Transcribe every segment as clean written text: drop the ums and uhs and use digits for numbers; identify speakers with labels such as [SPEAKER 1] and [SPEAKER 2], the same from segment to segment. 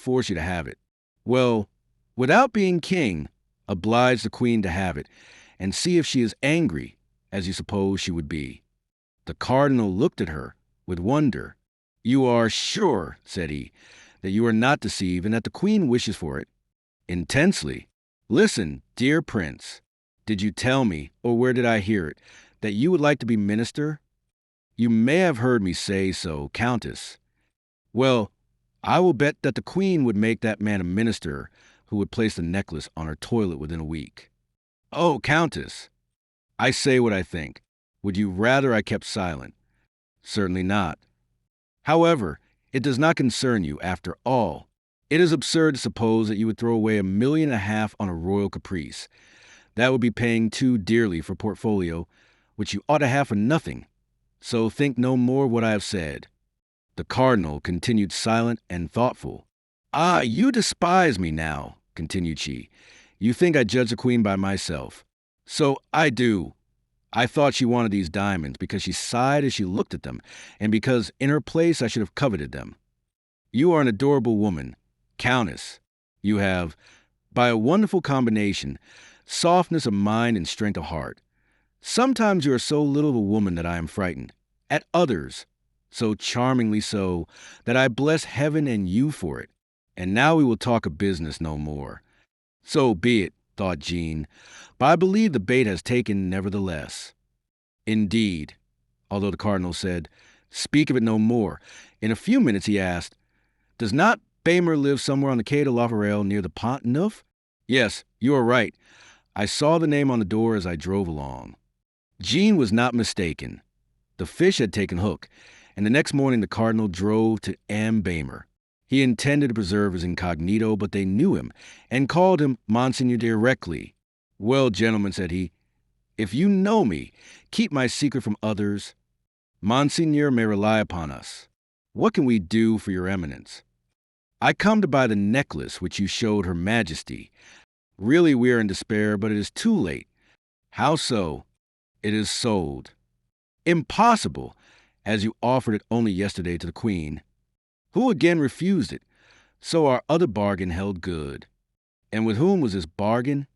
[SPEAKER 1] force you to have it. Well, without being king, oblige the queen to have it, and see if she is angry, as you suppose she would be. The cardinal looked at her with wonder. You are sure, said he, that you are not deceived and that the queen wishes for it? Intensely. Listen, dear prince, did you tell me, or where did I hear it, that you would like to be minister? You may have heard me say so, countess. Well, I will bet that the queen would make that man a minister who would place the necklace on her toilet within a week. Oh, countess, I say what I think. Would you rather I kept silent? Certainly not. However, it does not concern you, after all. It is absurd to suppose that you would throw away $1.5 million on a royal caprice. That would be paying too dearly for portfolio, which you ought to have for nothing. So think no more of what I have said. The cardinal continued silent and thoughtful. Ah, you despise me now, continued she. You think I judge the queen by myself. So I do. I thought she wanted these diamonds because she sighed as she looked at them, and because in her place I should have coveted them. You are an adorable woman, countess. You have, by a wonderful combination, softness of mind and strength of heart. Sometimes you are so little of a woman that I am frightened. At others, so charmingly so, that I bless heaven and you for it. And now we will talk of business no more. So be it, thought Jean, but I believe the bait has taken nevertheless. Indeed, although the cardinal said, speak of it no more. In a few minutes he asked, does not Bamer live somewhere on the Quai de la Varelle near the Pont Neuf? Yes, you are right. I saw the name on the door as I drove along. Jean was not mistaken. The fish had taken hook, and the next morning the cardinal drove to M. Bamer. He intended to preserve his incognito, but they knew him, and called him Monseigneur directly. Well, gentlemen, said he, if you know me, keep my secret from others. Monseigneur may rely upon us. What can we do for your eminence? I come to buy the necklace which you showed Her Majesty. Really, we are in despair, but it is too late. How so? It is sold. Impossible, as you offered it only yesterday to the Queen, who again refused it. So our other bargain held good. And with whom was this bargain?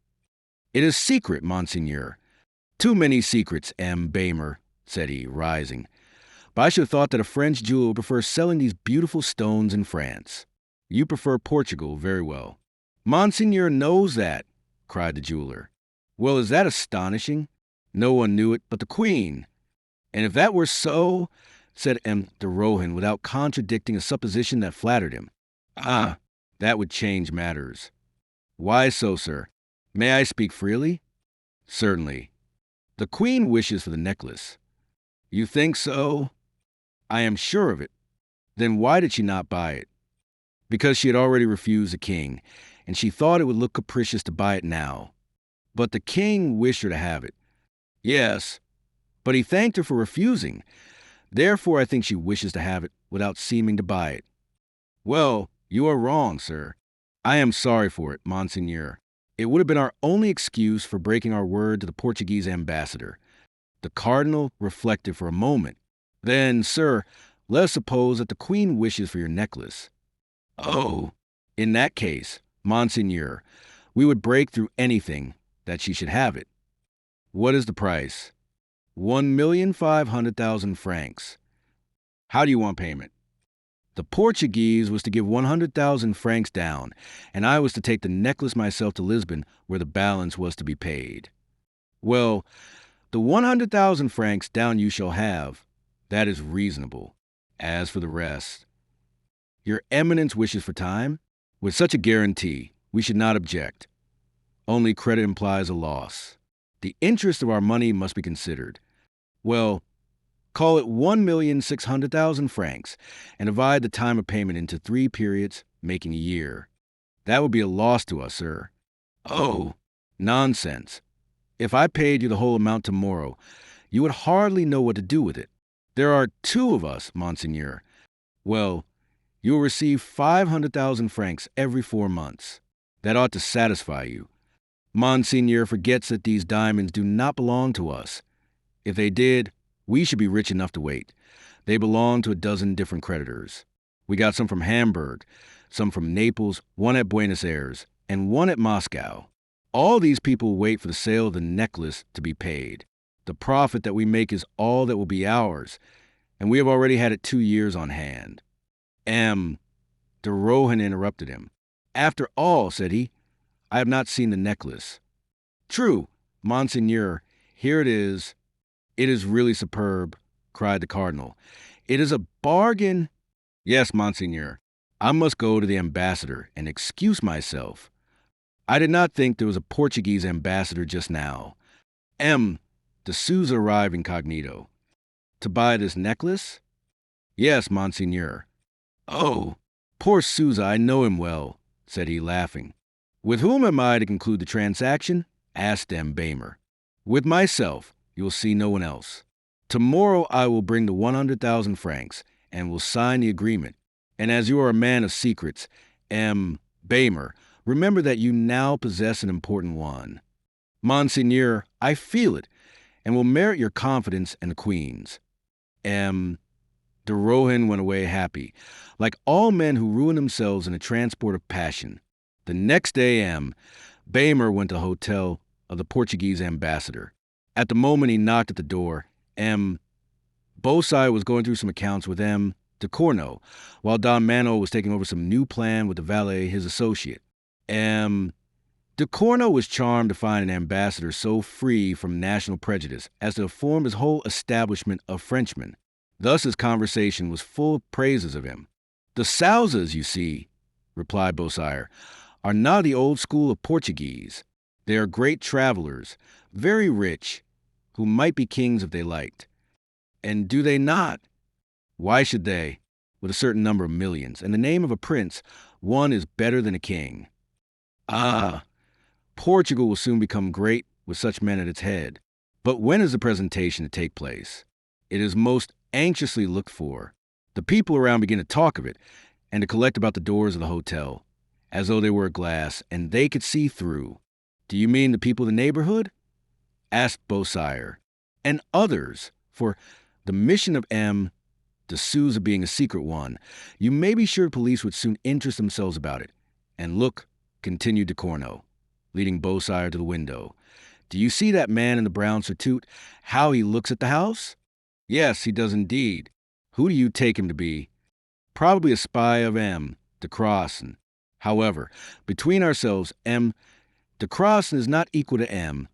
[SPEAKER 1] It is secret, Monseigneur. Too many secrets, M. Bamer, said he, rising. But I should have thought that a French jeweler would prefer selling these beautiful stones in France. You prefer Portugal, very well. Monseigneur knows that, cried the jeweler. Well, is that astonishing? No one knew it but the Queen. And if that were so, said M. de Rohan without contradicting a supposition that flattered him. Ah, that would change matters. Why so, sir? May I speak freely? Certainly. The Queen wishes for the necklace. You think so? I am sure of it. Then why did she not buy it? Because she had already refused the king, and she thought it would look capricious to buy it now. But the king wished her to have it. Yes, but he thanked her for refusing. Therefore, I think she wishes to have it without seeming to buy it. Well, you are wrong, sir. I am sorry for it, Monseigneur. It would have been our only excuse for breaking our word to the Portuguese ambassador. The cardinal reflected for a moment. Then, sir, let us suppose that the Queen wishes for your necklace. Oh, in that case, Monseigneur, we would break through anything that she should have it. What is the price? 1,500,000 francs. How do you want payment? The Portuguese was to give 100,000 francs down, and I was to take the necklace myself to Lisbon, where the balance was to be paid. Well, the 100,000 francs down you shall have. That is reasonable. As for the rest, your eminence wishes for time? With such a guarantee, we should not object. Only credit implies a loss. The interest of our money must be considered. Well, call it 1,600,000 francs, and divide the time of payment into 3 periods, making a year. That would be a loss to us, sir. Oh, nonsense. If I paid you the whole amount tomorrow, you would hardly know what to do with it. There are 2 of us, Monseigneur. Well, you will receive 500,000 francs every 4 months. That ought to satisfy you. Monseigneur forgets that these diamonds do not belong to us. If they did, we should be rich enough to wait. They belong to a dozen different creditors. We got some from Hamburg, some from Naples, one at Buenos Aires, and one at Moscow. All these people wait for the sale of the necklace to be paid. The profit that we make is all that will be ours, and we have already had it 2 years on hand. De Rohan interrupted him. After all, said he, I have not seen the necklace. True, Monseigneur, here it is. It is really superb, cried the cardinal. It is a bargain. Yes, Monseigneur. I must go to the ambassador and excuse myself. I did not think there was a Portuguese ambassador just now. De Souza arrived incognito. To buy this necklace? Yes, Monseigneur. Oh, poor Souza, I know him well, said he, laughing. With whom am I to conclude the transaction? Asked Bamer. With myself. You will see no one else. Tomorrow I will bring the 100,000 francs and will sign the agreement. And as you are a man of secrets, Bamer, remember that you now possess an important one. Monseigneur, I feel it, and will merit your confidence and the Queen's. De Rohan went away happy, like all men who ruin themselves in a transport of passion. The next day, Bamer went to the hotel of the Portuguese ambassador. At the moment he knocked at the door, Beausire was going through some accounts with de Corno, while Don Manuel was taking over some new plan with the valet, his associate. De Corno was charmed to find an ambassador so free from national prejudice as to form his whole establishment of Frenchmen. Thus his conversation was full of praises of him. The Souzas, you see, replied Beausire, are not the old school of Portuguese. They are great travelers, very rich, who might be kings if they liked. And do they not? Why should they? With a certain number of millions, and the name of a prince, one is better than a king. Ah, Portugal will soon become great with such men at its head. But when is the presentation to take place? It is most anxiously looked for. The people around begin to talk of it, and to collect about the doors of the hotel, as though they were glass, and they could see through. Do you mean the people of the neighborhood? Asked Beausire. And others, for the mission of de Souza being a secret one, you may be sure police would soon interest themselves about it. And look, continued de Corno, leading Beausire to the window. Do you see that man in the brown surtout? How he looks at the house? Yes, he does indeed. Who do you take him to be? Probably a spy of de Crossan. However, between ourselves, de Crossan is not equal to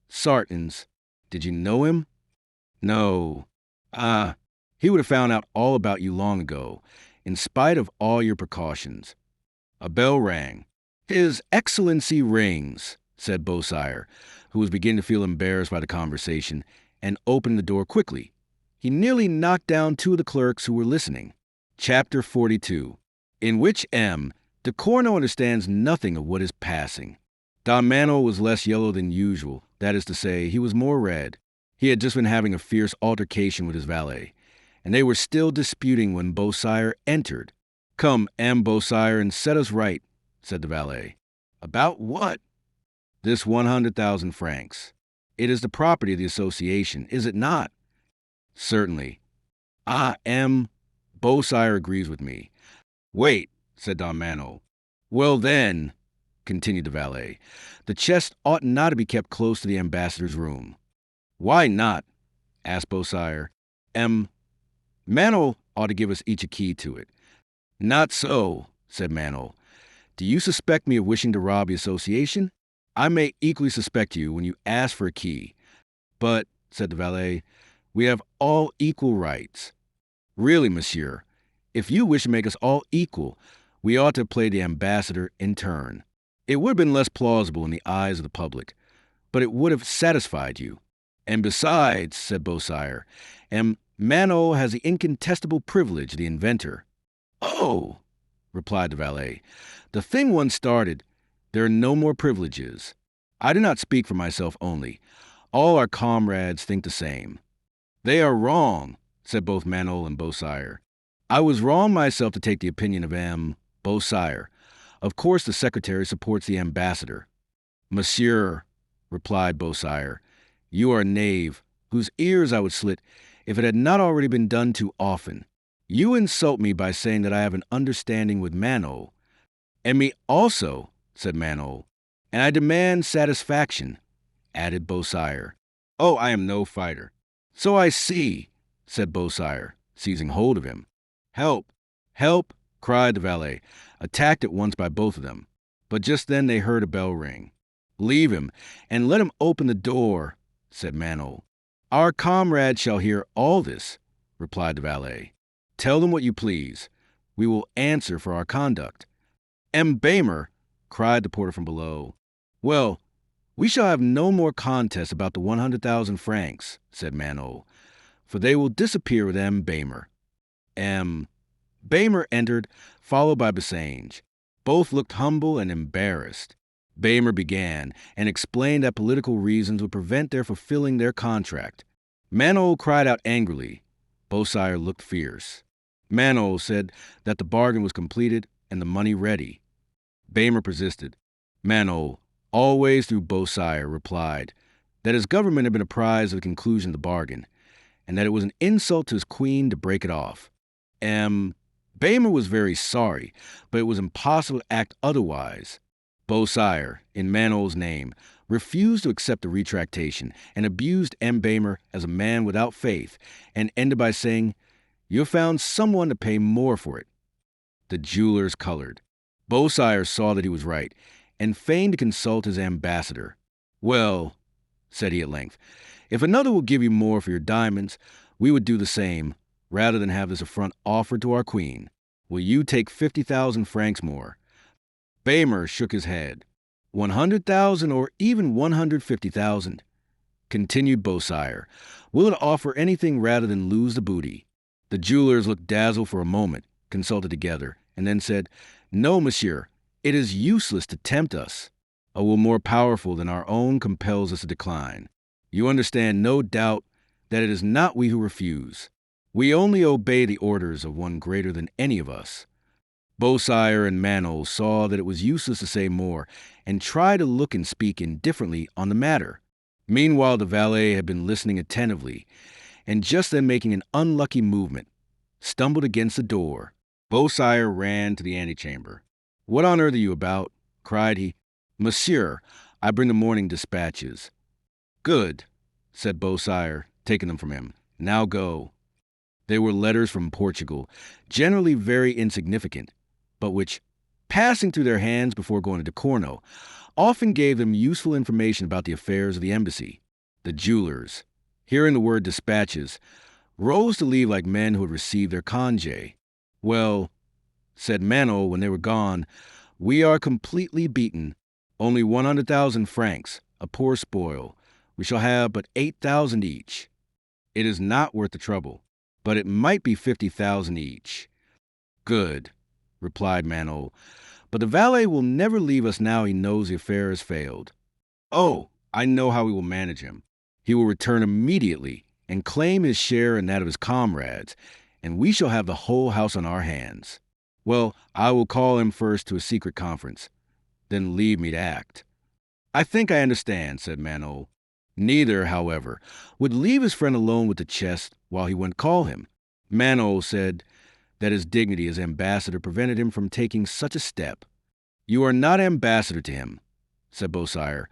[SPEAKER 1] Sartans. Did you know him? No. He would have found out all about you long ago, in spite of all your precautions. A bell rang. His Excellency rings, said Beausire, who was beginning to feel embarrassed by the conversation, and opened the door quickly. He nearly knocked down 2 of the clerks who were listening. Chapter 42, in which de Corno understands nothing of what is passing. Don Manuel was less yellow than usual, that is to say, he was more red. He had just been having a fierce altercation with his valet, and they were still disputing when Beausire entered. Come, Beausire, and set us right, said the valet. About what? This 100,000 francs. It is the property of the association, is it not? Certainly. Beausire agrees with me. Wait, said Don Manuel. Well then, continued the valet, the chest ought not to be kept close to the ambassador's room. Why not? asked Beausire. Manuel ought to give us each a key to it. Not so, said Manuel. Do you suspect me of wishing to rob the association? I may equally suspect you when you ask for a key. But, said the valet, we have all equal rights. Really, monsieur, if you wish to make us all equal, we ought to play the ambassador in turn. It would have been less plausible in the eyes of the public, but it would have satisfied you. And besides, said Beausire, Manuel has the incontestable privilege of the inventor. Oh, replied the valet, the thing once started, there are no more privileges. I do not speak for myself only. All our comrades think the same. They are wrong, said both Manuel and Beausire. I was wrong myself to take the opinion of Beausire. Of course the secretary supports the ambassador. Monsieur, replied Beausire, you are a knave, whose ears I would slit if it had not already been done too often. You insult me by saying that I have an understanding with Manuel. "And me also," said Manol. "And I demand satisfaction," added Beausire. "Oh, I am no fighter." "So I see," said Beausire, seizing hold of him. "Help! Help!" cried the valet, attacked at once by both of them. But just then they heard a bell ring. "Leave him, and let him open the door," said Manol. "Our comrade shall hear all this," replied the valet. "Tell them what you please. We will answer for our conduct." "Bamer!" cried the porter from below. "Well, we shall have no more contest about the 100,000 francs," said Manol, "for they will disappear with Bamer." Bamer entered, followed by Bassange. Both looked humble and embarrassed. Bamer began and explained that political reasons would prevent their fulfilling their contract. Manol cried out angrily. Beausire looked fierce. Manol said that the bargain was completed and the money ready. Bamer persisted. Manol, always through Beausire, replied that his government had been apprised of the conclusion of the bargain, and that it was an insult to his queen to break it off. Bamer was very sorry, but it was impossible to act otherwise. Beausire, in Manol's name, refused to accept the retractation and abused Bamer as a man without faith, and ended by saying, "You have found someone to pay more for it." The jewelers colored. Beausire saw that he was right, and feigned to consult his ambassador. "Well," said he at length, "if another will give you more for your diamonds, we would do the same, rather than have this affront offered to our queen. Will you take 50,000 francs more?" Bamer shook his head. 100,000 or even 150,000, continued Beausire. "Will it offer anything rather than lose the booty?" The jewelers looked dazzled for a moment, consulted together, and then said, "No, monsieur, it is useless to tempt us. A will more powerful than our own compels us to decline. You understand, no doubt, that it is not we who refuse. We only obey the orders of one greater than any of us." Beausire and Manol saw that it was useless to say more, and tried to look and speak indifferently on the matter. Meanwhile, the valet had been listening attentively, and just then making an unlucky movement, stumbled against the door. Beausire ran to the antechamber. "What on earth are you about?" cried he. "Monsieur, I bring the morning dispatches." "Good," said Beausire, taking them from him. "Now go." They were letters from Portugal, generally very insignificant, but which, passing through their hands before going to Corno, often gave them useful information about the affairs of the embassy. The jewelers, hearing the word dispatches, rose to leave like men who had received their congé. "Well," said Manol when they were gone, "we are completely beaten. Only 100,000 francs, a poor spoil. We shall have but 8,000 each. It is not worth the trouble, but it might be 50,000 each." "Good," replied Manol, "but the valet will never leave us now he knows the affair has failed." "Oh, I know how we will manage him. He will return immediately and claim his share and that of his comrades, and we shall have the whole house on our hands. Well, I will call him first to a secret conference, then leave me to act." "I think I understand," said Manol. Neither, however, would leave his friend alone with the chest while he went to call him. Manol said that his dignity as ambassador prevented him from taking such a step. "You are not ambassador to him," said Beausire.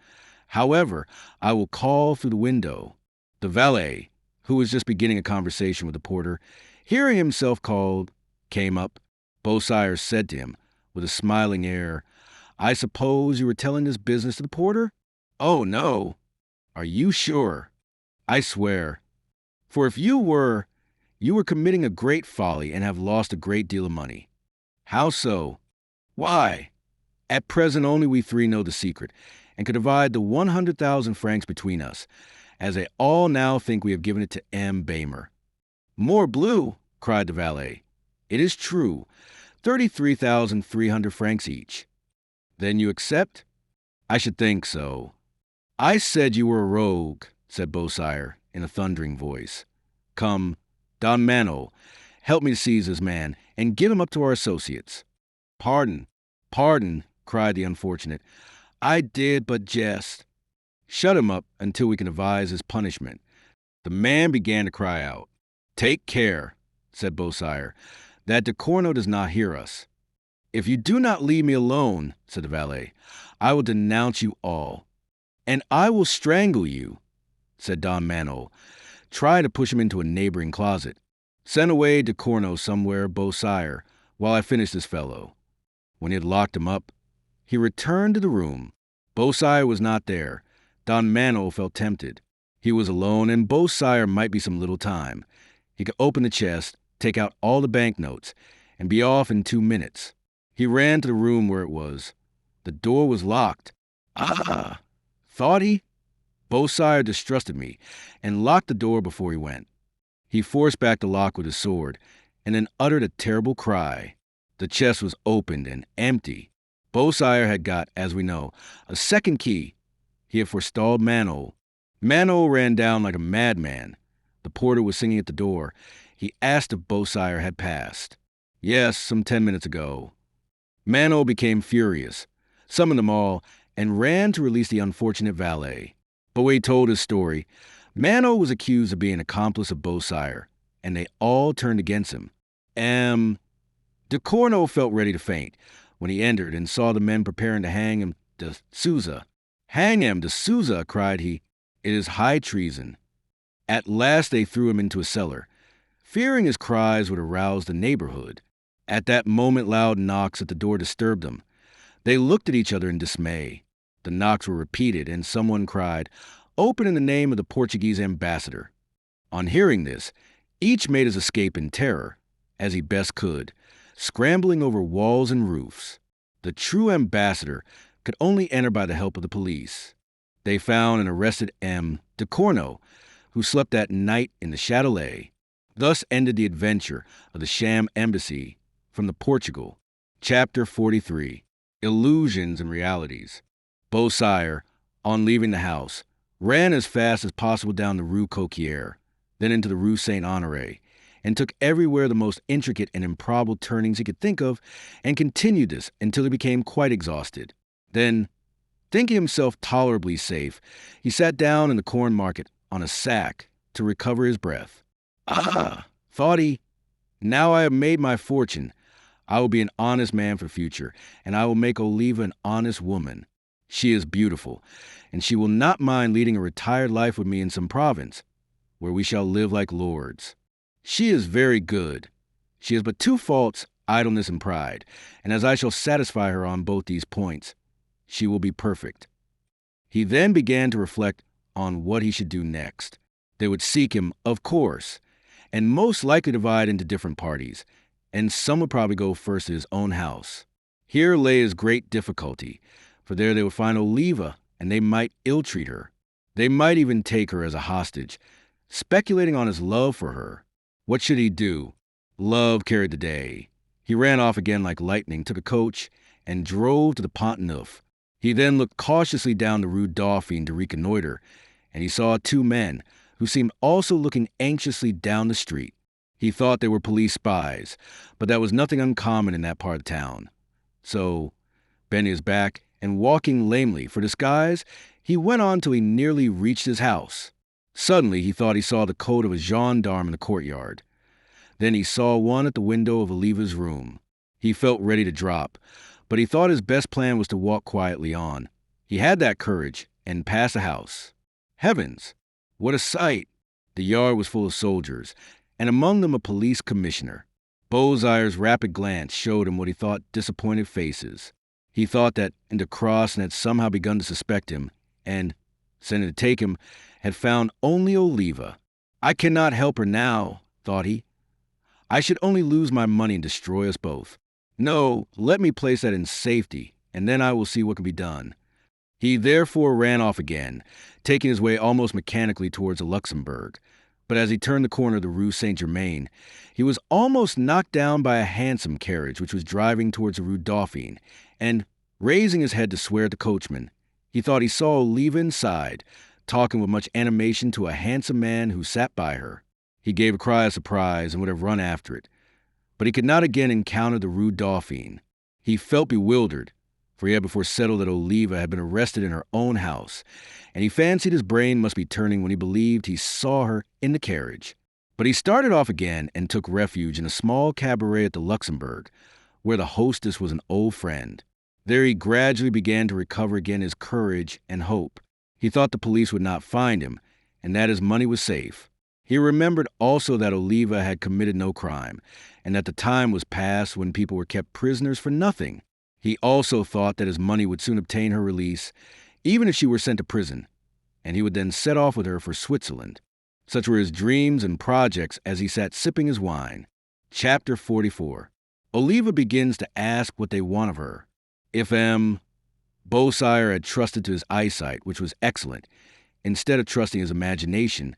[SPEAKER 1] "However, I will call through the window." The valet, who was just beginning a conversation with the porter, hearing himself called, came up. Beausire said to him, with a smiling air, "I suppose you were telling this business to the porter?" "Oh, no." "Are you sure?" "I swear. For if you were committing a great folly and have lost a great deal of money." "How so?" "Why, at present only we three know the secret, and could divide the 100,000 francs between us, as they all now think we have given it to Bamer." "Morbleu!" cried the valet. "It is true. 33,300 francs each." "Then you accept?" "I should think so." "I said you were a rogue," said Beausire, in a thundering voice. "Come, Don Manol, help me to seize this man, and give him up to our associates." "Pardon, pardon," cried the unfortunate. "I did but jest." "Shut him up until we can devise his punishment." The man began to cry out. "Take care," said Beausire, "that de Corno does not hear us." "If you do not leave me alone," said the valet, "I will denounce you all. And I will strangle you," said Don Manuel. "Try to push him into a neighboring closet. Send away De Corno somewhere, Beausire, while I finish this fellow." When he had locked him up, he returned to the room. Beausire was not there. Don Manuel felt tempted. He was alone, and Beausire might be some little time. He could open the chest, take out all the banknotes, and be off in 2 minutes. He ran to the room where it was. The door was locked. Ah! Thought he? Beausire distrusted me, and locked the door before he went. He forced back the lock with his sword, and then uttered a terrible cry. The chest was opened and empty. Beausire had got, as we know, a second key. He had forestalled Manuel. Manuel ran down like a madman. The porter was singing at the door. He asked if Beausire had passed. Yes, some 10 minutes ago. Manuel became furious, summoned them all, and ran to release the unfortunate valet. But when he told his story, Manuel was accused of being an accomplice of Beausire, and they all turned against him. De Corno felt ready to faint when he entered and saw the men preparing to hang him de Souza. "Hang him de Souza," cried he. "It is high treason." At last they threw him into a cellar, fearing his cries would arouse the neighborhood. At that moment loud knocks at the door disturbed them. They looked at each other in dismay. The knocks were repeated, and someone cried, "Open in the name of the Portuguese ambassador." On hearing this, each made his escape in terror, as he best could, scrambling over walls and roofs. The true ambassador could only enter by the help of the police. They found and arrested M. De Corno, who slept that night in the Châtelet. Thus ended the adventure of the sham embassy from the Portugal. Chapter 43. Illusions and Realities. Beausire, on leaving the house, ran as fast as possible down the Rue Coquier, then into the Rue Saint-Honoré, and took everywhere the most intricate and improbable turnings he could think of, and continued this until he became quite exhausted. Then, thinking himself tolerably safe, he sat down in the corn market on a sack to recover his breath. "Ah," thought he, "now I have made my fortune. I will be an honest man for the future, and I will make Oliva an honest woman. She is beautiful, and she will not mind leading a retired life with me in some province, where we shall live like lords. She is very good. She has but 2 faults, idleness and pride, and as I shall satisfy her on both these points, she will be perfect." He then began to reflect on what he should do next. They would seek him, of course, and most likely divide into different parties, and some would probably go first to his own house. Here lay his great difficulty, for there they would find Oliva, and they might ill-treat her. They might even take her as a hostage, speculating on his love for her. What should he do? Love carried the day. He ran off again like lightning, took a coach, and drove to the Pont Neuf. He then looked cautiously down the Rue Dauphine to reconnoiter, and he saw 2 men, who seemed also looking anxiously down the street. He thought they were police spies, but that was nothing uncommon in that part of town. So, bending his back and walking lamely for disguise, he went on till he nearly reached his house. Suddenly he thought he saw the coat of a gendarme in the courtyard. Then he saw one at the window of Oliva's room. He felt ready to drop, but he thought his best plan was to walk quietly on. He had that courage, and passed the house. Heavens! What a sight! The yard was full of soldiers, and among them a police commissioner. Beausire's rapid glance showed him what he thought disappointed faces. He thought that Indecross had somehow begun to suspect him, and, sending to take him, had found only Oliva. "I cannot help her now," thought he. "I should only lose my money and destroy us both. No, let me place that in safety, and then I will see what can be done." He therefore ran off again, taking his way almost mechanically towards the Luxembourg. But as he turned the corner of the Rue Saint-Germain, he was almost knocked down by a hansom carriage which was driving towards the Rue Dauphine, and, raising his head to swear at the coachman, he thought he saw Oliva inside, talking with much animation to a handsome man who sat by her. He gave a cry of surprise and would have run after it, but he could not again encounter the Rue Dauphine. He felt bewildered, for he had before settled that Oliva had been arrested in her own house, and he fancied his brain must be turning when he believed he saw her in the carriage. But he started off again and took refuge in a small cabaret at the Luxembourg, where the hostess was an old friend. There he gradually began to recover again his courage and hope. He thought the police would not find him, and that his money was safe. He remembered also that Oliva had committed no crime, and that the time was past when people were kept prisoners for nothing. He also thought that his money would soon obtain her release, even if she were sent to prison, and he would then set off with her for Switzerland. Such were his dreams and projects as he sat sipping his wine. Chapter 44. Oliva begins to ask what they want of her. If Beausire had trusted to his eyesight, which was excellent, instead of trusting his imagination,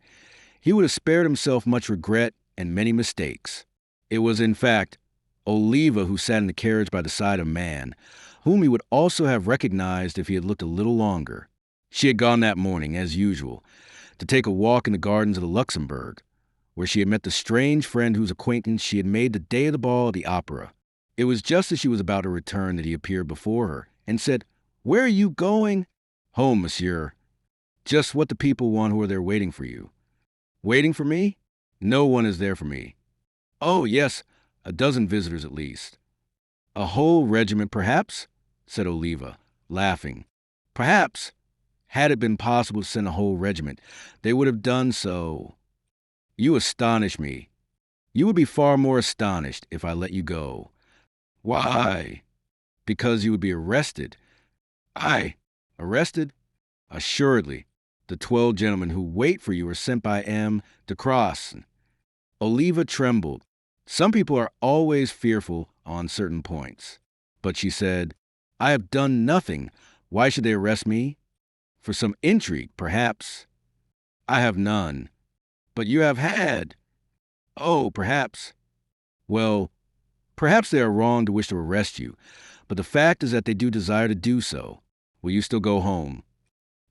[SPEAKER 1] he would have spared himself much regret and many mistakes. It was, in fact, Oliva who sat in the carriage by the side of a man, whom he would also have recognized if he had looked a little longer. She had gone that morning, as usual, to take a walk in the gardens of the Luxembourg, where she had met the strange friend whose acquaintance she had made the day of the ball at the opera. It was just as she was about to return that he appeared before her and said, "Where are you going?" "Home, monsieur. Just what the people want who are there waiting for you." "Waiting for me?" "No one is there for me." "Oh, yes, a dozen visitors at least." "A whole regiment, perhaps?" said Oliva, laughing. "Perhaps. Had it been possible to send a whole regiment, they would have done so." "You astonish me." "You would be far more astonished if I let you go." "Why?" "Because you would be arrested." "I? Arrested?" "Assuredly. The 12 gentlemen who wait for you are sent by M. de Cross." Oliva trembled. Some people are always fearful on certain points. But she said, "I have done nothing. Why should they arrest me?" "For some intrigue, perhaps." "I have none." "But you have had." "Oh, perhaps." "Well, perhaps they are wrong to wish to arrest you, but the fact is that they do desire to do so. Will you still go home?"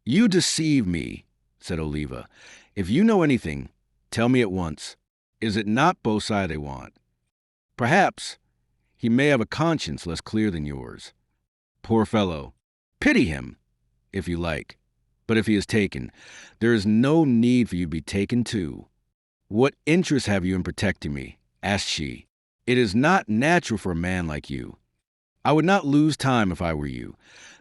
[SPEAKER 1] "You deceive me," said Oliva. "If you know anything, tell me at once. Is it not Beausire they want?" "Perhaps. He may have a conscience less clear than yours." "Poor fellow. Pity him, if you like. But if he is taken, there is no need for you to be taken too." "What interest have you in protecting me?" asked she. "It is not natural for a man like you." "I would not lose time if I were you.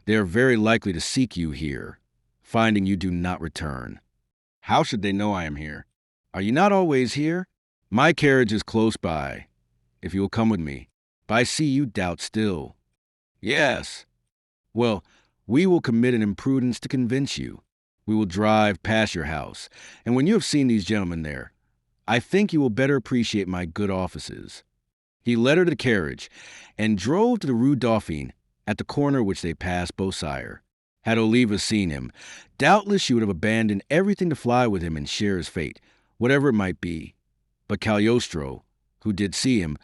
[SPEAKER 1] They are very likely to seek you here, finding you do not return." "How should they know I am here?" "Are you not always here?" "My carriage is close by, if you will come with me. But I see you doubt still." "Yes." "Well, we will commit an imprudence to convince you. We will drive past your house, and when you have seen these gentlemen there, I think you will better appreciate my good offices." He led her to the carriage and drove to the Rue Dauphine, at the corner which they passed Beausire. Had Oliva seen him, doubtless she would have abandoned everything to fly with him and share his fate, whatever it might be. But Cagliostro, who did see him,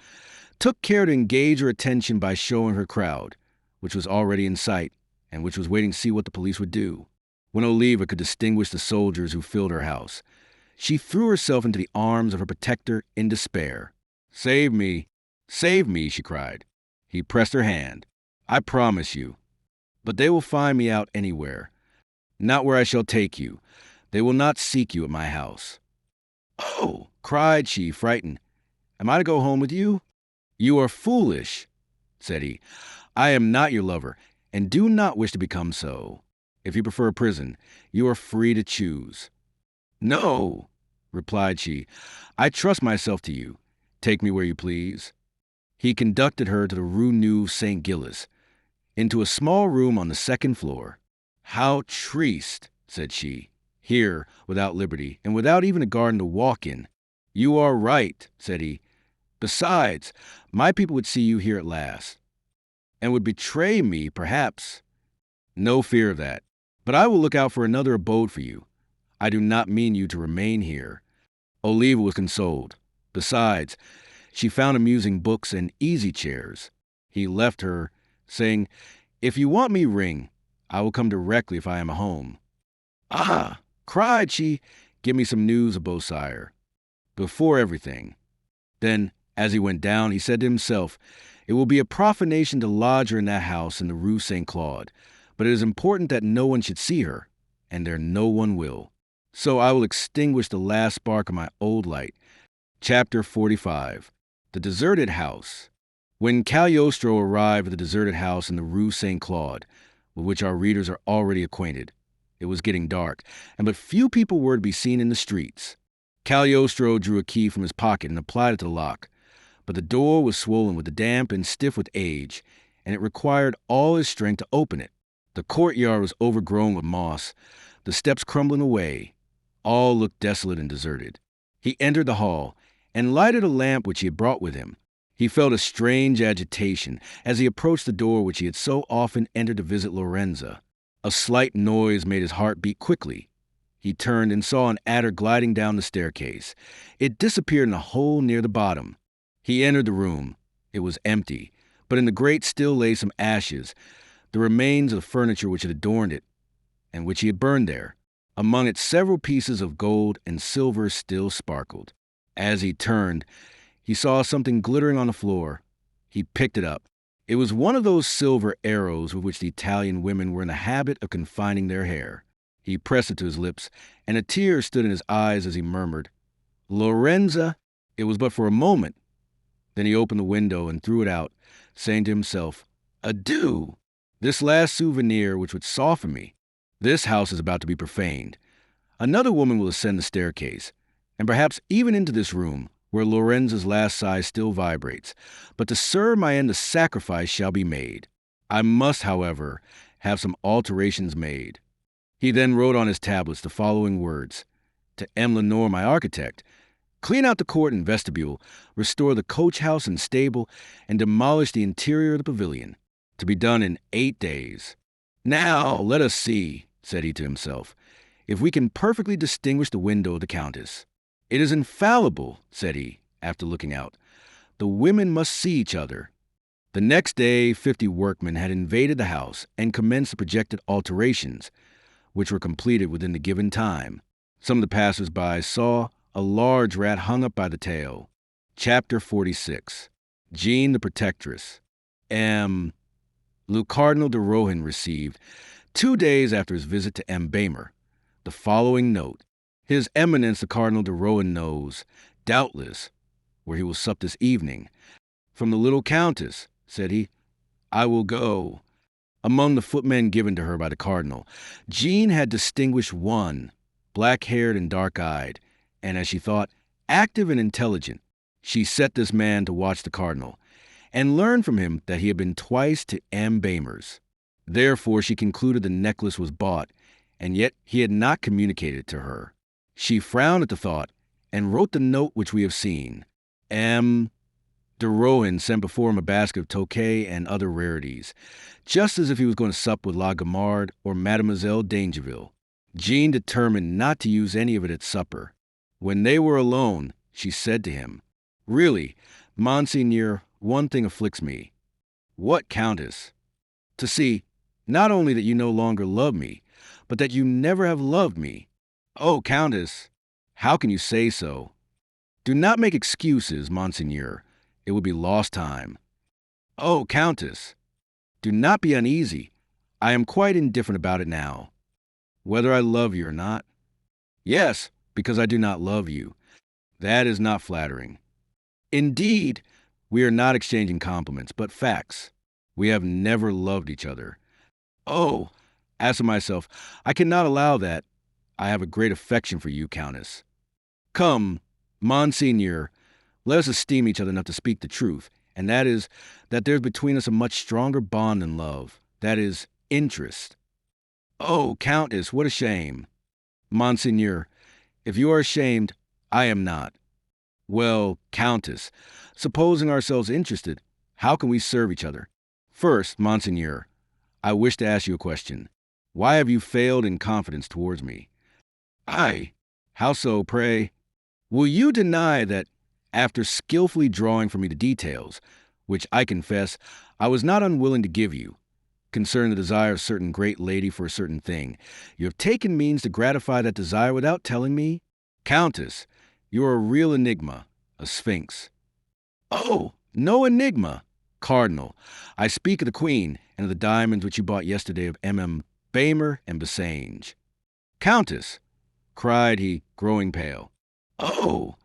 [SPEAKER 1] took care to engage her attention by showing her crowd, which was already in sight, and which was waiting to see what the police would do. When Oliva could distinguish the soldiers who filled her house, she threw herself into the arms of her protector in despair. "Save me! Save me!" she cried. He pressed her hand. "I promise you. But they will find me out anywhere. Not where I shall take you. They will not seek you at my house." "Oh!" cried she, frightened. "Am I to go home with you?" "You are foolish," said he. "I am not your lover, and do not wish to become so. If you prefer prison, you are free to choose." "No," replied she. "I trust myself to you. Take me where you please." He conducted her to the Rue Neuve Saint Gilles, into a small room on the second floor. "How triste," said she, "here, without liberty, and without even a garden to walk in." "You are right," said he. "Besides, my people would see you here at last." "And would betray me, perhaps." "No fear of that. But I will look out for another abode for you. I do not mean you to remain here." Oliva was consoled. Besides, she found amusing books and easy chairs. He left her, saying, "If you want me, ring. I will come directly if I am at home." "Ah!" cried she, "give me some news of Beausire, before everything." Then, as he went down, he said to himself, "It will be a profanation to lodge her in that house in the Rue St. Claude, but it is important that no one should see her, and there no one will. So I will extinguish the last spark of my old light." Chapter 45. The Deserted House. When Cagliostro arrived at the deserted house in the Rue St. Claude, with which our readers are already acquainted, it was getting dark, and but few people were to be seen in the streets. Cagliostro drew a key from his pocket and applied it to the lock, but the door was swollen with the damp and stiff with age, and it required all his strength to open it. The courtyard was overgrown with moss, the steps crumbling away. All looked desolate and deserted. He entered the hall and lighted a lamp which he had brought with him. He felt a strange agitation as he approached the door which he had so often entered to visit Lorenza. A slight noise made his heart beat quickly. He turned and saw an adder gliding down the staircase. It disappeared in a hole near the bottom. He entered the room. It was empty, but in the grate still lay some ashes, the remains of the furniture which had adorned it, and which he had burned there. Among it several pieces of gold and silver still sparkled. As he turned, he saw something glittering on the floor. He picked it up. It was one of those silver arrows with which the Italian women were in the habit of confining their hair. He pressed it to his lips, and a tear stood in his eyes as he murmured, "Lorenza!" It was but for a moment. Then he opened the window and threw it out, saying to himself, "Adieu! This last souvenir which would soften me. This house is about to be profaned. Another woman will ascend the staircase, and perhaps even into this room, where Lorenza's last sigh still vibrates. But to serve my end, the sacrifice shall be made. I must, however, have some alterations made." He then wrote on his tablets the following words: "To M. Lenore, my architect, clean out the court and vestibule, restore the coach house and stable, and demolish the interior of the pavilion. To be done in 8 days. Now, let us see," said he to himself, "if we can perfectly distinguish the window of the Countess. It is infallible," said he, after looking out. "The women must see each other." The next day, 50 workmen had invaded the house and commenced the projected alterations, which were completed within the given time. Some of the passers-by saw a large rat hung up by the tail. Chapter 46. Jean the Protectress. Le Cardinal de Rohan received, 2 days after his visit to M. Bamer, the following note: "His Eminence the Cardinal de Rohan knows, doubtless, where he will sup this evening. From the little Countess," said he, "I will go." Among the footmen given to her by the cardinal, Jean had distinguished one, black-haired and dark-eyed, and, as she thought, active and intelligent. She set this man to watch the cardinal, and learned from him that he had been twice to M. Bamer's. Therefore she concluded the necklace was bought, and yet he had not communicated it to her. She frowned at the thought, and wrote the note which we have seen. M. de Rohan sent before him a basket of Tokay and other rarities, just as if he was going to sup with La Gamarde or Mademoiselle d'Angeville. Jean determined not to use any of it at supper. When they were alone, she said to him, "Really, Monseigneur, one thing afflicts me." "What, Countess?" "To see, not only that you no longer love me, but that you never have loved me." "Oh, Countess, how can you say so?" "Do not make excuses, Monseigneur. It would be lost time." "Oh, Countess, do not be uneasy. I am quite indifferent about it now." "Whether I love you or not?" "Yes, because I do not love you." "That is not flattering." "Indeed, we are not exchanging compliments, but facts. We have never loved each other." "Oh, as for myself, I cannot allow that. I have a great affection for you, Countess." "Come, Monseigneur, let us esteem each other enough to speak the truth, and that is, that there's between us a much stronger bond than love. That is, interest." "Oh, Countess, what a shame." "Monseigneur, if you are ashamed, I am not." "Well, Countess, supposing ourselves interested, how can we serve each other? First, Monseigneur, I wish to ask you a question. Why have you failed in confidence towards me?" "Aye, how so, pray?" "Will you deny that, after skillfully drawing from me the details, which I confess I was not unwilling to give you, concerning the desire of a certain great lady for a certain thing, you have taken means to gratify that desire without telling me? Countess, you are a real enigma, a sphinx." "Oh, no enigma. Cardinal, I speak of the Queen and of the diamonds which you bought yesterday of M. Bamer and Bassange." "Countess," cried he, growing pale. "Oh,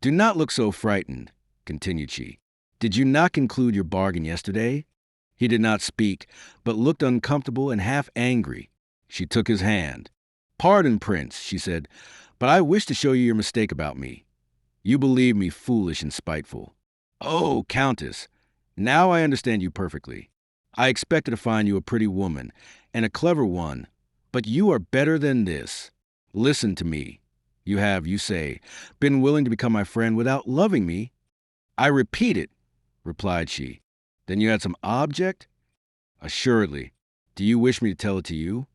[SPEAKER 1] do not look so frightened," continued she. Did you not conclude your bargain yesterday?" He did not speak, but looked uncomfortable and half angry. She took his hand. "Pardon, Prince," she said, "but I wish to show you your mistake about me. You believe me foolish and spiteful." "Oh, Countess, now I understand you perfectly. I expected to find you a pretty woman, and a clever one, but you are better than this. Listen to me. You have, you say, been willing to become my friend without loving me." "I repeat it," replied she. "Then you had some object?" "Assuredly. Do you wish me to tell it to you?"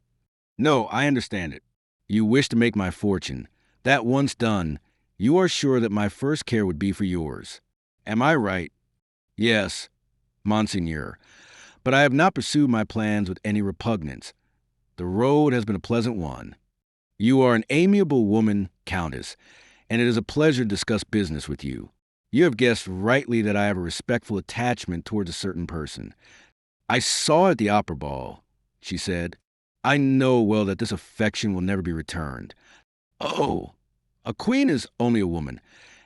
[SPEAKER 1] "No, I understand it. You wish to make my fortune. That once done, you are sure that my first care would be for yours. Am I right?" "Yes, Monseigneur. But I have not pursued my plans with any repugnance. The road has been a pleasant one. You are an amiable woman, Countess, and it is a pleasure to discuss business with you. You have guessed rightly that I have a respectful attachment towards a certain person. I saw it at the opera ball," she said. "I know well that this affection will never be returned." "Oh, a queen is only a woman,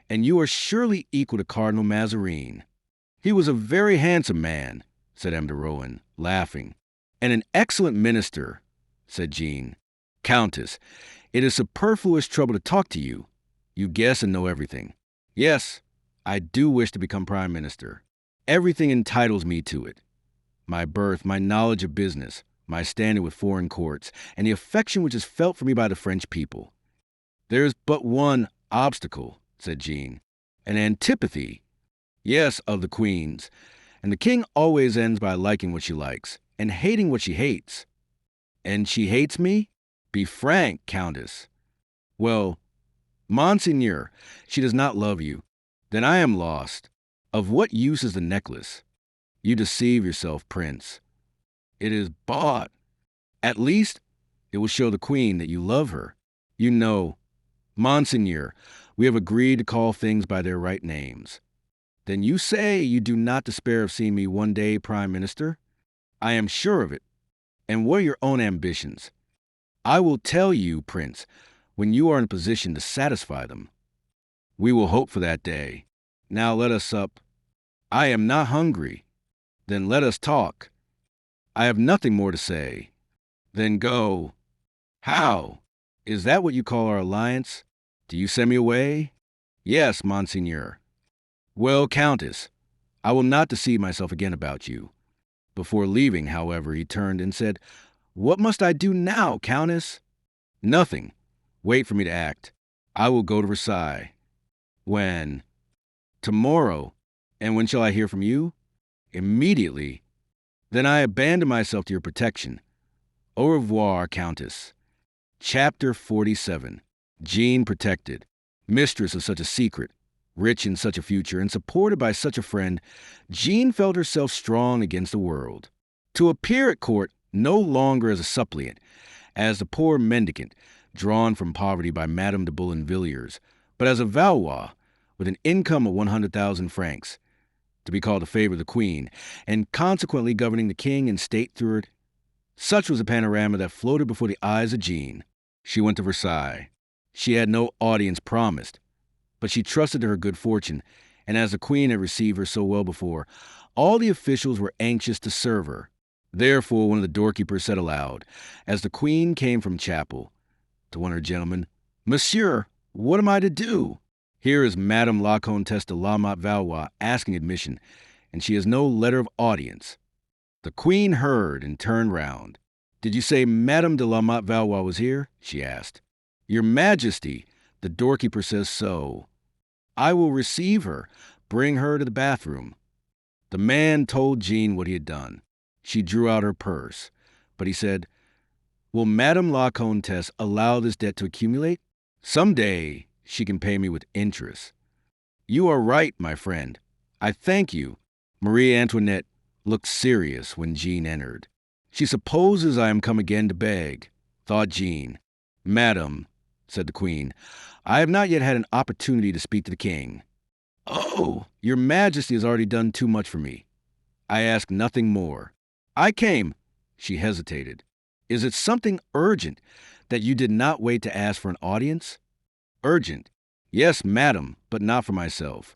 [SPEAKER 1] and you are surely equal to Cardinal Mazarin." "He was a very handsome man," said M. de Rohan, laughing. "And an excellent minister," said Jean. "Countess, it is superfluous trouble to talk to you. You guess and know everything." "Yes, I do wish to become prime minister. Everything entitles me to it. My birth, my knowledge of business, my standing with foreign courts, and the affection which is felt for me by the French people." "There is but one obstacle," said Jean. "An antipathy." "Yes, of the queen's. And the king always ends by liking what she likes, and hating what she hates." "And she hates me? Be frank, Countess." "Well, Monseigneur, she does not love you. Then I am lost. Of what use is the necklace? You deceive yourself, Prince. It is bought. At least, it will show the queen that you love her. You know, Monseigneur, we have agreed to call things by their right names." "Then you say you do not despair of seeing me one day prime minister?" "I am sure of it. And what are your own ambitions?" "I will tell you, Prince, when you are in a position to satisfy them." "We will hope for that day. Now let us sup." "I am not hungry." "Then let us talk." "I have nothing more to say." "Then go." "How? Is that what you call our alliance? Do you send me away?" "Yes, Monseigneur." "Well, Countess, I will not deceive myself again about you." Before leaving, however, he turned and said, "What must I do now, Countess?" "Nothing. Wait for me to act. I will go to Versailles." "When?" "Tomorrow." "And when shall I hear from you?" "Immediately." "Then I abandon myself to your protection. Au revoir, Countess." Chapter 47. Jean protected. Mistress of such a secret, rich in such a future, and supported by such a friend, Jean felt herself strong against the world. To appear at court no longer as a suppliant, as the poor mendicant, drawn from poverty by Madame de Boulonvilliers, but as a Valois, with an income of 100,000 francs, to be called a favor of the queen, and consequently governing the king and state through it. Such was the panorama that floated before the eyes of Jean. She went to Versailles. She had no audience promised, but she trusted to her good fortune, and as the queen had received her so well before, all the officials were anxious to serve her. Therefore, one of the doorkeepers said aloud, as the queen came from chapel, to one of her gentlemen, "Monsieur, what am I to do? Here is Madame la Comtesse de la Motte Valois asking admission, and she has no letter of audience." The queen heard and turned round. "Did you say Madame de la Motte Valois was here?" she asked. "Your Majesty, the doorkeeper says so." "I will receive her. Bring her to the bathroom." The man told Jean what he had done. She drew out her purse, but he said, "Will Madame la Comtesse allow this debt to accumulate? Some day she can pay me with interest." "You are right, my friend. I thank you." Marie Antoinette looked serious when Jean entered. "She supposes I am come again to beg," thought Jean. "Madam," said the queen, "I have not yet had an opportunity to speak to the king." "Oh, your Majesty has already done too much for me. I ask nothing more." "I came." She hesitated. "Is it something urgent that you did not wait to ask for an audience?" "Urgent? Yes, madam, but not for myself."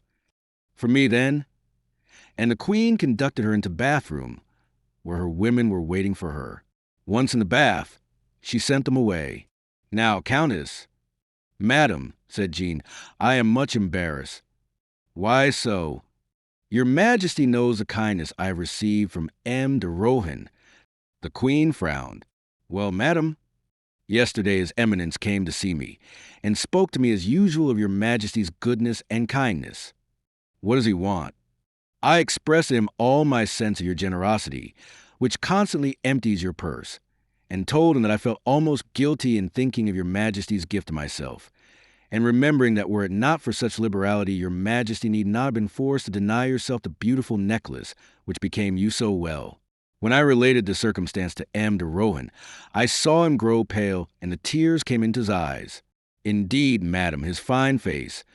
[SPEAKER 1] "For me, then?" and the queen conducted her into the bathroom, where her women were waiting for her. Once in the bath, she sent them away. "Now, Countess." "Madam," said Jean, "I am much embarrassed." "Why so?" "Your Majesty knows the kindness I have received from M. de Rohan." The queen frowned. "Well, madam, yesterday His Eminence came to see me, and spoke to me as usual of your Majesty's goodness and kindness." "What does he want?" "I expressed to him all my sense of your generosity, which constantly empties your purse, and told him that I felt almost guilty in thinking of your Majesty's gift to myself, and remembering that were it not for such liberality, your Majesty need not have been forced to deny yourself the beautiful necklace which became you so well." When I related the circumstance to M. de Rohan, I saw him grow pale, and the tears came into his eyes. Indeed, madam, his fine face,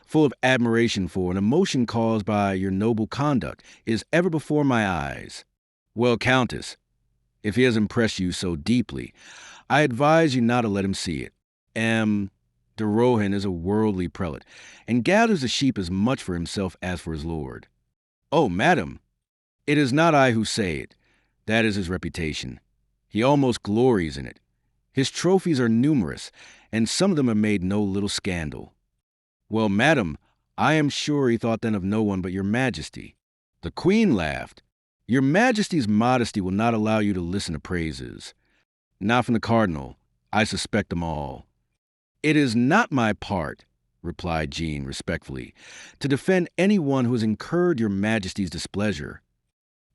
[SPEAKER 1] full of admiration for and emotion caused by your noble conduct, is ever before my eyes. Well, Countess, if he has impressed you so deeply, I advise you not to let him see it. M. de Rohan is a worldly prelate, and gathers the sheep as much for himself as for his lord. "Oh, madam, it is not I who say it. That is his reputation. He almost glories in it. His trophies are numerous, and some of them have made no little scandal." "Well, madam, I am sure he thought then of no one but your Majesty." The queen laughed. "Your Majesty's modesty will not allow you to listen to praises. Not from the cardinal. I suspect them all." "It is not my part," replied Jean respectfully, "to defend any one who has incurred your Majesty's displeasure.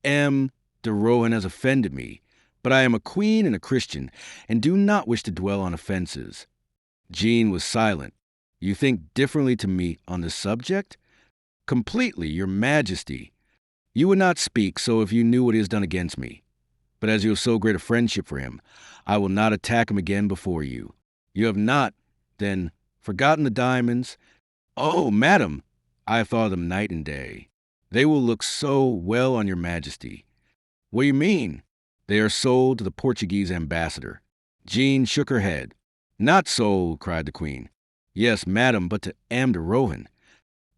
[SPEAKER 1] M. de Rohan has offended me, but I am a queen and a Christian, and do not wish to dwell on offenses." Jean was silent. "You think differently to me on this subject?" "Completely, your Majesty. You would not speak so if you knew what he has done against me. But as you have so great a friendship for him, I will not attack him again before you." "You have not, then, forgotten the diamonds?" "Oh, madam, I have thought of them night and day. They will look so well on your Majesty." "What do you mean?" "They are sold to the Portuguese ambassador." Jean shook her head. "Not sold," cried the queen. "Yes, madam, but to M. de Rohan."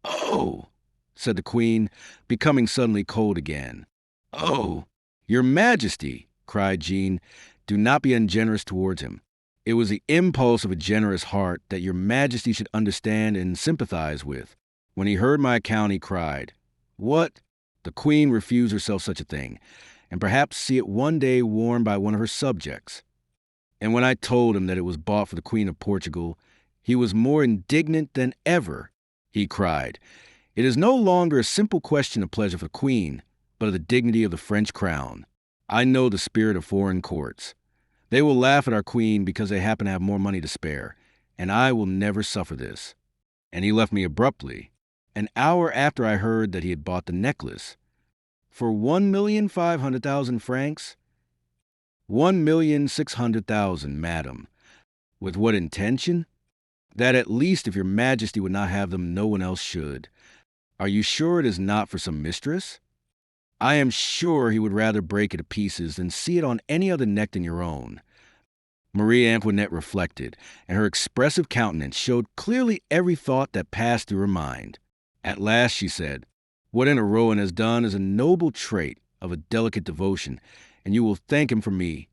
[SPEAKER 1] "Oh," said the queen, becoming suddenly cold again. "Oh, your Majesty," cried Jean, "do not be ungenerous towards him. It was the impulse of a generous heart that your Majesty should understand and sympathize with. When he heard my account, he cried, 'What? The queen refuse herself such a thing, and perhaps see it one day worn by one of her subjects.' And when I told him that it was bought for the Queen of Portugal, he was more indignant than ever. He cried, 'It is no longer a simple question of pleasure for the Queen, but of the dignity of the French crown. I know the spirit of foreign courts. They will laugh at our Queen because they happen to have more money to spare, and I will never suffer this.' And he left me abruptly, an hour after I heard that he had bought the necklace. For 1,500,000 francs? 1,600,000, madam. With what intention? That at least if your Majesty would not have them, no one else should. Are you sure it is not for some mistress? I am sure he would rather break it to pieces than see it on any other neck than your own." Marie Antoinette reflected, and her expressive countenance showed clearly every thought that passed through her mind. At last she said, "What M. de Rohan has done is a noble trait of a delicate devotion, and you will thank him for me."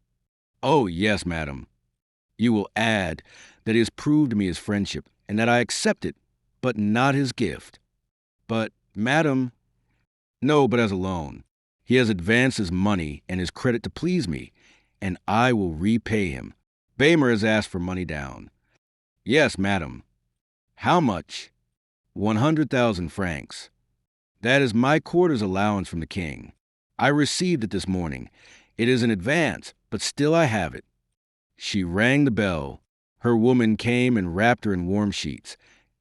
[SPEAKER 1] "Oh, yes, madam." "You will add that he has proved to me his friendship, and that I accept it, but not his gift." "But, madam—" "No, but as a loan. He has advanced his money and his credit to please me, and I will repay him. Bamer has asked for money down." "Yes, madam." "How much?" 100,000 francs. That is my quarter's allowance from the king. I received it this morning. It is in advance, but still I have it." She rang the bell. Her woman came and wrapped her in warm sheets,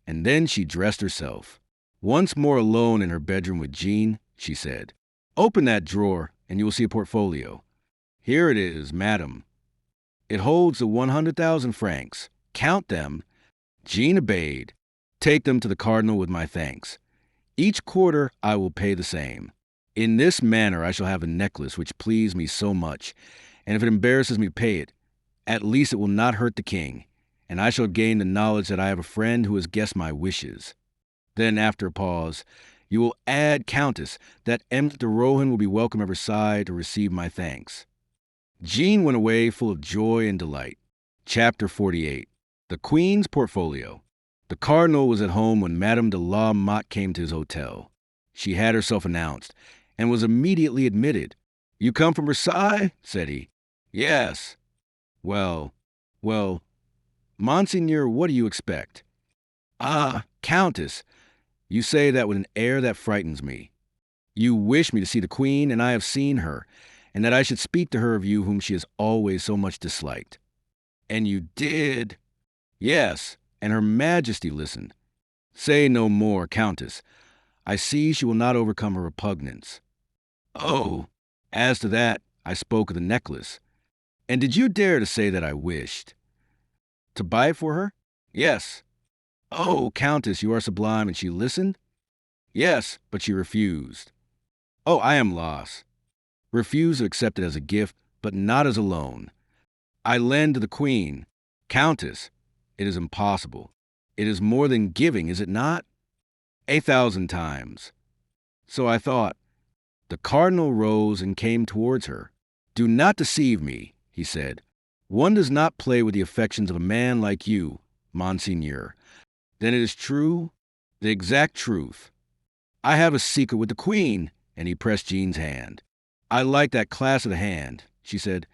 [SPEAKER 1] and then she dressed herself. Once more alone in her bedroom with Jean, she said, "Open that drawer, and you will see a portfolio." "Here it is, madam." "It holds the 100,000 francs. Count them." Jean obeyed. "Take them to the cardinal with my thanks. Each quarter I will pay the same. In this manner I shall have a necklace which pleased me so much, and if it embarrasses me to pay it, at least it will not hurt the king, and I shall gain the knowledge that I have a friend who has guessed my wishes." Then, after a pause, You will add, Countess, that M. de Rohan will be welcome at Versailles to receive my thanks." Jean went away full of joy and delight. Chapter 48. The Queen's Portfolio. The Cardinal was at home when Madame de la Motte came to his hotel. She had herself announced, and was immediately admitted. "You come from Versailles?" said he. "Yes." Well, Monseigneur, what do you expect?" "Ah, Countess, you say that with an air that frightens me. You wish me to see the Queen, and I have seen her, and that I should speak to her of you whom she has always so much disliked." "And you did?" "Yes, and Her Majesty listened." "Say no more, Countess. I see she will not overcome her repugnance." "Oh, as to that, I spoke of the necklace. And did you dare to say that I wished?" "To buy it for her?" "Yes." "Oh, Countess, you are sublime, and she listened?" "Yes, but she refused." "Oh, I am lost." "Refused to accept it as a gift, but not as a loan." "I lend to the Queen." "Countess, it is impossible. It is more than giving, is it not?" "1,000 times." "So I thought." The Cardinal rose and came towards her. "Do not deceive me," he said. "One does not play with the affections of a man like you, Monseigneur." "Then it is true?" "The exact truth." "I have a secret with the Queen," and he pressed Jean's hand. "I like that clasp of the hand," she said.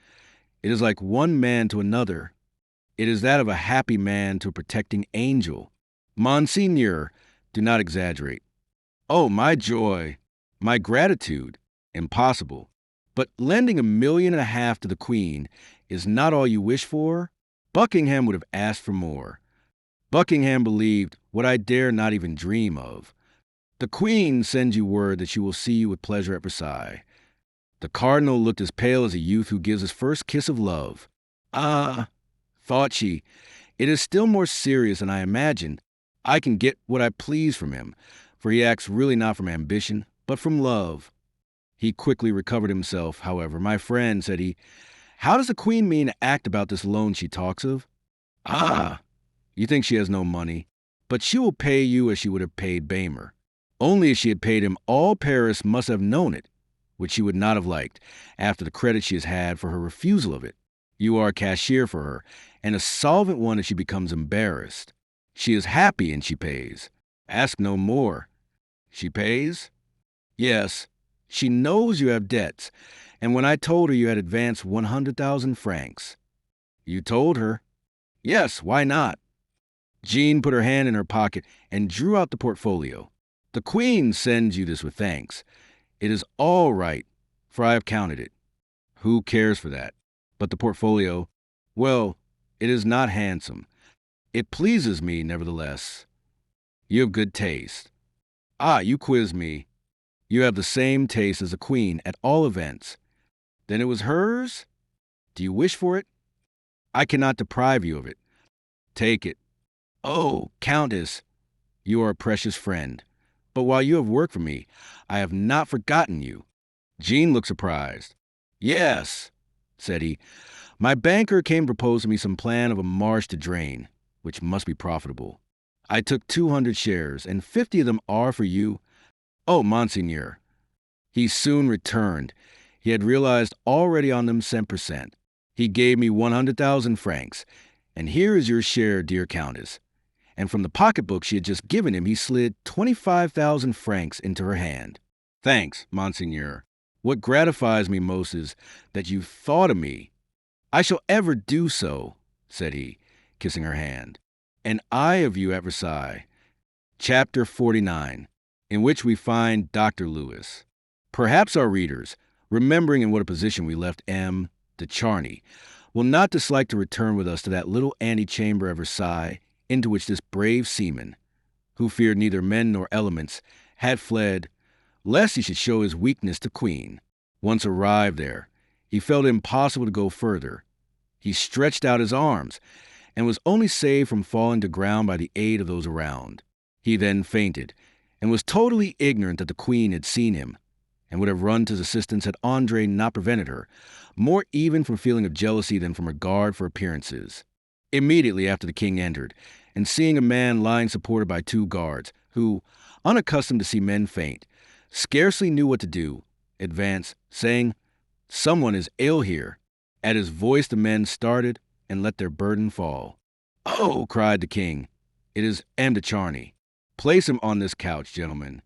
[SPEAKER 1] "It is like one man to another. It is that of a happy man to a protecting angel." "Monseigneur, do not exaggerate." "Oh, my joy, my gratitude." "Impossible." "But lending 1,500,000 to the Queen is not all you wish for?" "Buckingham would have asked for more." "Buckingham believed what I dare not even dream of." "The Queen sends you word that she will see you with pleasure at Versailles." The Cardinal looked as pale as a youth who gives his first kiss of love. "Ah," thought she, "it is still more serious than I imagined. I can get what I please from him, for he acts really not from ambition, but from love." He quickly recovered himself, however. "My friend," said he, "how does the Queen mean to act about this loan she talks of?" "Ah, you think she has no money, but she will pay you as she would have paid Bamer. Only if she had paid him, all Paris must have known it, which she would not have liked, after the credit she has had for her refusal of it. You are a cashier for her, and a solvent one if she becomes embarrassed. She is happy and she pays. Ask no more." "She pays?" "Yes. She knows you have debts, and when I told her you had advanced 100,000 francs." "You told her?" "Yes, why not?" Jean put her hand in her pocket and drew out the portfolio. "The Queen sends you this with thanks. It is all right, for I have counted it." "Who cares for that? But the portfolio, well, it is not handsome. It pleases me, nevertheless." "You have good taste." "Ah, you quiz me." "You have the same taste as the Queen, at all events." "Then it was hers? Do you wish for it?" "I cannot deprive you of it." "Take it." "Oh, Countess, you are a precious friend. But while you have worked for me, I have not forgotten you." Jean looked surprised. "Yes," said he, "my banker came to propose to me some plan of a marsh to drain, which must be profitable. I took 200 shares, and 50 of them are for you." "Oh, Monseigneur." He soon returned. He had realized already on them 10%. He gave me 100,000 francs. "And here is your share, dear Countess." And from the pocketbook she had just given him, he slid 25,000 francs into her hand. "Thanks, Monseigneur. What gratifies me most is that you thought of me." "I shall ever do so," said he, kissing her hand. "And I of you at Versailles." Chapter 49, in which we find Dr. Lewis. Perhaps our readers, remembering in what a position we left M. de Charny, will not dislike to return with us to that little antechamber at Versailles into which this brave seaman, who feared neither men nor elements, had fled, lest he should show his weakness to Queen. Once arrived there, he felt it impossible to go further. He stretched out his arms, and was only saved from falling to ground by the aid of those around. He then fainted, and was totally ignorant that the Queen had seen him, and would have run to his assistance had André not prevented her, more even from feeling of jealousy than from regard for appearances. Immediately after the king entered, and seeing a man lying supported by two guards, who, unaccustomed to see men faint, scarcely knew what to do, advanced, saying, "Someone is ill here." At his voice the men started and let their burden fall. "Oh!" cried the king. "It is M. de Charny. Place him on this couch, gentlemen."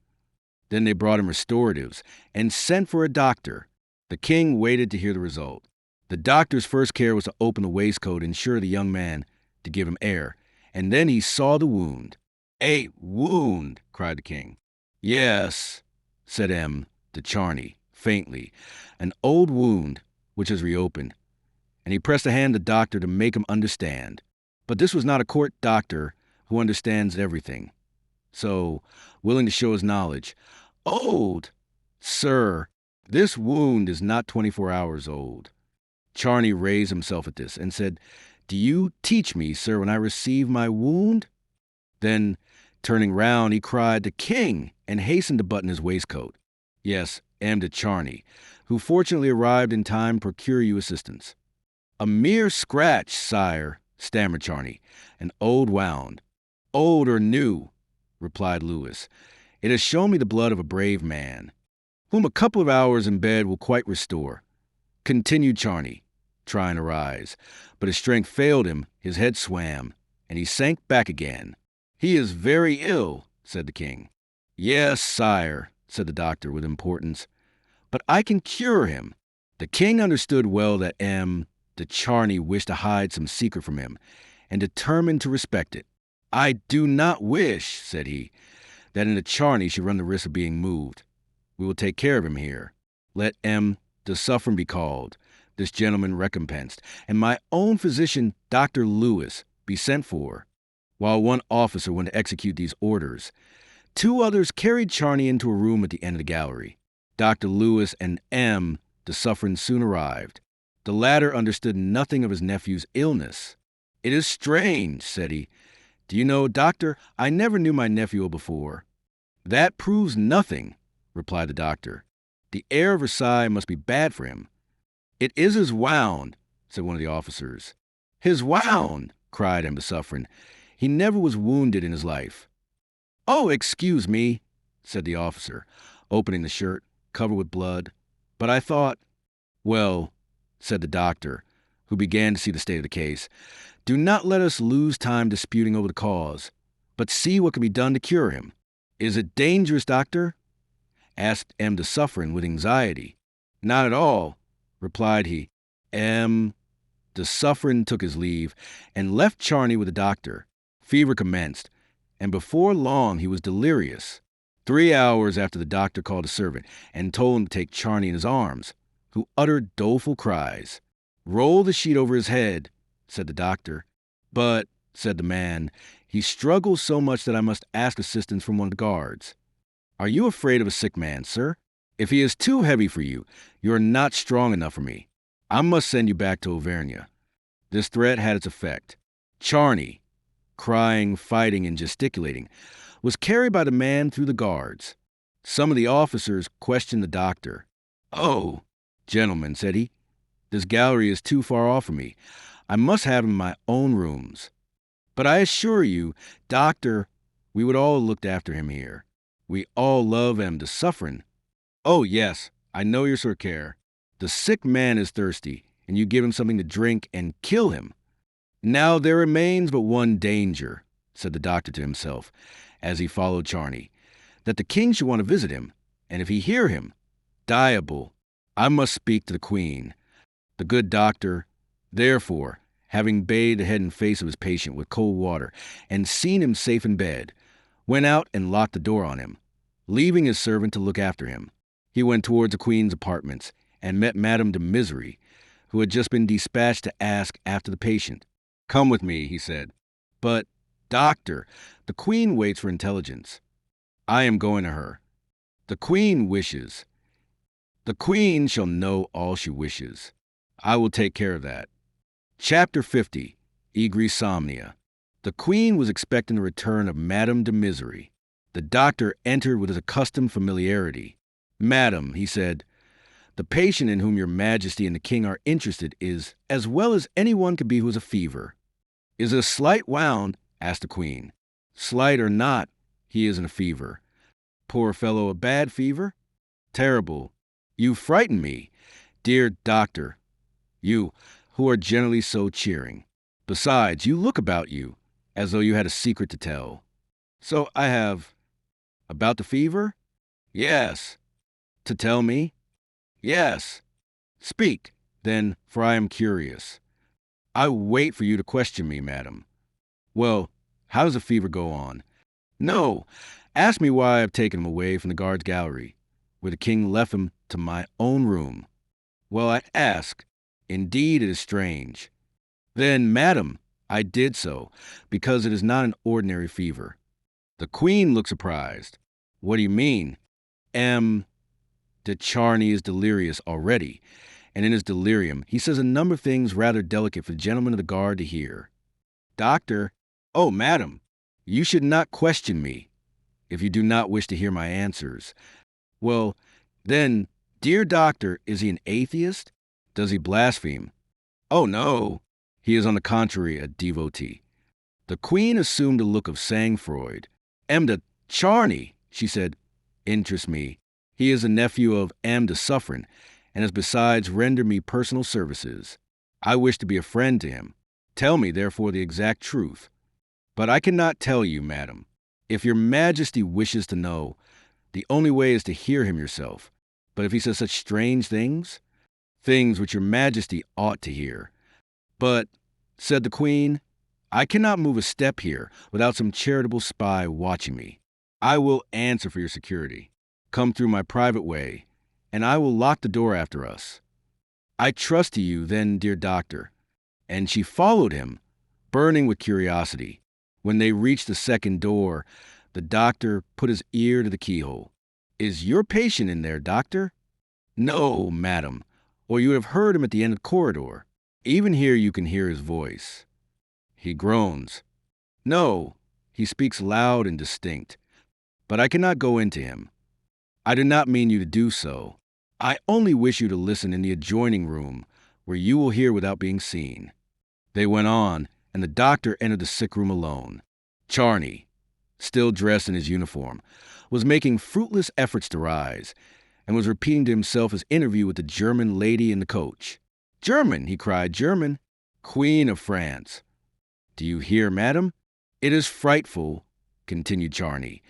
[SPEAKER 1] Then they brought him restoratives and sent for a doctor. The king waited to hear the result. The doctor's first care was to open the waistcoat and ensure the young man to give him air, and then he saw the wound. "A wound!" cried the king. "Yes," said M. de Charny, faintly, "an old wound which has reopened." And he pressed a hand to the doctor to make him understand. But this was not a court doctor who understands everything. So, willing to show his knowledge, "Old! Sir, this wound is not 24 hours old." Charny raised himself at this and said, "Do you teach me, sir, when I receive my wound?" Then, turning round, he cried, "The king!" and hastened to button his waistcoat. "Yes, M. de Charny, who fortunately arrived in time to procure you assistance." "A mere scratch, sire," stammered Charny, "an old wound." "Old or new," replied Louis, "it has shown me the blood of a brave man, whom a couple of hours in bed will quite restore," continued Charny, trying to rise. But his strength failed him, his head swam, and he sank back again. "He is very ill," said the king. "Yes, sire," said the doctor with importance, "but I can cure him." The king understood well that M. de Charny wished to hide some secret from him, and determined to respect it. "I do not wish," said he, "that in de Charny should run the risk of being moved. We will take care of him here. Let M. de Suffren be called, this gentleman recompensed, and my own physician, Dr. Louis, be sent for." While one officer went to execute these orders, two others carried Charny into a room at the end of the gallery. Dr. Louis and M. de Suffren soon arrived. The latter understood nothing of his nephew's illness. "It is strange," said he. "Do you know, doctor, I never knew my nephew before." "That proves nothing," replied the doctor. "The air of Versailles must be bad for him." "It is his wound," said one of the officers. "His wound!" cried M. de Suffren. "He never was wounded in his life." "Oh, excuse me," said the officer, opening the shirt, covered with blood. "But I thought—" "Well," said the doctor, who began to see the state of the case, "do not let us lose time disputing over the cause, but see what can be done to cure him." "Is it dangerous, doctor?" asked M. de Suffren with anxiety. "Not at all," replied he. M. de Suffren took his leave and left Charny with the doctor. Fever commenced, and before long he was delirious. 3 hours after, the doctor called a servant and told him to take Charny in his arms, who uttered doleful cries. "Roll the sheet over his head," said the doctor. "But," said the man, "he struggles so much that I must ask assistance from one of the guards." "Are you afraid of a sick man, sir? If he is too heavy for you, you are not strong enough for me. I must send you back to Auvergne." This threat had its effect. Charny, crying, fighting, and gesticulating, was carried by the man through the guards. Some of the officers questioned the doctor. "Oh, gentlemen," said he, "this gallery is too far off for me. I must have him in my own rooms. But I assure you, doctor, we would all have looked after him here. We all love M. de Suffren." "Oh, yes, I know your sort of care. The sick man is thirsty, and you give him something to drink and kill him." "Now there remains but one danger," said the doctor to himself, as he followed Charny, "that the king should want to visit him, and if he hear him, diable, I must speak to the queen." The good doctor, therefore, having bathed the head and face of his patient with cold water, and seen him safe in bed, went out and locked the door on him, leaving his servant to look after him. He went towards the queen's apartments, and met Madame de Misery, who had just been dispatched to ask after the patient. "Come with me," he said. "But, doctor, the queen waits for intelligence." "I am going to her." "The queen wishes." "The queen shall know all she wishes. I will take care of that." Chapter 50. Egrisomnia. The queen was expecting the return of Madame de Misery. The doctor entered with his accustomed familiarity. "Madam," he said, "the patient in whom your majesty and the king are interested is as well as anyone could be who has a fever." Is it a slight wound? Asked the queen. Slight or not, he is in a fever. Poor fellow, a bad fever? Terrible. You frighten me. Dear doctor, you, who are generally so cheering. Besides, you look about you, as though you had a secret to tell. So I have... About the fever? Yes. To tell me? Yes. Speak, then, for I am curious. I wait for you to question me, madam. Well, how does the fever go on? No, ask me why I have taken him away from the guard's gallery, where the king left him, to my own room. Well, I ask. Indeed, it is strange. Then, madam, I did so, because it is not an ordinary fever. The queen looked surprised. What do you mean? De Charny is delirious already, and in his delirium he says a number of things rather delicate for the gentlemen of the guard to hear. Doctor, oh, madam, you should not question me, if you do not wish to hear my answers. Well, then, dear doctor, is he an atheist? Does he blaspheme? Oh, no. He is on the contrary a devotee. The queen assumed a look of sang-froid. De Charny, she said, interests me. He is a nephew of de Suffren, and has besides rendered me personal services. I wish to be a friend to him. Tell me, therefore, the exact truth. But I cannot tell you, madam. If your majesty wishes to know, the only way is to hear him yourself. But if he says such strange things which your majesty ought to hear. But, said the queen, I cannot move a step here without some charitable spy watching me. I will answer for your security. Come through my private way, and I will lock the door after us. I trust to you, then, dear doctor. And she followed him, burning with curiosity. When they reached the second door, the doctor put his ear to the keyhole. Is your patient in there, doctor? No, madam, or you would have heard him at the end of the corridor. Even here you can hear his voice. He groans. No, he speaks loud and distinct. But I cannot go into him. I do not mean you to do so. I only wish you to listen in the adjoining room, where you will hear without being seen. They went on, and the doctor entered the sick room alone. Charny, still dressed in his uniform, was making fruitless efforts to rise, and was repeating to himself his interview with the German lady in the coach. German, he cried, German, Queen of France. Do you hear, madam? It is frightful, continued Charny,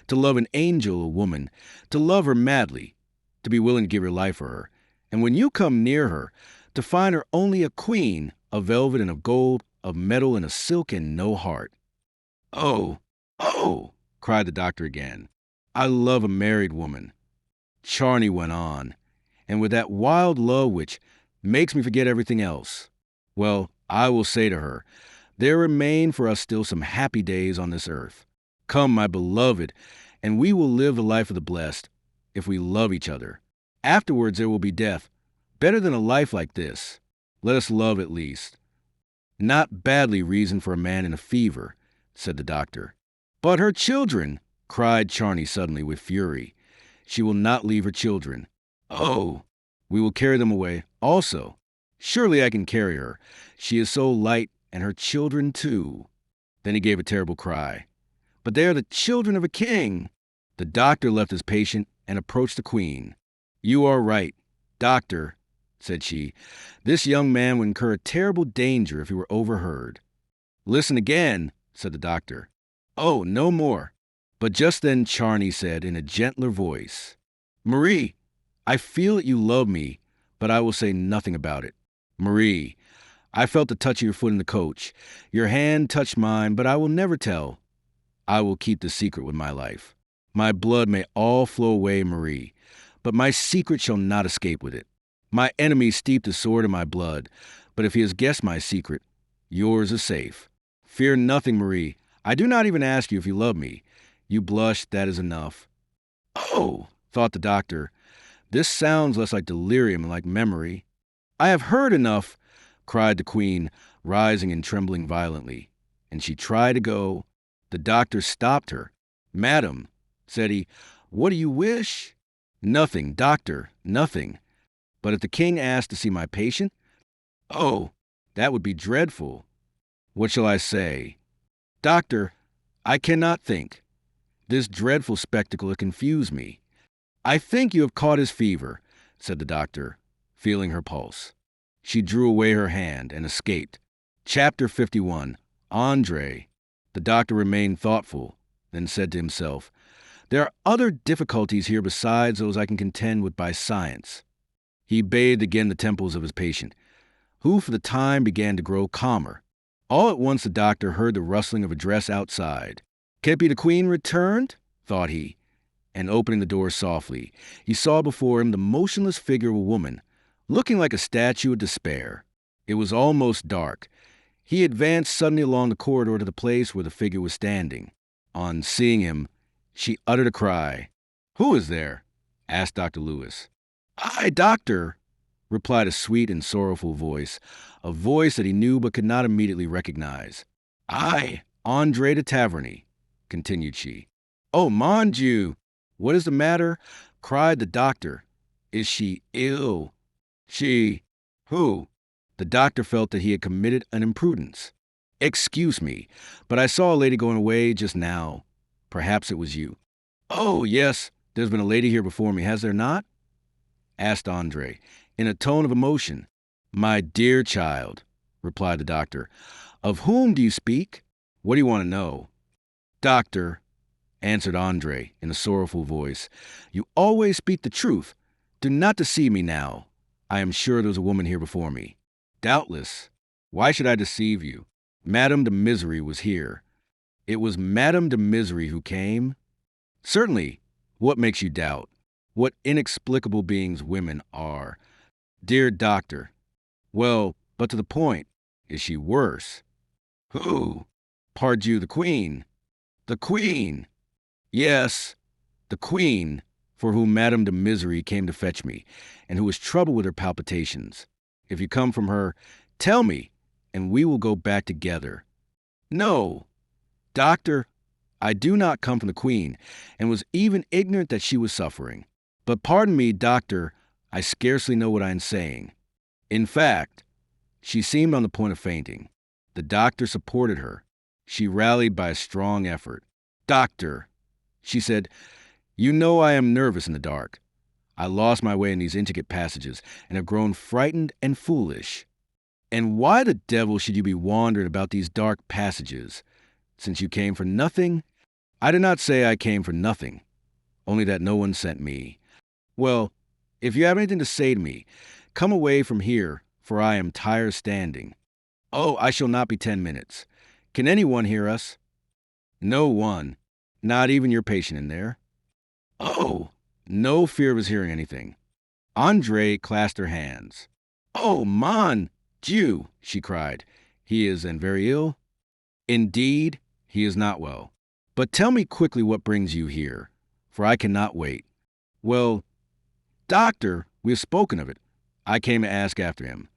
[SPEAKER 1] to love an angel, a woman, to love her madly, to be willing to give your life for her, and when you come near her, to find her only a queen, of velvet and of gold, of metal and of silk, and no heart. Oh, cried the doctor again. I love a married woman. Charny went on, and with that wild love which makes me forget everything else. Well, I will say to her, there remain for us still some happy days on this earth. Come, my beloved, and we will live the life of the blessed, if we love each other. Afterwards there will be death, better than a life like this. Let us love at least. Not badly reasoned for a man in a fever, said the doctor. But her children, cried Charny suddenly with fury. She will not leave her children. Oh, we will carry them away also. Surely I can carry her. She is so light, and her children too. Then he gave a terrible cry. But they are the children of a king. The doctor left his patient and approached the queen. You are right, doctor, said she. This young man would incur a terrible danger if he were overheard. Listen again, said the doctor. Oh, no more. But just then Charny said in a gentler voice, Marie, I feel that you love me, but I will say nothing about it. Marie, I felt the touch of your foot in the coach. Your hand touched mine, but I will never tell. I will keep the secret with my life. My blood may all flow away, Marie, but my secret shall not escape with it. My enemy steeped his sword in my blood, but if he has guessed my secret, yours is safe. Fear nothing, Marie. I do not even ask you if you love me. You blush, that is enough. Oh, thought the doctor, this sounds less like delirium and like memory. I have heard enough, cried the queen, rising and trembling violently. And she tried to go. The doctor stopped her. Madam, said he, what do you wish? Nothing, doctor, nothing. But if the king asked to see my patient? Oh, that would be dreadful. What shall I say? Doctor, I cannot think. This dreadful spectacle has confused me. I think you have caught his fever, said the doctor, feeling her pulse. She drew away her hand and escaped. Chapter 51. Andre. The doctor remained thoughtful, then said to himself, there are other difficulties here besides those I can contend with by science. He bathed again the temples of his patient, who for the time began to grow calmer. All at once the doctor heard the rustling of a dress outside. Can it be the Queen returned? Thought he, and opening the door softly, he saw before him the motionless figure of a woman, looking like a statue of despair. It was almost dark. He advanced suddenly along the corridor to the place where the figure was standing. On seeing him, she uttered a cry. Who is there? Asked Dr. Lewis. I, doctor, replied a sweet and sorrowful voice, a voice that he knew but could not immediately recognize. I, Andre de Taverny, continued she. Oh, mon Dieu! What is the matter? Cried the doctor. Is she ill? She... Who? The doctor felt that he had committed an imprudence. Excuse me, but I saw a lady going away just now. Perhaps it was you. Oh, yes, there's been a lady here before me, has there not? Asked Andre, in a tone of emotion. My dear child, replied the doctor, of whom do you speak? What do you want to know? Doctor, answered Andre in a sorrowful voice, you always speak the truth. Do not deceive me now. I am sure there was a woman here before me. Doubtless. Why should I deceive you? Madame de Misery was here. It was Madame de Misery who came? Certainly. What makes you doubt? What inexplicable beings women are. Dear doctor. Well, but to the point. Is she worse? Who? Pardieu, the Queen. The Queen! Yes, the Queen, for whom Madame de Misery came to fetch me, and who is troubled with her palpitations. If you come from her, tell me, and we will go back together. No, doctor, I do not come from the Queen, and was even ignorant that she was suffering. But pardon me, doctor, I scarcely know what I am saying. In fact, she seemed on the point of fainting. The doctor supported her. She rallied by a strong effort. Doctor, she said, you know I am nervous in the dark. I lost my way in these intricate passages and have grown frightened and foolish. And why the devil should you be wandering about these dark passages? Since you came for nothing? I did not say I came for nothing, only that no one sent me. Well, if you have anything to say to me, come away from here, for I am tired standing. Oh, I shall not be 10 minutes. Can anyone hear us? No one. Not even your patient in there. Oh, no fear of his hearing anything. Andre clasped her hands. Oh, mon Dieu, she cried. He is then very ill? Indeed, he is not well. But tell me quickly what brings you here, for I cannot wait. Well, doctor, we have spoken of it. I came to ask after him.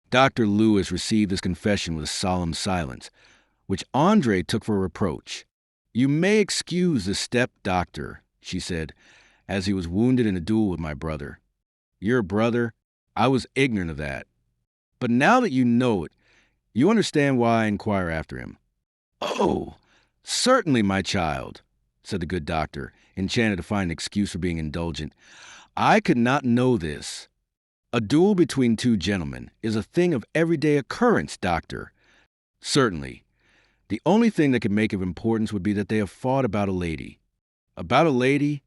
[SPEAKER 1] Dr. Lewis received this confession with a solemn silence, which Andre took for a reproach. You may excuse this step, doctor, she said, as he was wounded in a duel with my brother. Your brother? I was ignorant of that. But now that you know it, you understand why I inquire after him. Oh, certainly, my child, said the good doctor, enchanted to find an excuse for being indulgent. I could not know this. A duel between two gentlemen is a thing of everyday occurrence, doctor. Certainly. The only thing that could make it of importance would be that they have fought about a lady. About a lady?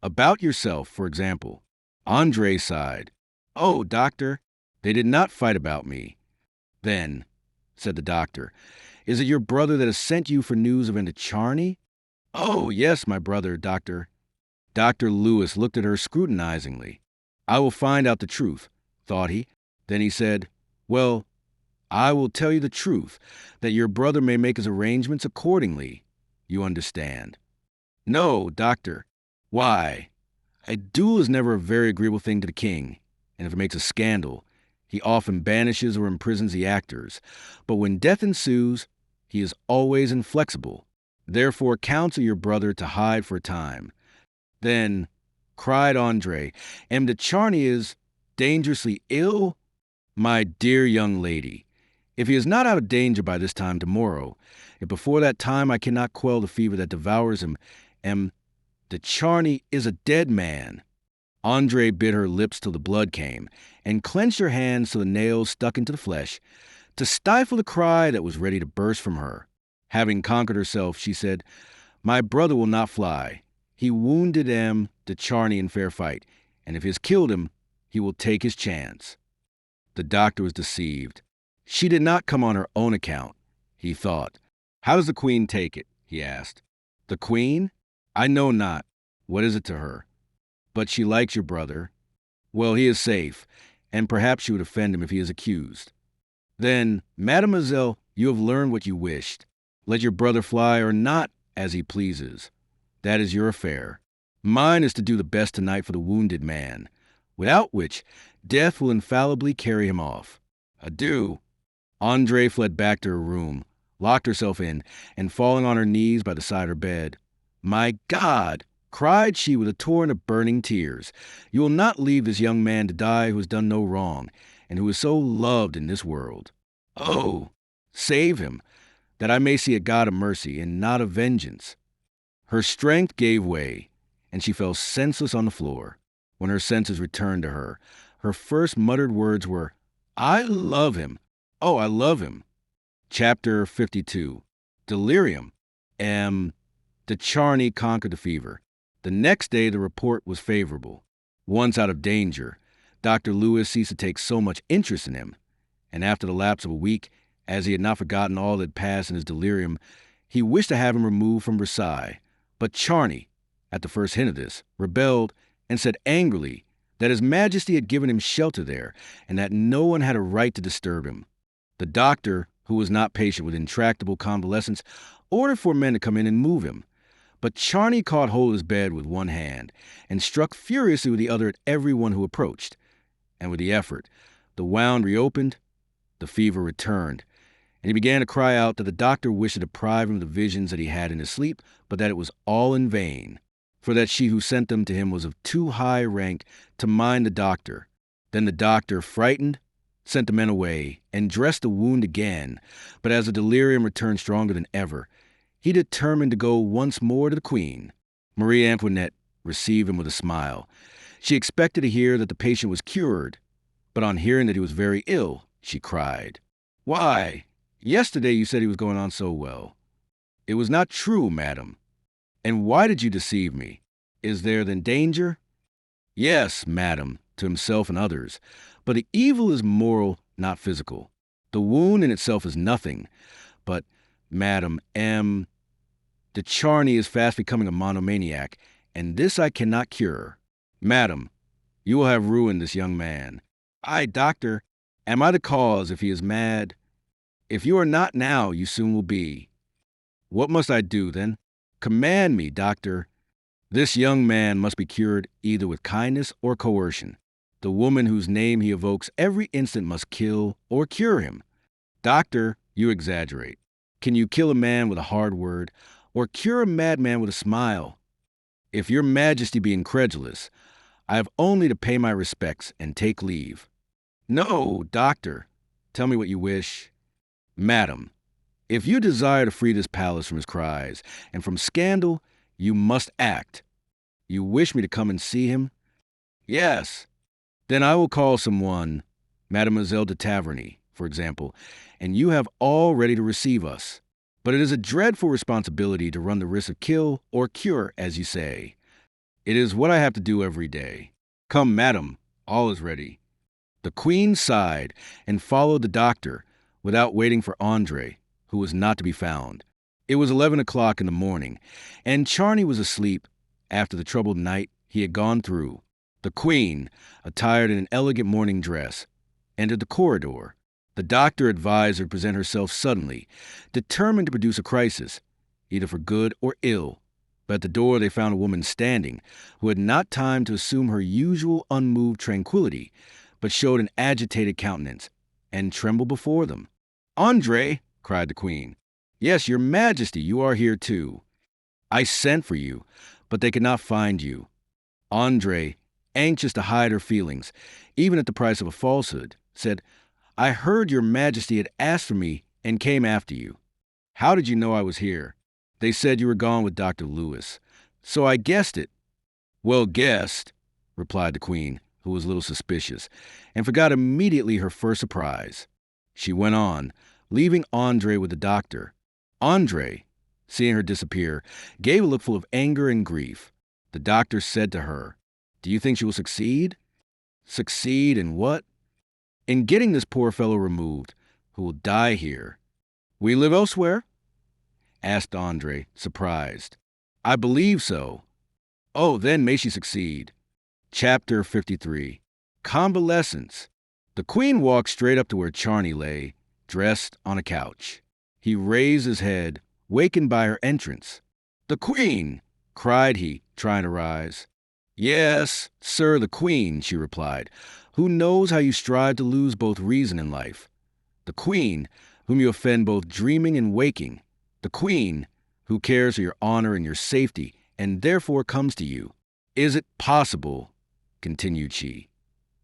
[SPEAKER 1] About yourself, for example. Andre sighed. Oh, doctor, they did not fight about me. Then, said the doctor, is it your brother that has sent you for news of Charney? Oh, yes, my brother, doctor. Dr. Lewis looked at her scrutinizingly. I will find out the truth, thought he. Then he said, well, I will tell you the truth, that your brother may make his arrangements accordingly. You understand. No, doctor. Why? A duel is never a very agreeable thing to the king, and if it makes a scandal, he often banishes or imprisons the actors. But when death ensues, he is always inflexible. Therefore counsel your brother to hide for a time. Then, cried Andre, and Charney is dangerously ill? My dear young lady, If he is not out of danger by this time tomorrow, if before that time I cannot quell the fever that devours him, the Charney is a dead man." Andre bit her lips till the blood came, and clenched her hands till the nails stuck into the flesh, to stifle the cry that was ready to burst from her. Having conquered herself, she said, "My brother will not fly. He wounded de Charney in fair fight, and if he has killed him, he will take his chance." The doctor was deceived. She did not come on her own account, he thought. "How does the Queen take it?" he asked. "The Queen? I know not. What is it to her? But she likes your brother. Well, he is safe, and perhaps she would offend him if he is accused." "Then, mademoiselle, you have learned what you wished. Let your brother fly or not as he pleases. That is your affair. Mine is to do the best tonight for the wounded man, without which death will infallibly carry him off. Adieu." Andre fled back to her room, locked herself in, and falling on her knees by the side of her bed. "My God!" cried she with a torrent of burning tears. "You will not leave this young man to die who has done no wrong, and who is so loved in this world. Oh, save him, that I may see a God of mercy and not of vengeance." Her strength gave way, and she fell senseless on the floor. When her senses returned to her, her first muttered words were, "I love him. Oh, I love him." Chapter 52. Delirium. De Charney conquered the fever. The next day the report was favorable. Once out of danger, Dr. Lewis ceased to take so much interest in him, and after the lapse of a week, as he had not forgotten all that had passed in his delirium, he wished to have him removed from Versailles. But Charney, at the first hint of this, rebelled and said angrily that His Majesty had given him shelter there, and that no one had a right to disturb him. The doctor, who was not patient with intractable convalescents, ordered 4 men to come in and move him. But Charney caught hold of his bed with one hand and struck furiously with the other at everyone who approached. And with the effort, the wound reopened, the fever returned, and he began to cry out that the doctor wished to deprive him of the visions that he had in his sleep, but that it was all in vain, for that she who sent them to him was of too high rank to mind the doctor. Then the doctor, frightened, sent the men away, and dressed the wound again, but as the delirium returned stronger than ever, he determined to go once more to the Queen. Marie Antoinette received him with a smile. She expected to hear that the patient was cured, but on hearing that he was very ill, she cried, "Why, yesterday you said he was going on so well." "It was not true, madam." "And why did you deceive me? Is there then danger?" "Yes, madam," to himself and others, "but the evil is moral, not physical. The wound in itself is nothing, but, madam, de Charney is fast becoming a monomaniac, and this I cannot cure. Madam, you will have ruined this young man. I, doctor, am I the cause if he is mad? If you are not now, you soon will be. What must I do, then? Command me, doctor." "This young man must be cured either with kindness or coercion. The woman whose name he evokes every instant must kill or cure him." "Doctor, you exaggerate. Can you kill a man with a hard word, or cure a madman with a smile? If your Majesty be incredulous, I have only to pay my respects and take leave." "No, doctor. Tell me what you wish." "Madam, if you desire to free this palace from his cries and from scandal, you must act. You wish me to come and see him?" "Yes." "Then I will call someone, Mademoiselle de Taverny, for example, and you have all ready to receive us. But it is a dreadful responsibility to run the risk of kill or cure, as you say. It is what I have to do every day. Come, madam, all is ready." The Queen sighed and followed the doctor, without waiting for Andre, who was not to be found. It was 11 o'clock in the morning, and Charney was asleep after the troubled night he had gone through. The Queen, attired in an elegant morning dress, entered the corridor. The doctor advised her to present herself suddenly, determined to produce a crisis, either for good or ill. But at the door they found a woman standing, who had not time to assume her usual unmoved tranquility, but showed an agitated countenance, and trembled before them. "Andre!" cried the Queen. "Yes, your Majesty, you are here too. I sent for you, but they could not find you." Andre, anxious to hide her feelings, even at the price of a falsehood, said, I heard your majesty had asked for me and came after you. How did you know I was here? They said you were gone with Dr. Lewis. So I guessed it. Well guessed, replied the queen, who was a little suspicious, and forgot immediately her first surprise. She went on, leaving Andre with the doctor. Andre, seeing her disappear, gave a look full of anger and grief. The doctor said to her, "Do you think she will succeed?" Succeed in what? In getting this poor fellow removed, who will die here. We live elsewhere? Asked Andre, surprised. I believe so. Oh, then may she succeed. Chapter 53. Convalescence. The queen walked straight up to where Charney lay, dressed on a couch. He raised his head, wakened by her entrance. The queen! Cried he, trying to rise. Yes, sir, the queen, she replied, who knows how you strive to lose both reason and life. The queen, whom you offend both dreaming and waking. The queen, who cares for your honor and your safety, and therefore comes to you. Is it possible, continued she,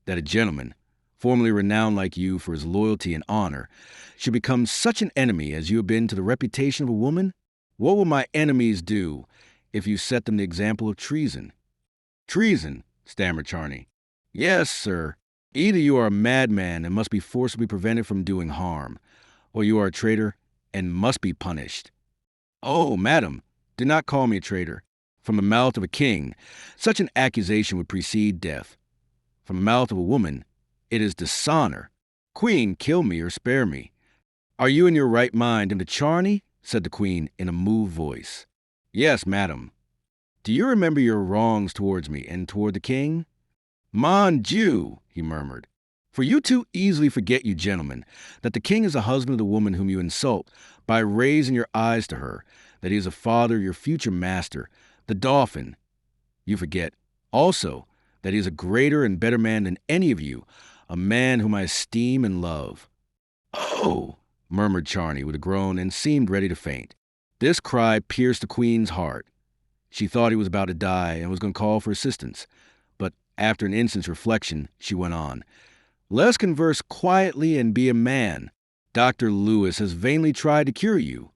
[SPEAKER 1] that a gentleman, formerly renowned like you for his loyalty and honor, should become such an enemy as you have been to the reputation of a woman? What will my enemies do if you set them the example of treason? Treason, stammered Charney. Yes, sir. Either you are a madman and must be forcibly prevented from doing harm, or you are a traitor and must be punished. Oh, madam, do not call me a traitor. From the mouth of a king, such an accusation would precede death. From the mouth of a woman, it is dishonor. Queen, kill me or spare me. Are you in your right mind, and Charney? Said the queen in a moved voice. Yes, madam. Do you remember your wrongs towards me and toward the king? Mon Dieu, he murmured. For you too easily forget, you gentlemen, that the king is the husband of the woman whom you insult by raising your eyes to her, that he is a father of your future master, the dauphin. You forget, also, that he is a greater and better man than any of you, a man whom I esteem and love. Oh, murmured Charney with a groan and seemed ready to faint. This cry pierced the queen's heart. She thought he was about to die and was going to call for assistance. But after an instant's reflection, she went on. Let us converse quietly and be a man. Dr. Lewis has vainly tried to cure you.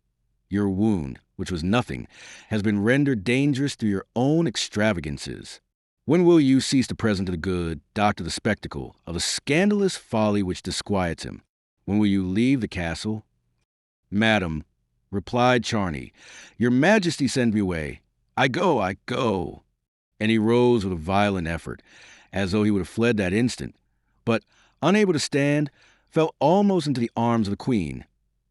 [SPEAKER 1] Your wound, which was nothing, has been rendered dangerous through your own extravagances. When will you cease to present to the good doctor the spectacle of a scandalous folly which disquiets him? When will you leave the castle? Madam, replied Charney, your majesty sends me away. I go. And he rose with a violent effort, as though he would have fled that instant, but, unable to stand, fell almost into the arms of the queen,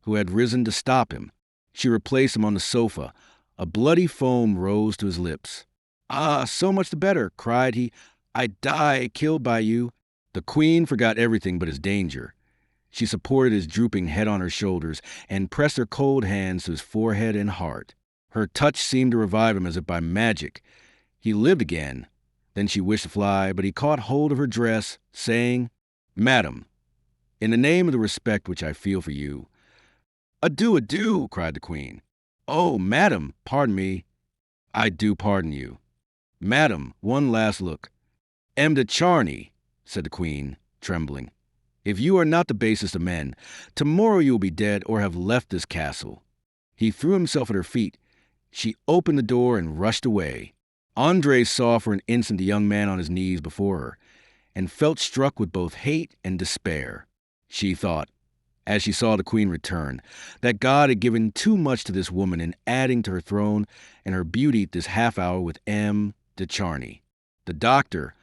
[SPEAKER 1] who had risen to stop him. She replaced him on the sofa. A bloody foam rose to his lips. Ah, so much the better, cried he. I die killed by you. The queen forgot everything but his danger. She supported his drooping head on her shoulders and pressed her cold hands to his forehead and heart. Her touch seemed to revive him as if by magic. He lived again. Then she wished to fly, but he caught hold of her dress, saying, Madam, in the name of the respect which I feel for you. Adieu, cried the queen. Oh, madam, pardon me. I do pardon you. Madam, one last look. M. de Charney, said the queen, trembling. If you are not the basest of men, tomorrow you will be dead or have left this castle. He threw himself at her feet. She opened the door and rushed away. Andre saw for an instant the young man on his knees before her, and felt struck with both hate and despair. She thought, as she saw the queen return, that God had given too much to this woman in adding to her throne and her beauty this half hour with M. de Charney. The doctor,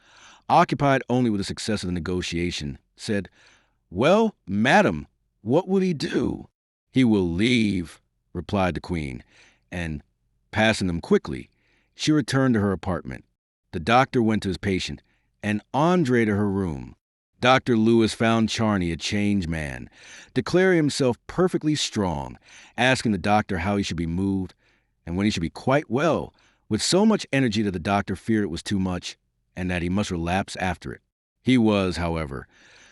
[SPEAKER 1] occupied only with the success of the negotiation, said, Well, madam, what will he do? He will leave, replied the queen, and, passing them quickly, she returned to her apartment. The doctor went to his patient, and Andre to her room. Dr. Lewis found Charney a changed man, declaring himself perfectly strong, asking the doctor how he should be moved, and when he should be quite well, with so much energy that the doctor feared it was too much, and that he must relapse after it. He was, however,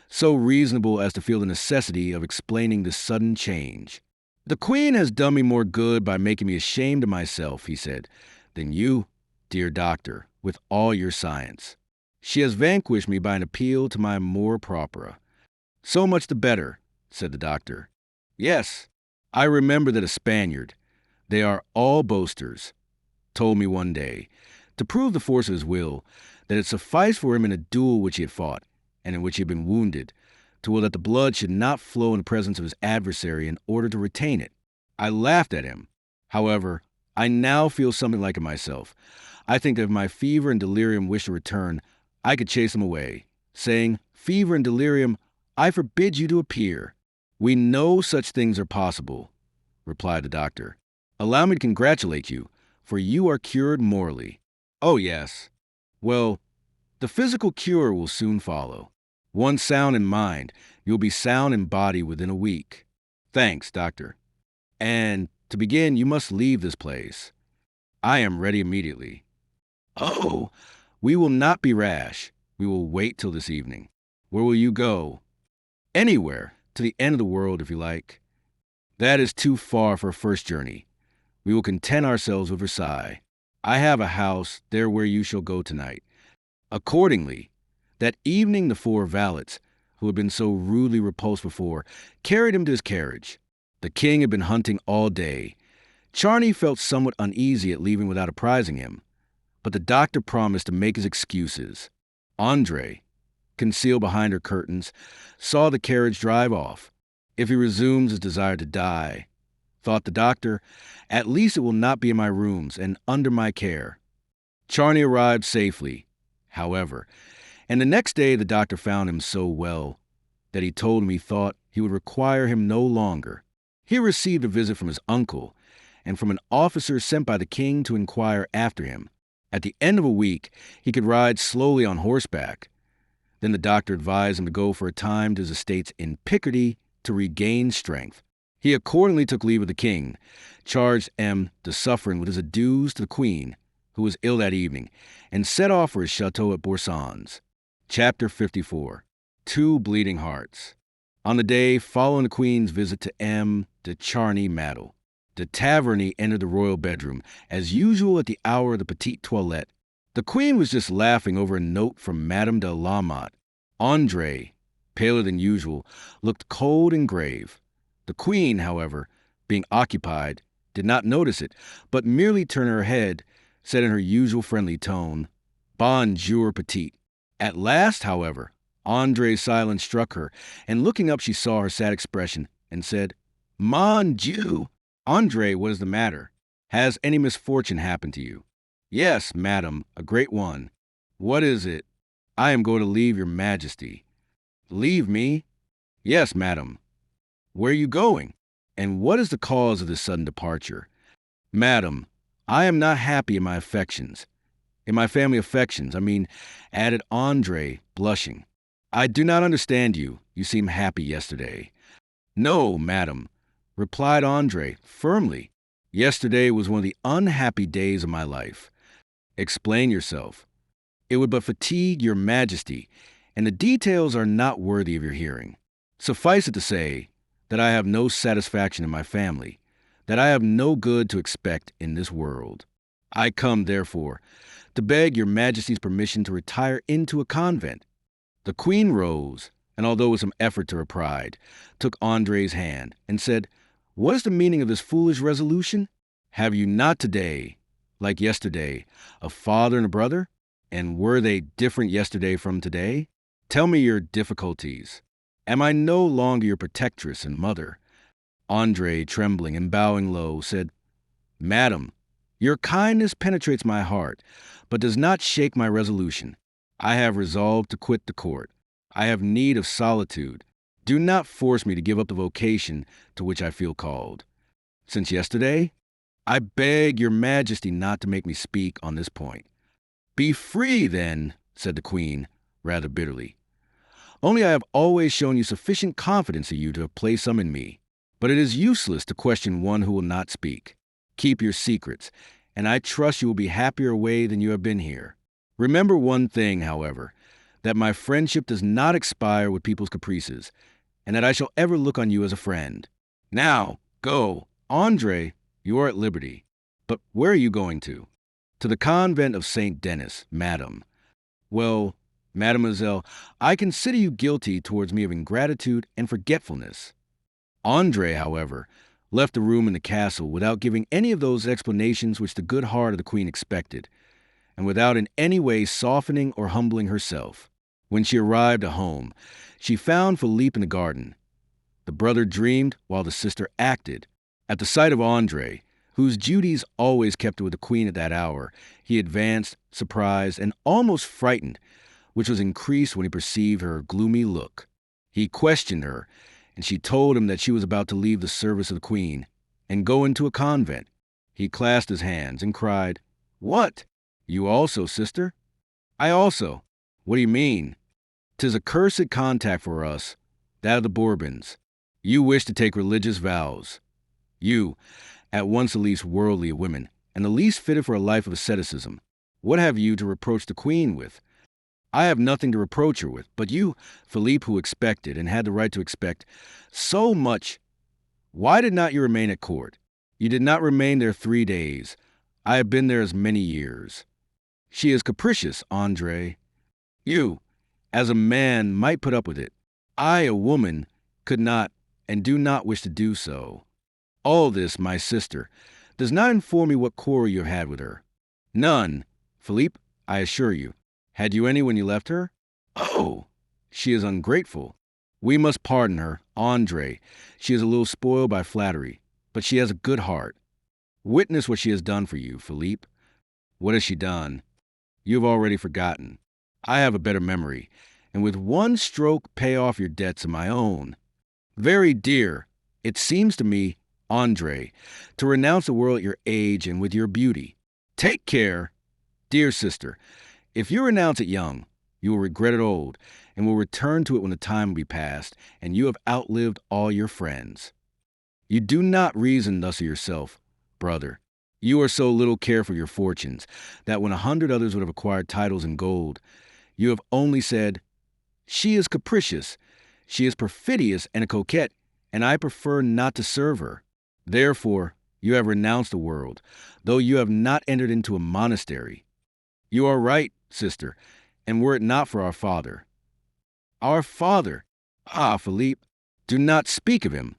[SPEAKER 1] so reasonable as to feel the necessity of explaining this sudden change. The queen has done me more good by making me ashamed of myself, he said, than you, dear doctor, with all your science. She has vanquished me by an appeal to my amour propre. So much the better, said the doctor. Yes, I remember that a Spaniard, they are all boasters, told me one day, to prove the force of his will, that it sufficed for him in a duel which he had fought, and in which he had been wounded, to will that the blood should not flow in the presence of his adversary in order to retain it. I laughed at him. However, I now feel something like it myself. I think that if my fever and delirium wish to return, I could chase them away, saying, Fever and delirium, I forbid you to appear. We know such things are possible, replied the doctor. Allow me to congratulate you, for you are cured morally. Oh, yes. Well, the physical cure will soon follow. Once sound in mind, you'll be sound in body within a week. Thanks, doctor. And to begin, you must leave this place. I am ready immediately. Oh, we will not be rash. We will wait till this evening. Where will you go? Anywhere, to the end of the world if you like. That is too far for a first journey. We will content ourselves with Versailles. I have a house there where you shall go tonight. Accordingly, that evening the four valets, who had been so rudely repulsed before, carried him to his carriage. The king had been hunting all day. Charny felt somewhat uneasy at leaving without apprising him, but the doctor promised to make his excuses. Andre, concealed behind her curtains, saw the carriage drive off. If he resumes his desire to die, thought the doctor, at least it will not be in my rooms and under my care. Charny arrived safely, however, and the next day the doctor found him so well that he told him he thought he would require him no longer. He received a visit from his uncle and from an officer sent by the king to inquire after him. At the end of a week, he could ride slowly on horseback. Then the doctor advised him to go for a time to his estates in Picardy to regain strength. He accordingly took leave of the king, charged M. de Suffren with his adieus to the queen, who was ill that evening, and set off for his chateau at Boursanges. Chapter 54. Two Bleeding Hearts. On the day following the queen's visit to M. de Charny Madel, de Taverny entered the royal bedroom, as usual at the hour of the petite toilette. The queen was just laughing over a note from Madame de Lamotte. Andre, paler than usual, looked cold and grave. The queen, however, being occupied, did not notice it, but merely turned her head, said in her usual friendly tone, Bonjour, petite. At last, however, Andre's silence struck her, and looking up she saw her sad expression, and said, Mon Dieu! Andre, what is the matter? Has any misfortune happened to you? Yes, madam, a great one. What is it? I am going to leave your majesty. Leave me? Yes, madam. Where are you going? And what is the cause of this sudden departure? Madam, I am not happy in my affections. In my family affections, I mean, added Andre, blushing. I do not understand you. You seemed happy yesterday. No, madam, replied Andre, firmly. Yesterday was one of the unhappy days of my life. Explain yourself. It would but fatigue your majesty, and the details are not worthy of your hearing. Suffice it to say that I have no satisfaction in my family, that I have no good to expect in this world. I come, therefore, to beg your majesty's permission to retire into a convent. The queen rose, and although with some effort to her pride, took Andre's hand and said, What is the meaning of this foolish resolution? Have you not today, like yesterday, a father and a brother? And were they different yesterday from today? Tell me your difficulties. Am I no longer your protectress and mother? Andre, trembling and bowing low, said, Madam, your kindness penetrates my heart, but does not shake my resolution. I have resolved to quit the court. I have need of solitude. Do not force me to give up the vocation to which I feel called. Since yesterday, I beg your majesty not to make me speak on this point. Be free, then, said the queen, rather bitterly. Only I have always shown you sufficient confidence in you to have placed some in me. But it is useless to question one who will not speak. Keep your secrets, and I trust you will be happier away than you have been here. Remember one thing, however, that my friendship does not expire with people's caprices, and that I shall ever look on you as a friend. Now, go. Andre, you are at liberty. But where are you going to? To the convent of St. Denis, madam. Well, Mademoiselle, I consider you guilty towards me of ingratitude and forgetfulness. Andre, however, left the room in the castle without giving any of those explanations which the good heart of the queen expected, and without in any way softening or humbling herself. When she arrived at home, she found Philippe in the garden. The brother dreamed while the sister acted. At the sight of Andre, whose duties always kept with the queen at that hour, he advanced, surprised, and almost frightened, which was increased when he perceived her gloomy look. He questioned her, and she told him that she was about to leave the service of the queen and go into a convent. He clasped his hands and cried, "What? You also, sister?" "I also." "What do you mean?" "'Tis a cursed contact for us, that of the Bourbons. You wish to take religious vows. You, at once the least worldly of women, and the least fitted for a life of asceticism. What have you to reproach the queen with?" "I have nothing to reproach her with, but you, Philippe, who expected, and had the right to expect, so much. Why did not you remain at court? You did not remain there 3 days. I have been there as many years. She is capricious, Andre. You, as a man, might put up with it. I, a woman, could not and do not wish to do so. All this, my sister, does not inform me what quarrel you have had with her." "None, Philippe, I assure you. Had you any when you left her?" "Oh, she is ungrateful. We must pardon her, Andre. She is a little spoiled by flattery, but she has a good heart. Witness what she has done for you, Philippe." "What has she done?" "You have already forgotten. I have a better memory, and with one stroke pay off your debts and my own. Very dear, it seems to me, Andre, to renounce the world at your age and with your beauty. Take care, dear sister. If you renounce it young, you will regret it old, and will return to it when the time will be past, and you have outlived all your friends. You do not reason thus of yourself, brother. You are so little care for your fortunes, that when 100 others would have acquired titles and gold, you have only said, 'She is capricious, she is perfidious and a coquette, and I prefer not to serve her.' Therefore, you have renounced the world, though you have not entered into a monastery. You are right, sister, and were it not for our father." "Our father? Ah, Philippe, do not speak of him,"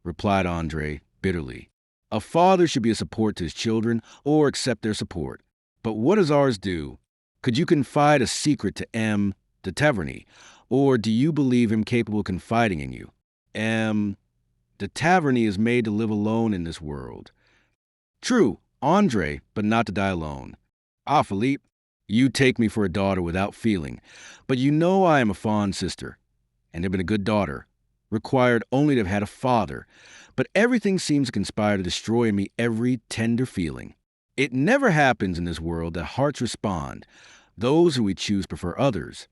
[SPEAKER 1] replied Andre bitterly. "A father should be a support to his children or accept their support. But what does ours do? Could you confide a secret to M. de Taverny, or do you believe him capable of confiding in you? M. de Taverny is made to live alone in this world." "True, Andre, but not to die alone." "Ah, Philippe, you take me for a daughter without feeling, but you know I am a fond sister, and have been a good daughter, required only to have had a father, but everything seems to conspire to destroy in me every tender feeling. It never happens in this world that hearts respond. Those who we choose prefer others."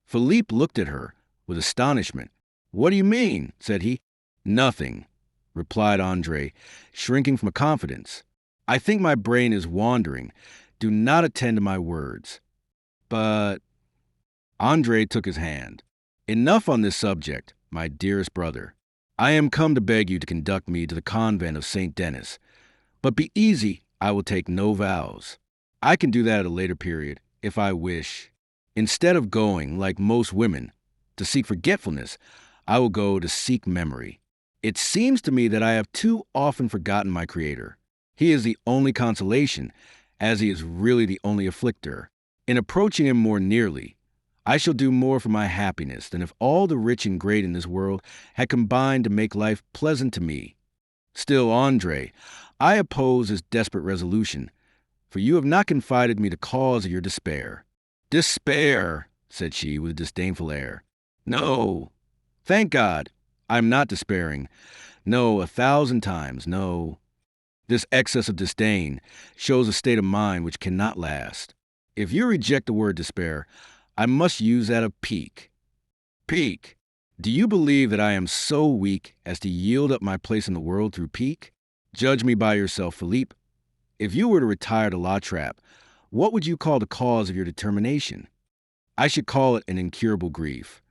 [SPEAKER 1] Philippe looked at her with astonishment. "What do you mean?" said he. "Nothing," replied Andre, shrinking from a confidence. "I think my brain is wandering. Do not attend to my words." "But—" Andre took his hand. "Enough on this subject, my dearest brother. I am come to beg you to conduct me to the convent of St. Denis. But be easy, I will take no vows. I can do that at a later period, if I wish. Instead of going, like most women, to seek forgetfulness, I will go to seek memory. It seems to me that I have too often forgotten my Creator. He is the only consolation, as he is really the only afflictor. In approaching him more nearly, I shall do more for my happiness than if all the rich and great in this world had combined to make life pleasant to me. Still, Andre, I oppose this desperate resolution, for you have not confided me the cause of your despair." "Despair," said she with a disdainful air. "No, thank God, I am not despairing. No, 1,000 times, no. This excess of disdain shows a state of mind which cannot last. If you reject the word despair, I must use that of pique. Pique. Do you believe that I am so weak as to yield up my place in the world through pique? Judge me by yourself, Philippe. If you were to retire to La Trappe, what would you call the cause of your determination?" "I should call it an incurable grief."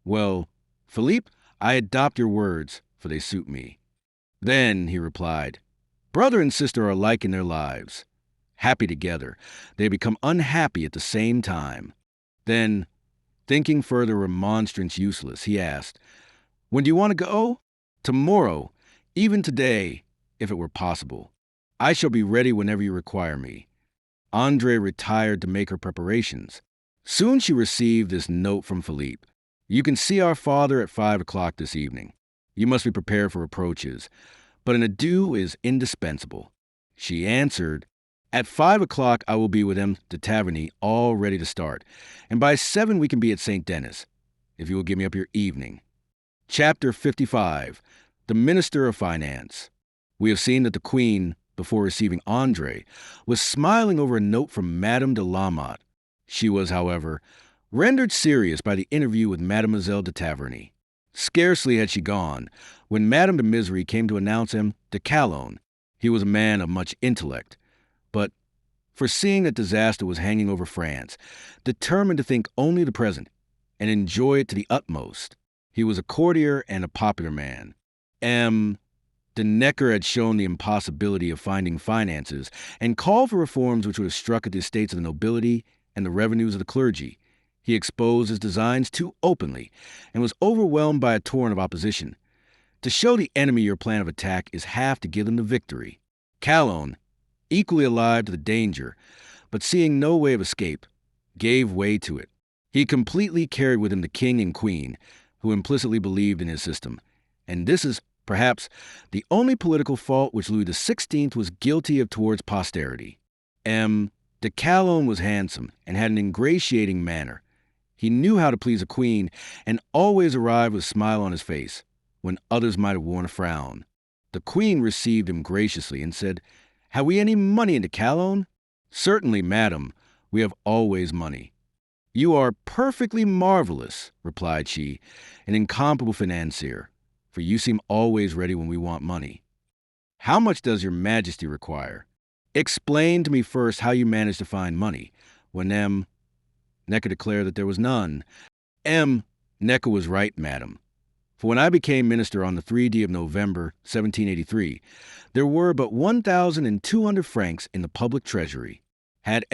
[SPEAKER 1] "Well, Philippe, I adopt your words, for they suit me." "Then," he replied, "brother and sister are alike in their lives. Happy together, they become unhappy at the same time. Then Thinking further remonstrance useless, he asked, "When do you want to go?" "Tomorrow, even today, if it were possible. I shall be ready whenever you require me." Andre retired to make her preparations. Soon she received this note from Philippe. "You can see our father at 5 o'clock this evening. You must be prepared for reproaches, but an adieu is indispensable." She answered, "At 5 o'clock I will be with M. de Taverny, all ready to start, and by 7 we can be at St. Denis, if you will give me up your evening." Chapter 55. The Minister of Finance. We have seen that the Queen, before receiving Andre, was smiling over a note from Madame de Lamotte. She was, however, rendered serious by the interview with Mademoiselle de Taverny. Scarcely had she gone, when Madame de Misery came to announce him de Calonne. He was a man of much intellect, but, foreseeing that disaster was hanging over France, determined to think only of the present and enjoy it to the utmost. He was a courtier and a popular man. De Necker had shown the impossibility of finding finances and called for reforms which would have struck at the estates of the nobility and the revenues of the clergy. He exposed his designs too openly and was overwhelmed by a torrent of opposition. To show the enemy your plan of attack is half to give them the victory. Calonne, equally alive to the danger, but seeing no way of escape, gave way to it. He completely carried with him the king and queen, who implicitly believed in his system, and this is perhaps the only political fault which Louis XVI was guilty of towards posterity. De Calonne was handsome and had an ingratiating manner. He knew how to please a queen and always arrived with a smile on his face, when others might have worn a frown. The queen received him graciously and said, "Have we any money in de Calonne?" "Certainly, madam, we have always money." "You are perfectly marvelous," replied she, "an incomparable financier, for you seem always ready when we want money." "How much does your majesty require?" "Explain to me first how you managed to find money, when Necker declared that there was none." Necker was right, madam. For when I became minister on the 3d of November, 1783, there were but 1,200 francs in the public treasury. Had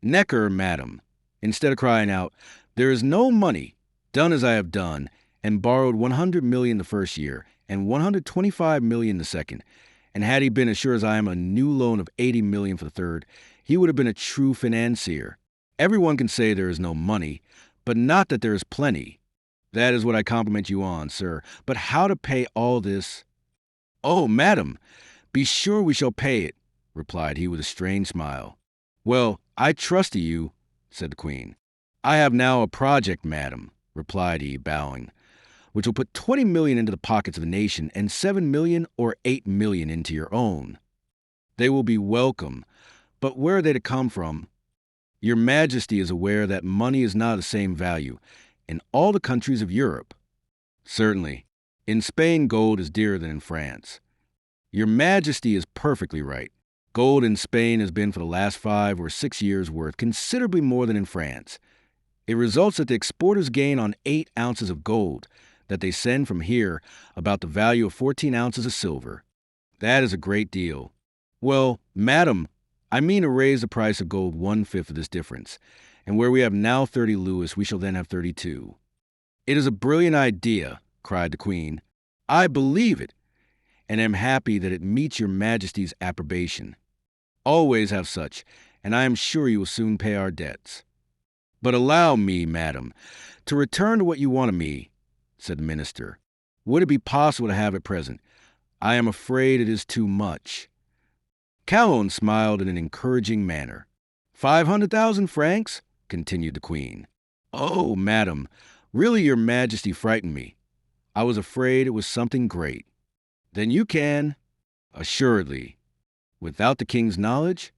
[SPEAKER 1] Necker, madam, instead of crying out, "There is no money," done as I have done, and borrowed 100 million the first year, and 125 million the second, and had he been as sure as I am a new loan of 80 million for the third, he would have been a true financier. Everyone can say there is no money, but not that there is plenty. That is what I compliment you on, sir. But how to pay all this? "Oh, madam, be sure we shall pay it," replied he with a strange smile. "Well, I trust to you," said the queen. "I have now a project, madam," replied he, bowing, "which will put 20 million into the pockets of the nation and 7 million or 8 million into your own. They will be welcome, but where are they to come from? Your majesty is aware that money is not of the same value in all the countries of Europe." "Certainly. In Spain, gold is dearer than in France." "Your majesty is perfectly right. Gold in Spain has been for the last 5 or 6 years worth considerably more than in France. It results that the exporters gain on 8 ounces of gold that they send from here about the value of 14 ounces of silver. That is a great deal." "Well, madam, I mean to raise the price of gold 1/5 of this difference, and where we have now 30 louis, we shall then have 32. "It is a brilliant idea," cried the queen. "I believe it, and am happy that it meets your majesty's approbation. Always have such, and I am sure you will soon pay our debts." "But allow me, madam, to return to what you want of me," said the minister. "Would it be possible to have at present? I am afraid it is too much." Calonne smiled in an encouraging manner. 500,000 francs?" continued the queen. "Oh, madam, really your majesty frightened me. I was afraid it was something great." "Then you can." "Assuredly." "Without the king's knowledge?"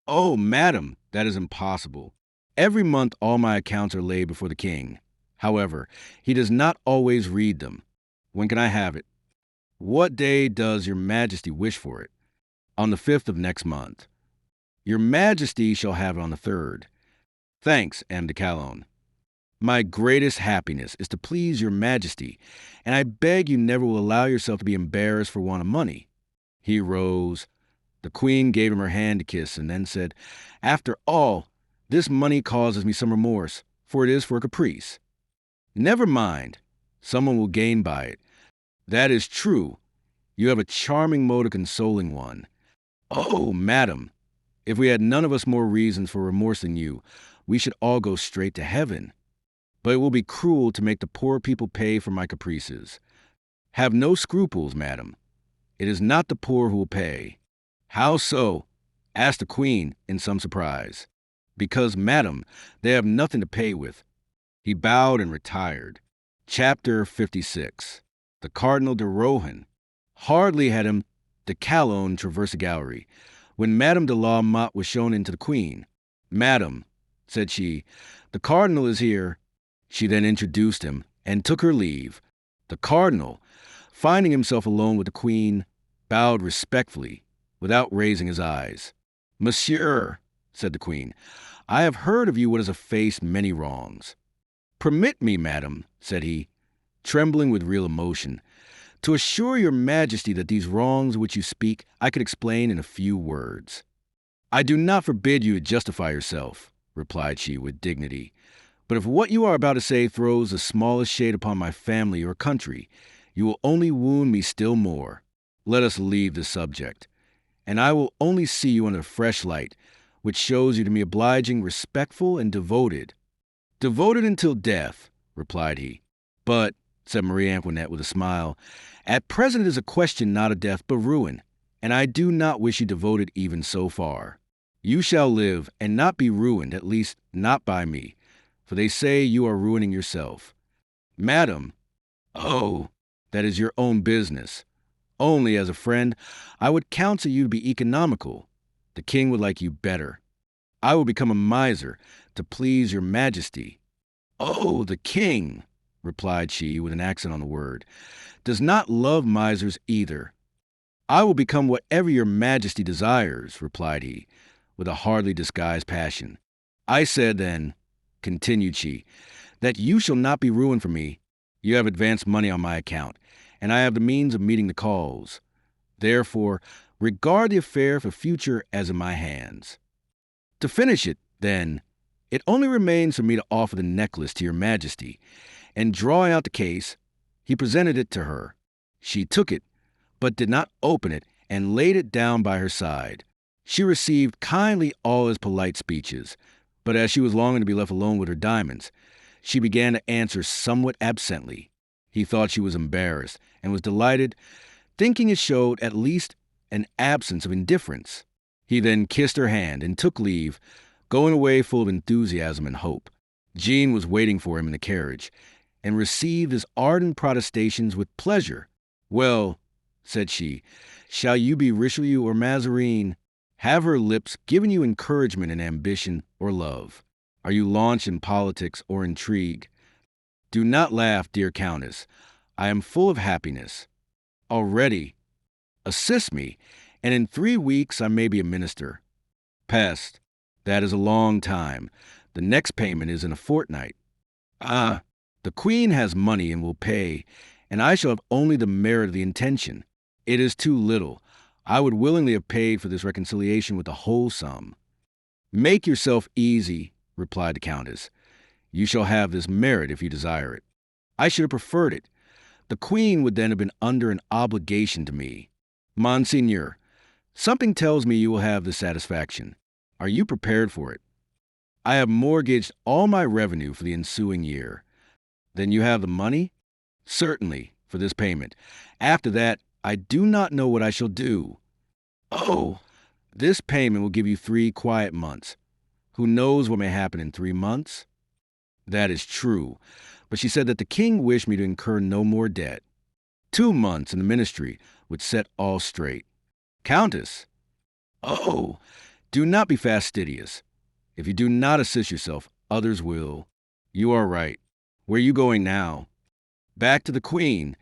[SPEAKER 1] "Oh, madam, that is impossible. Every month all my accounts are laid before the king. However, he does not always read them. When can I have it?" "What day does your majesty wish for it?" "On the 5th of next month." "Your majesty shall have it on the 3rd. "Thanks, M. de Calonne. My greatest happiness is to please your majesty, and I beg you never will allow yourself to be embarrassed for want of money." He rose. The queen gave him her hand to kiss, and then said, "After all, this money causes me some remorse, for it is for a caprice. Never mind, someone will gain by it. That is true. You have a charming mode of consoling one. Oh, madam, if we had none of us more reasons for remorse than you, we should all go straight to heaven. But it will be cruel to make the poor people pay for my caprices. Have no scruples, madam. It is not the poor who will pay. How so? Asked the queen in some surprise. Because, madam, they have nothing to pay with. He bowed and retired. Chapter 56. The Cardinal de Rohan. Hardly had him Decalone traverse the gallery, when Madame de la Motte was shown into the queen. Madam, said she, the cardinal is here. She then introduced him and took her leave. The cardinal, finding himself alone with the queen, bowed respectfully, without raising his eyes. Monsieur, said the queen, I have heard of you what has effaced many wrongs. Permit me, madam, said he, trembling with real emotion, to assure your majesty that these wrongs of which you speak I could explain in a few words. I do not forbid you to justify yourself, replied she with dignity, but if what you are about to say throws the smallest shade upon my family or country, you will only wound me still more. Let us leave the subject, and I will only see you under a fresh light, which shows you to me obliging, respectful, and devoted. Devoted until death, replied he. But, said Marie Antoinette with a smile, at present it is a question not of death but ruin, and I do not wish you devoted even so far. You shall live and not be ruined, at least not by me, for they say you are ruining yourself. Madam, oh, that is your own business. Only, as a friend, I would counsel you to be economical. The king would like you better. I will become a miser to please your majesty. Oh, the king, replied she with an accent on the word, does not love misers either. I will become whatever your majesty desires, replied he, with a hardly disguised passion. I said then, continued she, that you shall not be ruined for me. You have advanced money on my account, and I have the means of meeting the calls. Therefore, regard the affair for future as in my hands. To finish it, then, it only remains for me to offer the necklace to your majesty, and drawing out the case, he presented it to her. She took it, but did not open it, and laid it down by her side. She received kindly all his polite speeches, but as she was longing to be left alone with her diamonds, she began to answer somewhat absently. He thought she was embarrassed, and was delighted, thinking it showed at least an absence of indifference. He then kissed her hand and took leave, going away full of enthusiasm and hope. Jean was waiting for him in the carriage, and received his ardent protestations with pleasure. Well, said she, shall you be Richelieu or Mazarin? Have her lips given you encouragement in ambition or love? Are you launched in politics or intrigue? Do not laugh, dear Countess. I am full of happiness. Already, assist me, and in 3 weeks I may be a minister. Peste, that is a long time. The next payment is in a fortnight. Ah, the queen has money and will pay, and I shall have only the merit of the intention. It is too little. I would willingly have paid for this reconciliation with the whole sum. Make yourself easy, replied the countess. You shall have this merit if you desire it. I should have preferred it. The queen would then have been under an obligation to me. Monseigneur, something tells me you will have this satisfaction. Are you prepared for it? I have mortgaged all my revenue for the ensuing year. Then you have the money? Certainly, for this payment. After that, I do not know what I shall do. Oh, this payment will give you 3 quiet months. Who knows what may happen in 3 months? That is true, but she said that the king wished me to incur no more debt. 2 months in the ministry would set all straight. Countess! Oh, do not be fastidious. If you do not assist yourself, others will. You are right. Where are you going now? Back to the queen,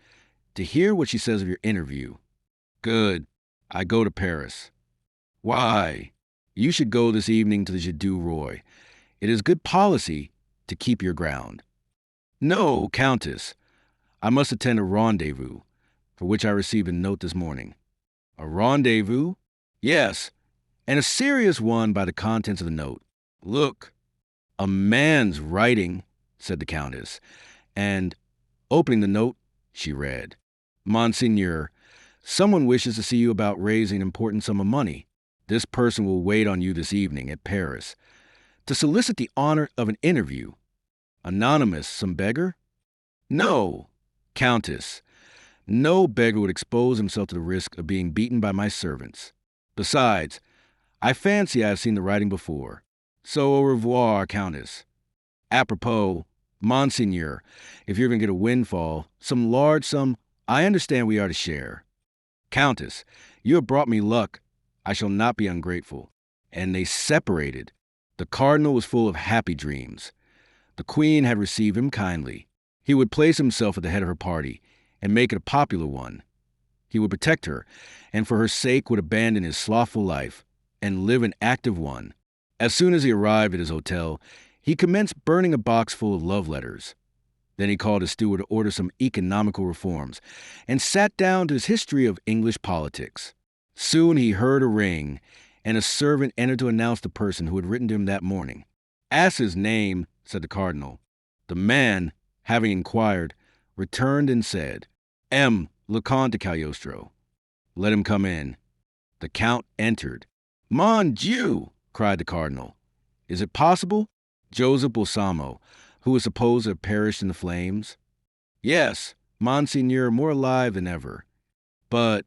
[SPEAKER 1] to hear what she says of your interview. Good. I go to Paris. Why? You should go this evening to the Jeu du Roi. It is good policy to keep your ground. No, Countess. I must attend a rendezvous, for which I received a note this morning. A rendezvous? Yes, and a serious one by the contents of the note. Look. A man's writing, said the Countess, and, opening the note, she read, Monseigneur, someone wishes to see you about raising an important sum of money. This person will wait on you this evening at Paris to solicit the honor of an interview. Anonymous, some beggar? No, Countess. No beggar would expose himself to the risk of being beaten by my servants. Besides, I fancy I have seen the writing before. So au revoir, Countess. Apropos, Monseigneur, if you're going to get a windfall, some large sum, I understand we are to share. Countess, you have brought me luck. I shall not be ungrateful. And they separated. The cardinal was full of happy dreams. The queen had received him kindly. He would place himself at the head of her party and make it a popular one. He would protect her, and for her sake would abandon his slothful life and live an active one. As soon as he arrived at his hotel, he commenced burning a box full of love letters. Then he called his steward to order some economical reforms and sat down to his history of English politics. Soon he heard a ring, and a servant entered to announce the person who had written to him that morning. Ask his name, said the cardinal. The man, having inquired, returned and said, M. Le Comte de Cagliostro. Let him come in. The count entered. Mon Dieu! Cried the cardinal. Is it possible? Joseph Balsamo, who was supposed to have perished in the flames? Yes, Monseigneur, more alive than ever. But,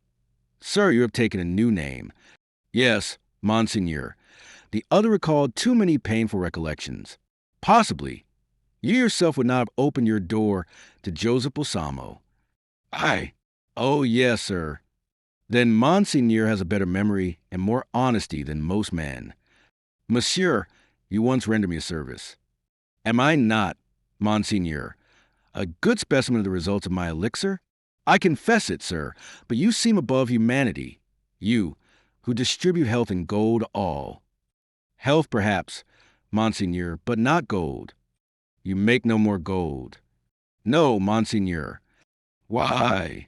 [SPEAKER 1] sir, you have taken a new name. Yes, Monseigneur. The other recalled too many painful recollections. Possibly. You yourself would not have opened your door to Joseph Balsamo. Oh, yes, sir. Then Monseigneur has a better memory and more honesty than most men. Monsieur, you once rendered me a service. Am I not, Monseigneur, a good specimen of the results of my elixir? I confess it, sir, but you seem above humanity. You, who distribute health in gold all. Health, perhaps, Monseigneur, but not gold. You make no more gold. No, Monseigneur. Why?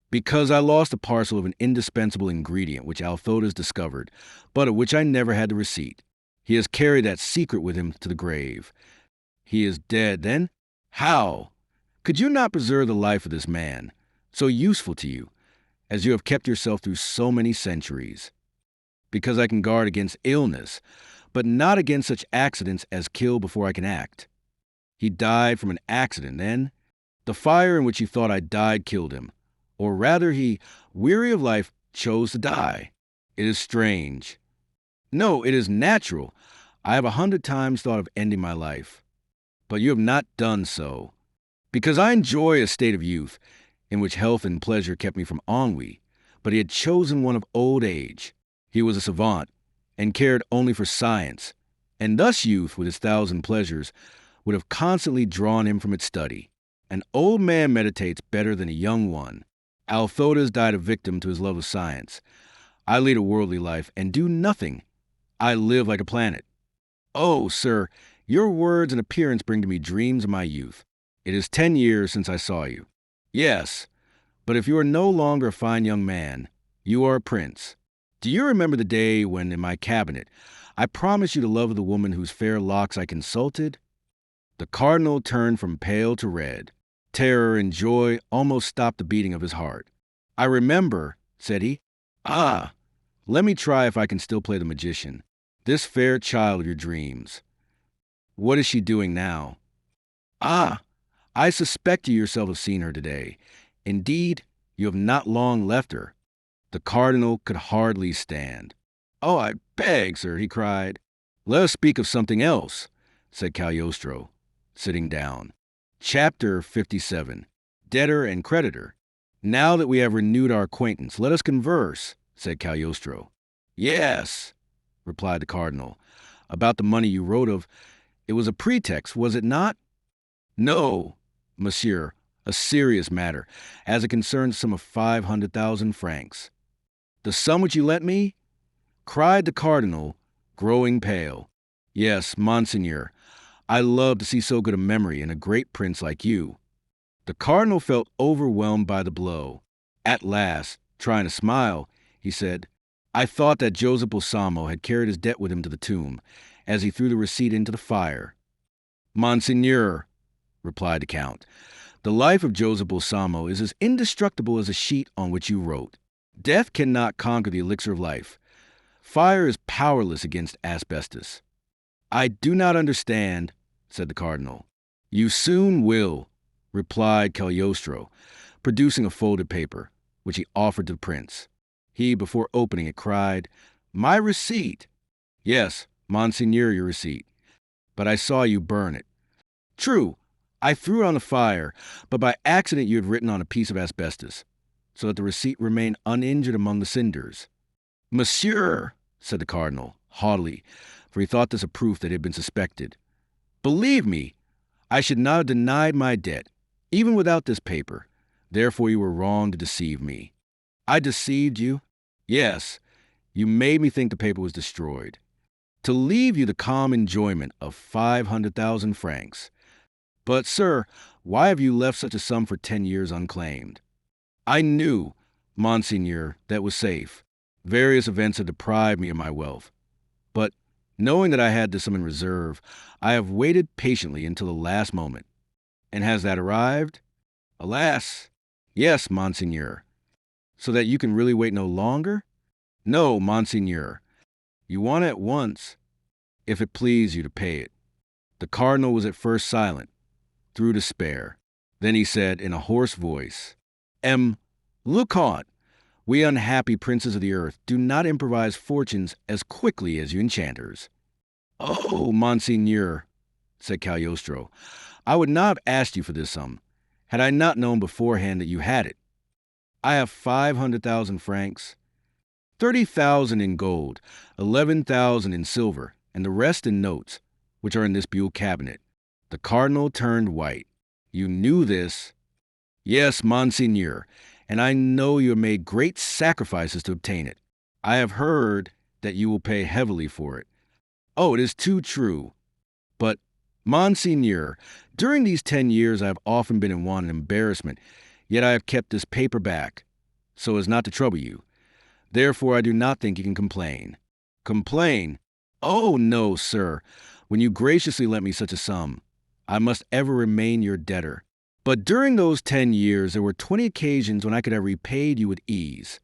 [SPEAKER 1] Because I lost a parcel of an indispensable ingredient which Althotas discovered, but of which I never had the receipt. He has carried that secret with him to the grave. He is dead, then? How? Could you not preserve the life of this man, so useful to you, as you have kept yourself through so many centuries? Because I can guard against illness, but not against such accidents as kill before I can act. He died from an accident, then? The fire in which he thought I died killed him. Or rather, he, weary of life, chose to die. It is strange. No, it is natural. I have 100 times thought of ending my life. But you have not done so. Because I enjoy a state of youth, in which health and pleasure kept me from ennui. But he had chosen one of old age. He was a savant, and cared only for science. And thus youth, with its 1,000 pleasures, would have constantly drawn him from its study. An old man meditates better than a young one. Althotas died a victim to his love of science. I lead a worldly life and do nothing. I live like a planet. Oh, sir, your words and appearance bring to me dreams of my youth. It is 10 years since I saw you. Yes, but if you are no longer a fine young man, you are a prince. Do you remember the day when, in my cabinet, I promised you the love of the woman whose fair locks I consulted? The cardinal turned from pale to red. Terror and joy almost stopped the beating of his heart. I remember, said he. Ah, let me try if I can still play the magician. This fair child of your dreams. What is she doing now? Ah, I suspect you yourself have seen her today. Indeed, you have not long left her. The cardinal could hardly stand. Oh, I beg, sir, he cried. Let us speak of something else, said Cagliostro, sitting down. Chapter 57. Debtor and Creditor. Now that we have renewed our acquaintance, let us converse, said Cagliostro. Yes, replied the cardinal. About the money you wrote of, it was a pretext, was it not? No, monsieur, a serious matter, as it concerns some of 500,000 francs. The sum which you lent me? Cried the cardinal, growing pale. Yes, monseigneur. I love to see so good a memory in a great prince like you. The cardinal felt overwhelmed by the blow. At last, trying to smile, he said, I thought that Joseph Balsamo had carried his debt with him to the tomb, as he threw the receipt into the fire. "Monseigneur," replied the Count, "the life of Joseph Balsamo is as indestructible as a sheet on which you wrote. Death cannot conquer the elixir of life. Fire is powerless against asbestos." "I do not understand," said the cardinal. "You soon will," replied Cagliostro, producing a folded paper, which he offered to the prince. He, before opening it, cried, "My receipt!" "Yes, Monseigneur, your receipt. But I saw you burn it." "True, I threw it on the fire, but by accident you had written on a piece of asbestos, so that the receipt remained uninjured among the cinders." "Monsieur," said the cardinal, haughtily, for he thought this a proof that he had been suspected, "believe me, I should not have denied my debt, even without this paper. Therefore you were wrong to deceive me." "I deceived you?" "Yes, you made me think the paper was destroyed, to leave you the calm enjoyment of 500,000 francs. But, sir, why have you left such a sum for 10 years unclaimed?" "I knew, Monseigneur, that was safe. Various events have deprived me of my wealth. But, knowing that I had this sum in reserve, I have waited patiently until the last moment." "And has that arrived?" "Alas! Yes, Monseigneur." "So that you can really wait no longer?" "No, Monseigneur. You want it at once, if it please you to pay it." The cardinal was at first silent, through despair. Then he said in a hoarse voice, "Le Comte, we unhappy princes of the earth do not improvise fortunes as quickly as you enchanters." "Oh, Monseigneur," said Cagliostro, "I would not have asked you for this sum, had I not known beforehand that you had it. I have 500,000 francs, 30,000 in gold, 11,000 in silver, and the rest in notes, which are in this buhl cabinet." The cardinal turned white. "You knew this?" "Yes, Monseigneur, and I know you have made great sacrifices to obtain it. I have heard that you will pay heavily for it." "Oh, it is too true. But, Monseigneur, during these 10 years I have often been in want and embarrassment, yet I have kept this paper back, so as not to trouble you. Therefore I do not think you can complain." "Complain? Oh, no, sir. When you graciously lent me such a sum, I must ever remain your debtor. But during those 10 years there were 20 occasions when I could have repaid you with ease,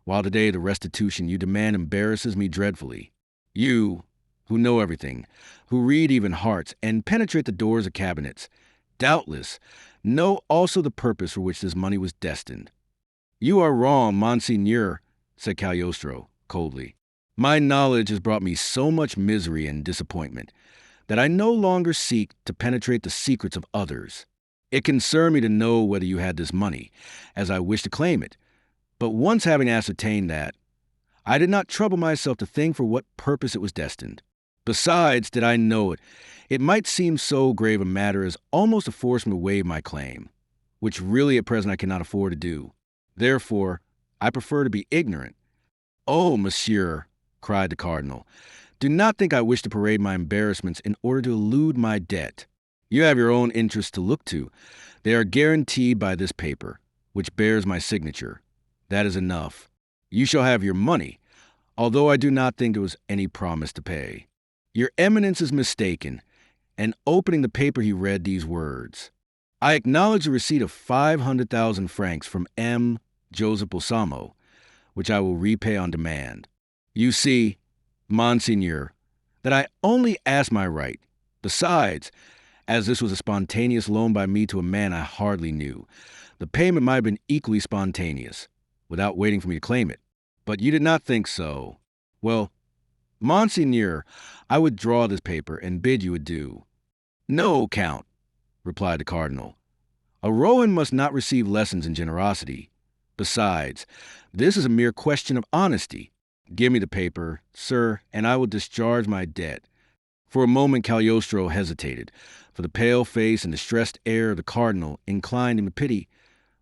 [SPEAKER 1] while today the restitution you demand embarrasses me dreadfully. You, who know everything, who read even hearts, and penetrate the doors of cabinets, doubtless know also the purpose for which this money was destined." "You are wrong, Monseigneur," said Cagliostro, coldly. "My knowledge has brought me so much misery and disappointment that I no longer seek to penetrate the secrets of others. It concerned me to know whether you had this money, as I wished to claim it. But once having ascertained that, I did not trouble myself to think for what purpose it was destined. Besides, did I know it, it might seem so grave a matter as almost to force me to waive my claim, which really at present I cannot afford to do. Therefore, I prefer to be ignorant." "Oh, monsieur," cried the cardinal, "do not think I wish to parade my embarrassments in order to elude my debt. You have your own interests to look to. They are guaranteed by this paper, which bears my signature. That is enough. You shall have your money, although I do not think there was any promise to pay." "Your eminence is mistaken." And opening the paper, he read these words: "I acknowledge the receipt of 500,000 francs from M. Joseph Balsamo, which I will repay on demand. You see, Monseigneur, that I only ask my right. Besides, as this was a spontaneous loan by me to a man I hardly knew, the payment might have been equally spontaneous, without waiting for me to claim it. But you did not think so. Well, Monseigneur, I withdraw this paper and bid you adieu." "No, Count," replied the cardinal. "A Rohan must not receive lessons in generosity. Besides, this is a mere question of honesty. Give me the paper, sir, and I will discharge my debt." For a moment Cagliostro hesitated, for the pale face and distressed air of the cardinal inclined him to pity,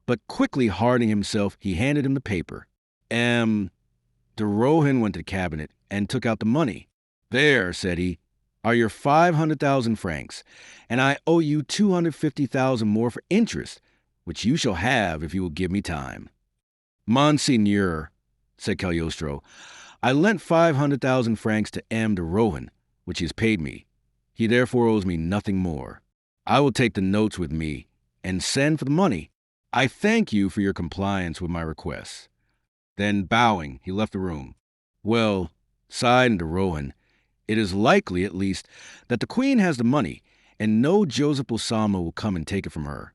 [SPEAKER 1] but quickly hardening himself, he handed him the paper. De Rohan went to the cabinet and took out the money. "There," said he, "are your 500,000 francs, and I owe you 250,000 more for interest, which you shall have if you will give me time." "Monseigneur," said Cagliostro, "I lent 500,000 francs to M. de Rohan, which he has paid me. He therefore owes me nothing more. I will take the notes with me and send for the money. I thank you for your compliance with my requests." Then, bowing, he left the room. "Well," sighed de Rohan, "it is likely, at least, that the queen has the money, and no Joseph Osama will come and take it from her."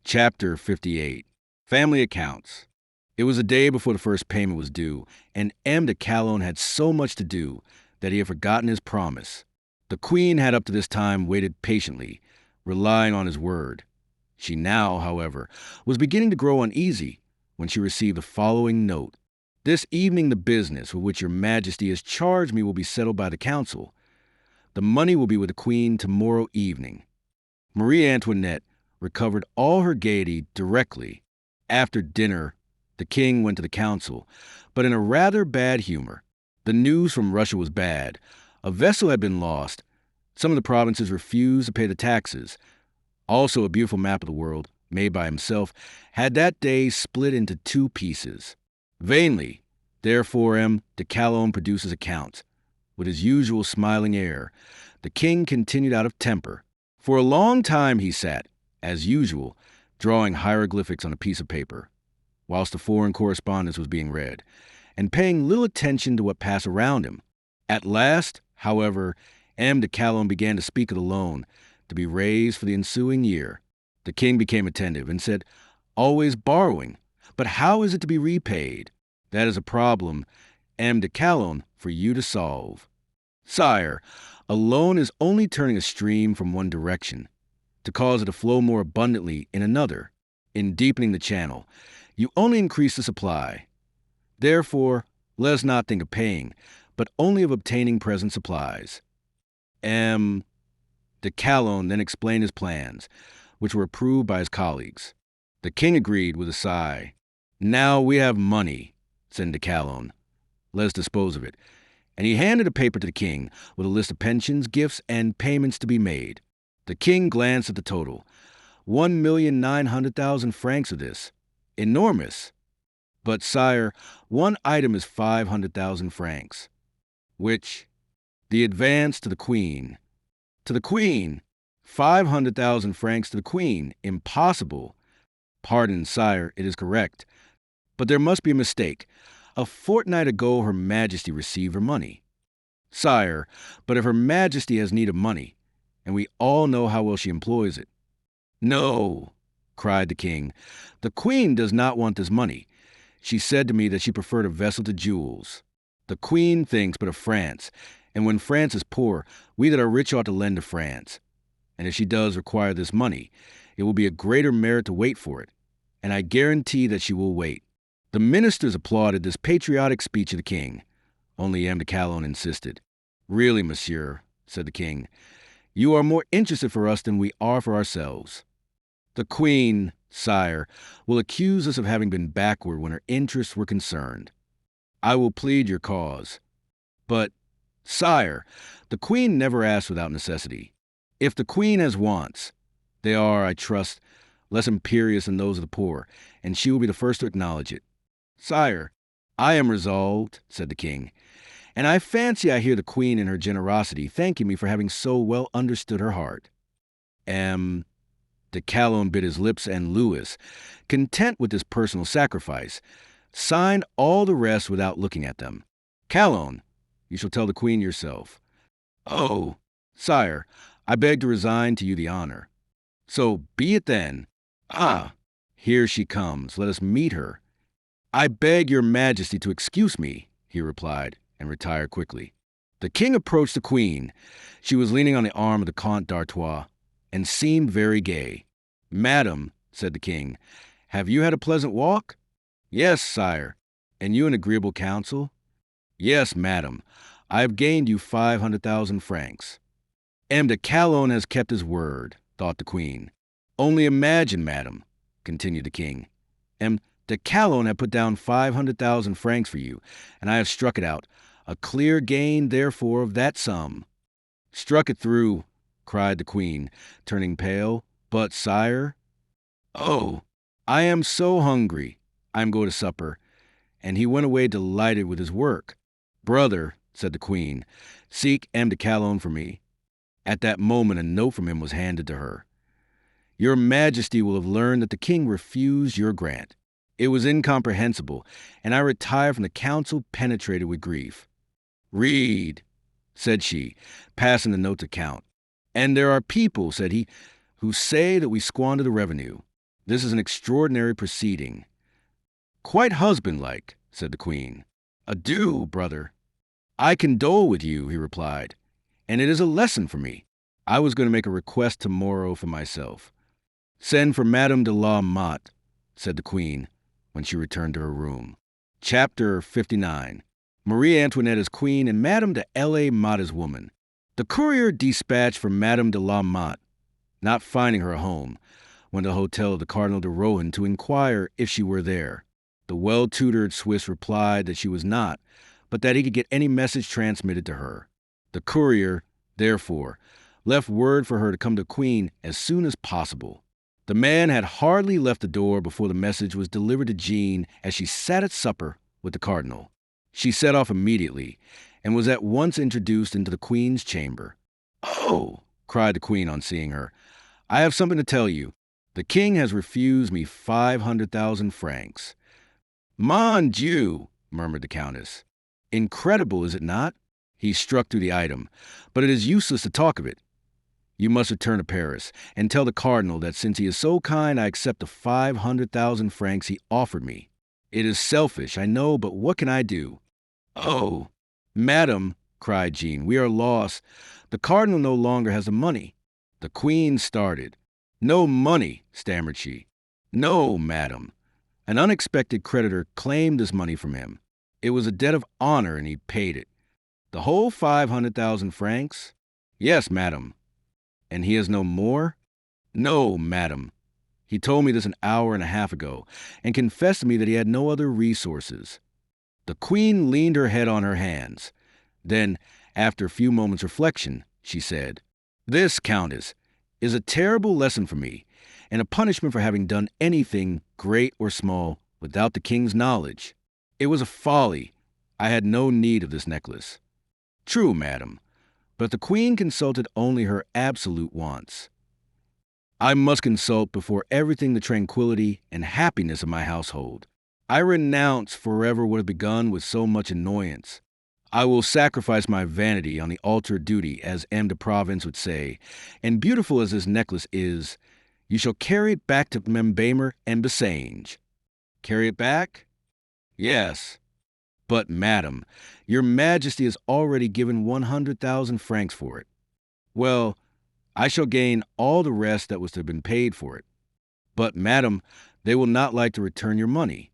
[SPEAKER 1] Chapter 58. Family Accounts. It was a day before the first payment was due, and M. de Calonne had so much to do that he had forgotten his promise. The queen had up to this time waited patiently, relying on his word. She now, however, was beginning to grow uneasy when she received the following note. "This evening the business with which your majesty has charged me will be settled by the council. The money will be with the queen tomorrow evening." Marie Antoinette recovered all her gaiety directly. After dinner, the king went to the council, but in a rather bad humor. The news from Russia was bad. A vessel had been lost. Some of the provinces refused to pay the taxes. Also, a beautiful map of the world, made by himself, had that day split into two pieces. Vainly, therefore, M. de Calonne produced his accounts. With his usual smiling air, the king continued out of temper. For a long time he sat, as usual, drawing hieroglyphics on a piece of paper, whilst the foreign correspondence was being read, and paying little attention to what passed around him. At last, however, M. de Calonne began to speak of the loan, to be raised for the ensuing year. The king became attentive and said, "Always borrowing, but how is it to be repaid? That is a problem, M. de Calonne, for you to solve." "Sire, a loan is only turning a stream from one direction, to cause it to flow more abundantly in another. In deepening the channel, you only increase the supply. Therefore, let us not think of paying, but only of obtaining present supplies." M. de Calonne then explained his plans, which were approved by his colleagues. The king agreed with a sigh. "Now we have money," said de Calonne. "Let us dispose of it." And he handed a paper to the king with a list of pensions, gifts, and payments to be made. The king glanced at the total. 1,900,000 francs of this. Enormous. "But, sire, one item is 500,000 francs." "Which?" "The advance to the queen." "To the queen? 500,000 francs to the queen? Impossible." "Pardon, sire, it is correct. But there must be a mistake. A fortnight ago her majesty received her money." "Sire, but if her majesty has need of money, and we all know how well she employs it." "No," cried the king. "The queen does not want this money. She said to me that she preferred a vessel to jewels. The queen thinks but of France, and when France is poor, we that are rich ought to lend to France. And if she does require this money, it will be a greater merit to wait for it, and I guarantee that she will wait." The ministers applauded this patriotic speech of the king. Only M. de Calonne insisted. "Really, monsieur," said the king, "you are more interested for us than we are for ourselves. The queen, sire, will accuse us of having been backward when her interests were concerned. I will plead your cause. But, sire, the queen never asks without necessity. If the queen has wants, they are, I trust, less imperious than those of the poor, and she will be the first to acknowledge it." "Sire, I am resolved," said the king, "and I fancy I hear the queen in her generosity thanking me for having so well understood her heart." M. de Calonne bit his lips, and Louis, content with this personal sacrifice, signed all the rest without looking at them. "Calonne, you shall tell the queen yourself." "Oh, sire, I beg to resign to you the honor." "So be it then." "Ah, here she comes. Let us meet her." "I beg your majesty to excuse me," he replied, and retired quickly. The king approached the queen. She was leaning on the arm of the Comte d'Artois, and seemed very gay. "Madam," said the king, "have you had a pleasant walk?" "Yes, sire." "And you an agreeable counsel?" "Yes, madam. I have gained you 500,000 francs." "M. de Calonne has kept his word," thought the queen. "Only imagine, madam," continued the king. "M. de Calonne have put down 500,000 francs for you, and I have struck it out. A clear gain, therefore, of that sum." "Struck it through," cried the queen, turning pale. "But, sire—" "Oh, I am so hungry. I am going to supper." And he went away delighted with his work. "Brother," said the queen. "Seek M. de Calonne for me." At that moment, a note from him was handed to her. "Your Majesty will have learned that the king refused your grant. It was incomprehensible, and I retired from the council penetrated with grief." "Read," said she, passing the note to Count. "And there are people," said he, "who say that we squander the revenue. This is an extraordinary proceeding." "Quite husband-like," said the queen. "Adieu, brother." "I condole with you," he replied, "and it is a lesson for me. I was going to make a request tomorrow for myself." "Send for Madame de la Motte," said the queen, when she returned to her room. Chapter 59. Marie Antoinette is queen and Madame de la Motte is woman. The courier dispatched for Madame de la Motte, not finding her home, went to the hotel of the Cardinal de Rohan to inquire if she were there. The well-tutored Swiss replied that she was not, but that he could get any message transmitted to her. The courier, therefore, left word for her to come to Queen as soon as possible. The man had hardly left the door before the message was delivered to Jean as she sat at supper with the cardinal. She set off immediately and was at once introduced into the Queen's chamber. "Oh," cried the Queen on seeing her, "I have something to tell you. The king has refused me 500,000 francs. "Mon Dieu," murmured the Countess. "Incredible, is it not?" He struck through the item. "But it is useless to talk of it. You must return to Paris and tell the cardinal that since he is so kind, I accept the 500,000 francs he offered me. It is selfish, I know, but what can I do?" "Oh, madam," cried Jean, "we are lost. The cardinal no longer has the money." The Queen started. "No money," stammered she. "No, madam. An unexpected creditor claimed this money from him. It was a debt of honor, and he paid it." "The whole 500,000 francs?" "Yes, madam." "And he has no more?" "No, madam. He told me this an hour and a half ago, and confessed to me that he had no other resources." The Queen leaned her head on her hands. Then, after a few moments' reflection, she said, "This, Countess, is a terrible lesson for me, and a punishment for having done anything, great or small, without the king's knowledge. It was a folly. I had no need of this necklace." "True, madam, but the Queen consulted only her absolute wants. I must consult before everything the tranquility and happiness of my household. I renounce forever what has begun with so much annoyance. I will sacrifice my vanity on the altar of duty, as M. de Provence would say, and beautiful as this necklace is, you shall carry it back to Membamer and Bassange." "Carry it back?" "Yes." "But, madam, your Majesty has already given 100,000 francs for it." "Well, I shall gain all the rest that was to have been paid for it." "But, madam, they will not like to return your money."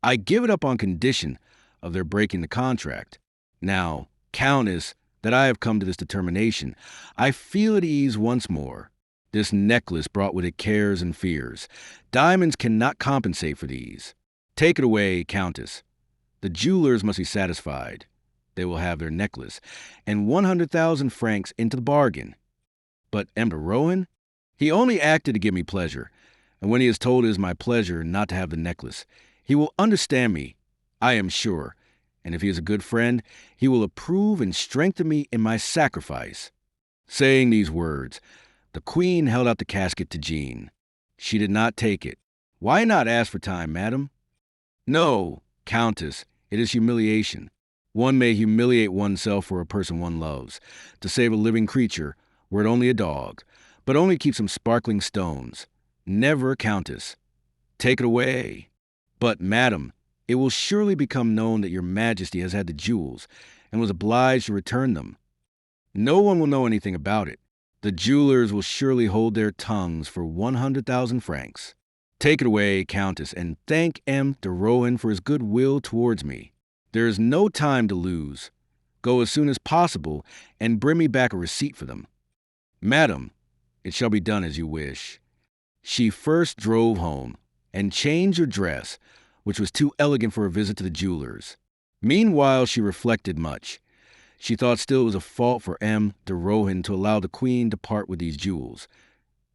[SPEAKER 1] "I give it up on condition of their breaking the contract. Now, Countess, that I have come to this determination, I feel at ease once more. This necklace brought with it cares and fears. Diamonds cannot compensate for these. Take it away, Countess. The jewelers must be satisfied. They will have their necklace, and 100,000 francs into the bargain." "But M. de Rohan? He only acted to give me pleasure, and when he is told it is my pleasure not to have the necklace, he will understand me, I am sure, and if he is a good friend, he will approve and strengthen me in my sacrifice." Saying these words, the Queen held out the casket to Jean. She did not take it. "Why not ask for time, madam?" "No, Countess, it is humiliation. One may humiliate oneself for a person one loves, to save a living creature, were it only a dog, but only keep some sparkling stones. Never, Countess. Take it away." "But, madam, it will surely become known that your Majesty has had the jewels, and was obliged to return them." "No one will know anything about it. The jewelers will surely hold their tongues for 100,000 francs. Take it away, Countess, and thank M. de Rohan for his good will towards me. There is no time to lose. Go as soon as possible, and bring me back a receipt for them." "Madam, it shall be done as you wish." She first drove home, and changed her dress, which was too elegant for a visit to the jewelers. Meanwhile, she reflected much. She thought still it was a fault for M. de Rohan to allow the Queen to part with these jewels.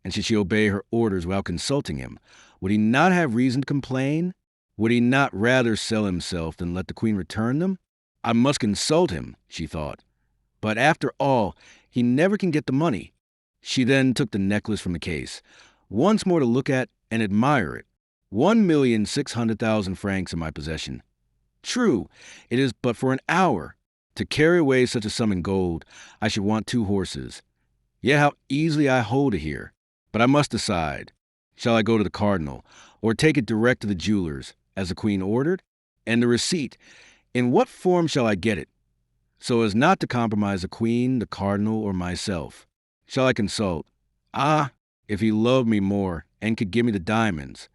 [SPEAKER 1] And should she obey her orders without consulting him, would he not have reason to complain? Would he not rather sell himself than let the Queen return them? I must consult him, she thought. But after all, he never can get the money. She then took the necklace from the case, once more to look at and admire it. 1,600,000 francs in my possession. True, it is but for an hour. To carry away such a sum in gold, I should want 2 horses. Yet how easily I hold it here. But I must decide. Shall I go to the cardinal, or take it direct to the jewelers, as the queen ordered? And the receipt, in what form shall I get it, so as not to compromise the queen, the cardinal, or myself? Shall I consult? Ah, if he loved me more, and could give me the diamonds.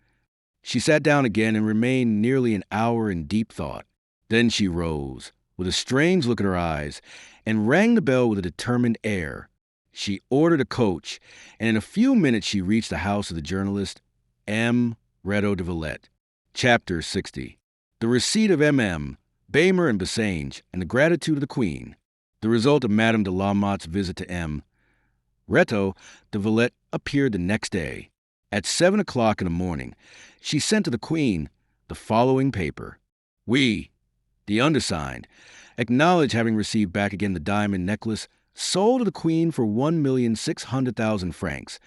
[SPEAKER 1] She sat down again and remained nearly an hour in deep thought. Then she rose, with a strange look in her eyes, and rang the bell with a determined air. She ordered a coach, and in a few minutes she reached the house of the journalist M. Retto de Villette. Chapter 60. The receipt of M.M., Bamer and Bassange, and the gratitude of the Queen. The result of Madame de la Motte's visit to M. Retto de Villette appeared the next day. At 7 o'clock in the morning, she sent to the Queen the following paper. We, the undersigned, acknowledge having received back again the diamond necklace sold to the Queen for 1,600,000 francs,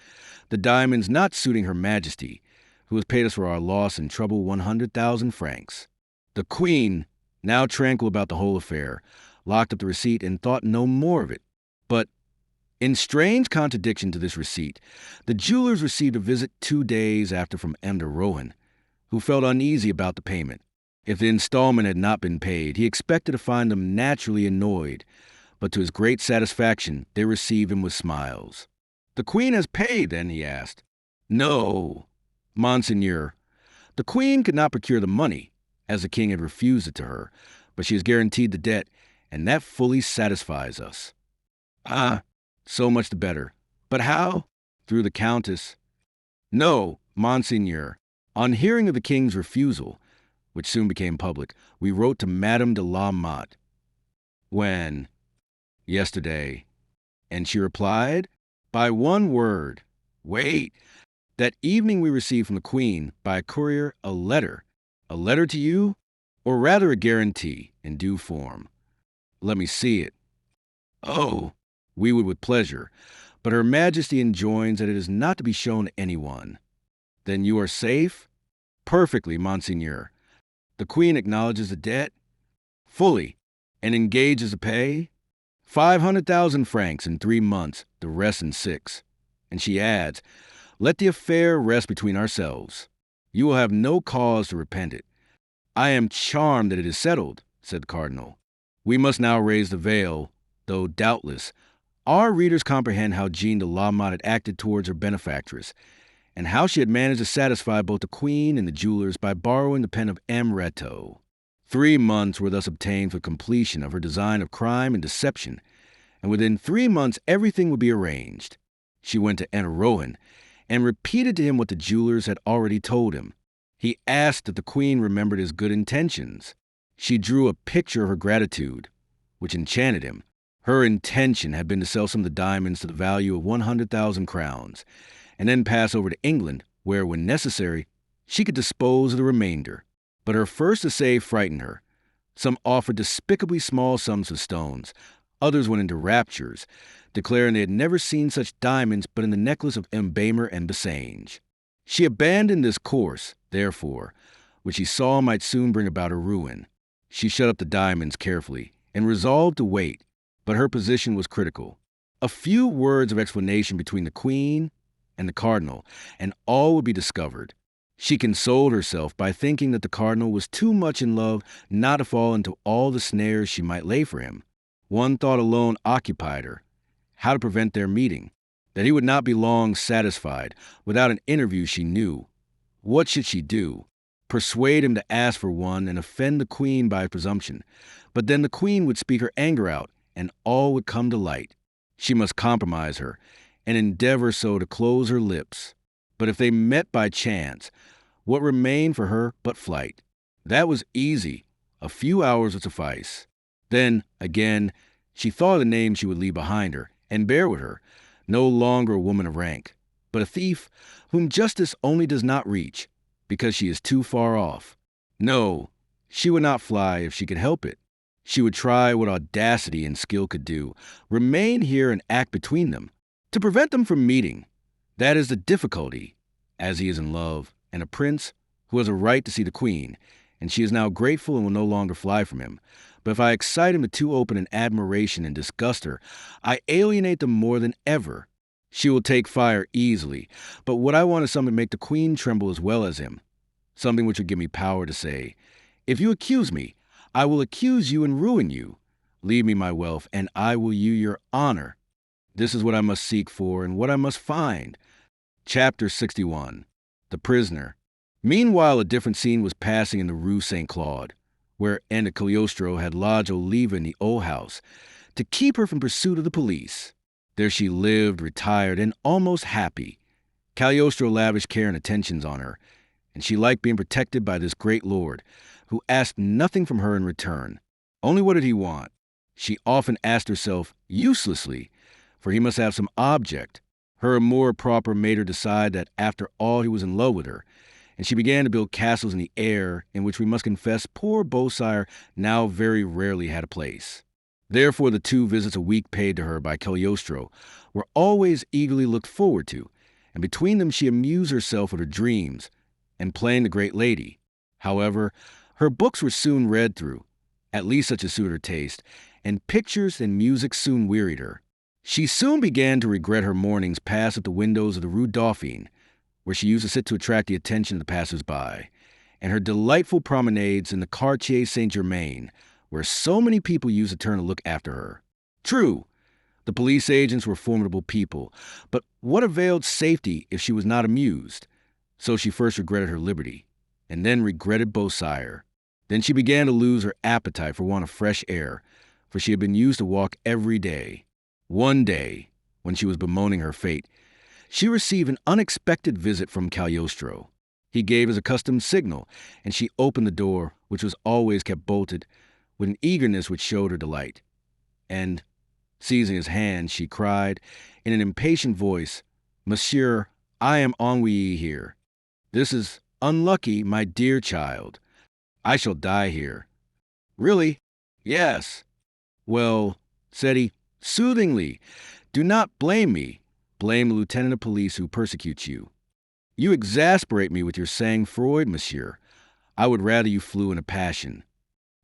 [SPEAKER 1] the diamonds not suiting Her Majesty, who has paid us for our loss and trouble 100,000 francs. The Queen, now tranquil about the whole affair, locked up the receipt and thought no more of it. But, in strange contradiction to this receipt, the jewelers received a visit 2 days after from M. de Rohan, who felt uneasy about the payment. If the installment had not been paid, he expected to find them naturally annoyed, but to his great satisfaction, they received him with smiles. "The Queen has paid, then?" he asked. "No, Monseigneur. The Queen could not procure the money, as the King had refused it to her, but she has guaranteed the debt, and that fully satisfies us." "Ah, so much the better. But how?" "Through the Countess." "No, Monseigneur. On hearing of the King's refusal, which soon became public, we wrote to Madame de la Motte." "When?" "Yesterday." "And she replied?" "By one word. Wait. That evening we received from the Queen, by a courier, a letter. A letter to you? Or rather a guarantee, in due form." "Let me see it." "Oh, we would with pleasure, but Her Majesty enjoins that it is not to be shown to anyone." "Then you are safe?" "Perfectly, Monseigneur." "The Queen acknowledges the debt?" "Fully. And engages to pay?" 500,000 francs in 3 months, the rest in 6. And she adds, "Let the affair rest between ourselves. You will have no cause to repent it." "I am charmed that it is settled," said the cardinal. We must now raise the veil, though doubtless our readers comprehend how Jeanne de la Motte had acted towards her benefactress, and how she had managed to satisfy both the Queen and the jewelers by borrowing the pen of M. Retto. 3 months were thus obtained for completion of her design of crime and deception, and within 3 months everything would be arranged. She went to M. Rohan and repeated to him what the jewelers had already told him. He asked if the Queen remembered his good intentions. She drew a picture of her gratitude, which enchanted him. Her intention had been to sell some of the diamonds to the value of 100,000 crowns, and then pass over to England, where, when necessary, she could dispose of the remainder. But her first essay frightened her. Some offered despicably small sums for stones. Others went into raptures, declaring they had never seen such diamonds but in the necklace of M. Bamer and Bassange. She abandoned this course, therefore, which she saw might soon bring about her ruin. She shut up the diamonds carefully and resolved to wait, but her position was critical. A few words of explanation between the Queen and the Cardinal, and all would be discovered. She consoled herself by thinking that the Cardinal was too much in love not to fall into all the snares she might lay for him. One thought alone occupied her: how to prevent their meeting. That he would not be long satisfied without an interview she knew. What should she do? Persuade him to ask for one and offend the Queen by presumption. But then the Queen would speak her anger out, and all would come to light. She must compromise her, and endeavor so to close her lips. But if they met by chance, what remained for her but flight? That was easy. A few hours would suffice. Then, again, she thought of the name she would leave behind her, and bear with her, no longer a woman of rank, but a thief whom justice only does not reach, because she is too far off. No, she would not fly if she could help it. She would try what audacity and skill could do, remain here and act between them, to prevent them from meeting. That is the difficulty, as he is in love, and a prince who has a right to see the queen, and she is now grateful and will no longer fly from him. But if I excite him to too open an admiration and disgust her, I alienate them more than ever. She will take fire easily, but what I want is something to make the queen tremble as well as him, something which would give me power to say, if you accuse me, I will accuse you and ruin you. Leave me my wealth, and I will you your honor. This is what I must seek for and what I must find. Chapter 61. The Prisoner. Meanwhile, a different scene was passing in the Rue St. Claude, where Anna Cagliostro had lodged Oliva in the old house to keep her from pursuit of the police. There she lived, retired, and almost happy. Cagliostro lavished care and attentions on her, and she liked being protected by this great lord, who asked nothing from her in return. Only what did he want? She often asked herself, uselessly, for he must have some object. Her amour propre made her decide that after all he was in love with her, and she began to build castles in the air in which we must confess poor Beausire now very rarely had a place. Therefore the 2 visits a week paid to her by Cagliostro were always eagerly looked forward to, and between them she amused herself with her dreams and playing the great lady. However, her books were soon read through, at least such as suited her taste, and pictures and music soon wearied her. She soon began to regret her mornings passed at the windows of the Rue Dauphine, where she used to sit to attract the attention of the passers-by, and her delightful promenades in the Quartier Saint-Germain, where so many people used to turn to look after her. True, the police agents were formidable people, but what availed safety if she was not amused? So she first regretted her liberty, and then regretted Beausire. Then she began to lose her appetite for want of fresh air, for she had been used to walk every day. One day, when she was bemoaning her fate, she received an unexpected visit from Cagliostro. He gave his accustomed signal, and she opened the door, which was always kept bolted, with an eagerness which showed her delight. And, seizing his hand, she cried, in an impatient voice, "Monsieur, I am ennuyée here. This is unlucky, my dear child. I shall die here." "Really?" "Yes." "Well," said he, soothingly, "do not blame me. Blame the lieutenant of police who persecutes you. You exasperate me with your sang-froid, monsieur. I would rather you flew in a passion."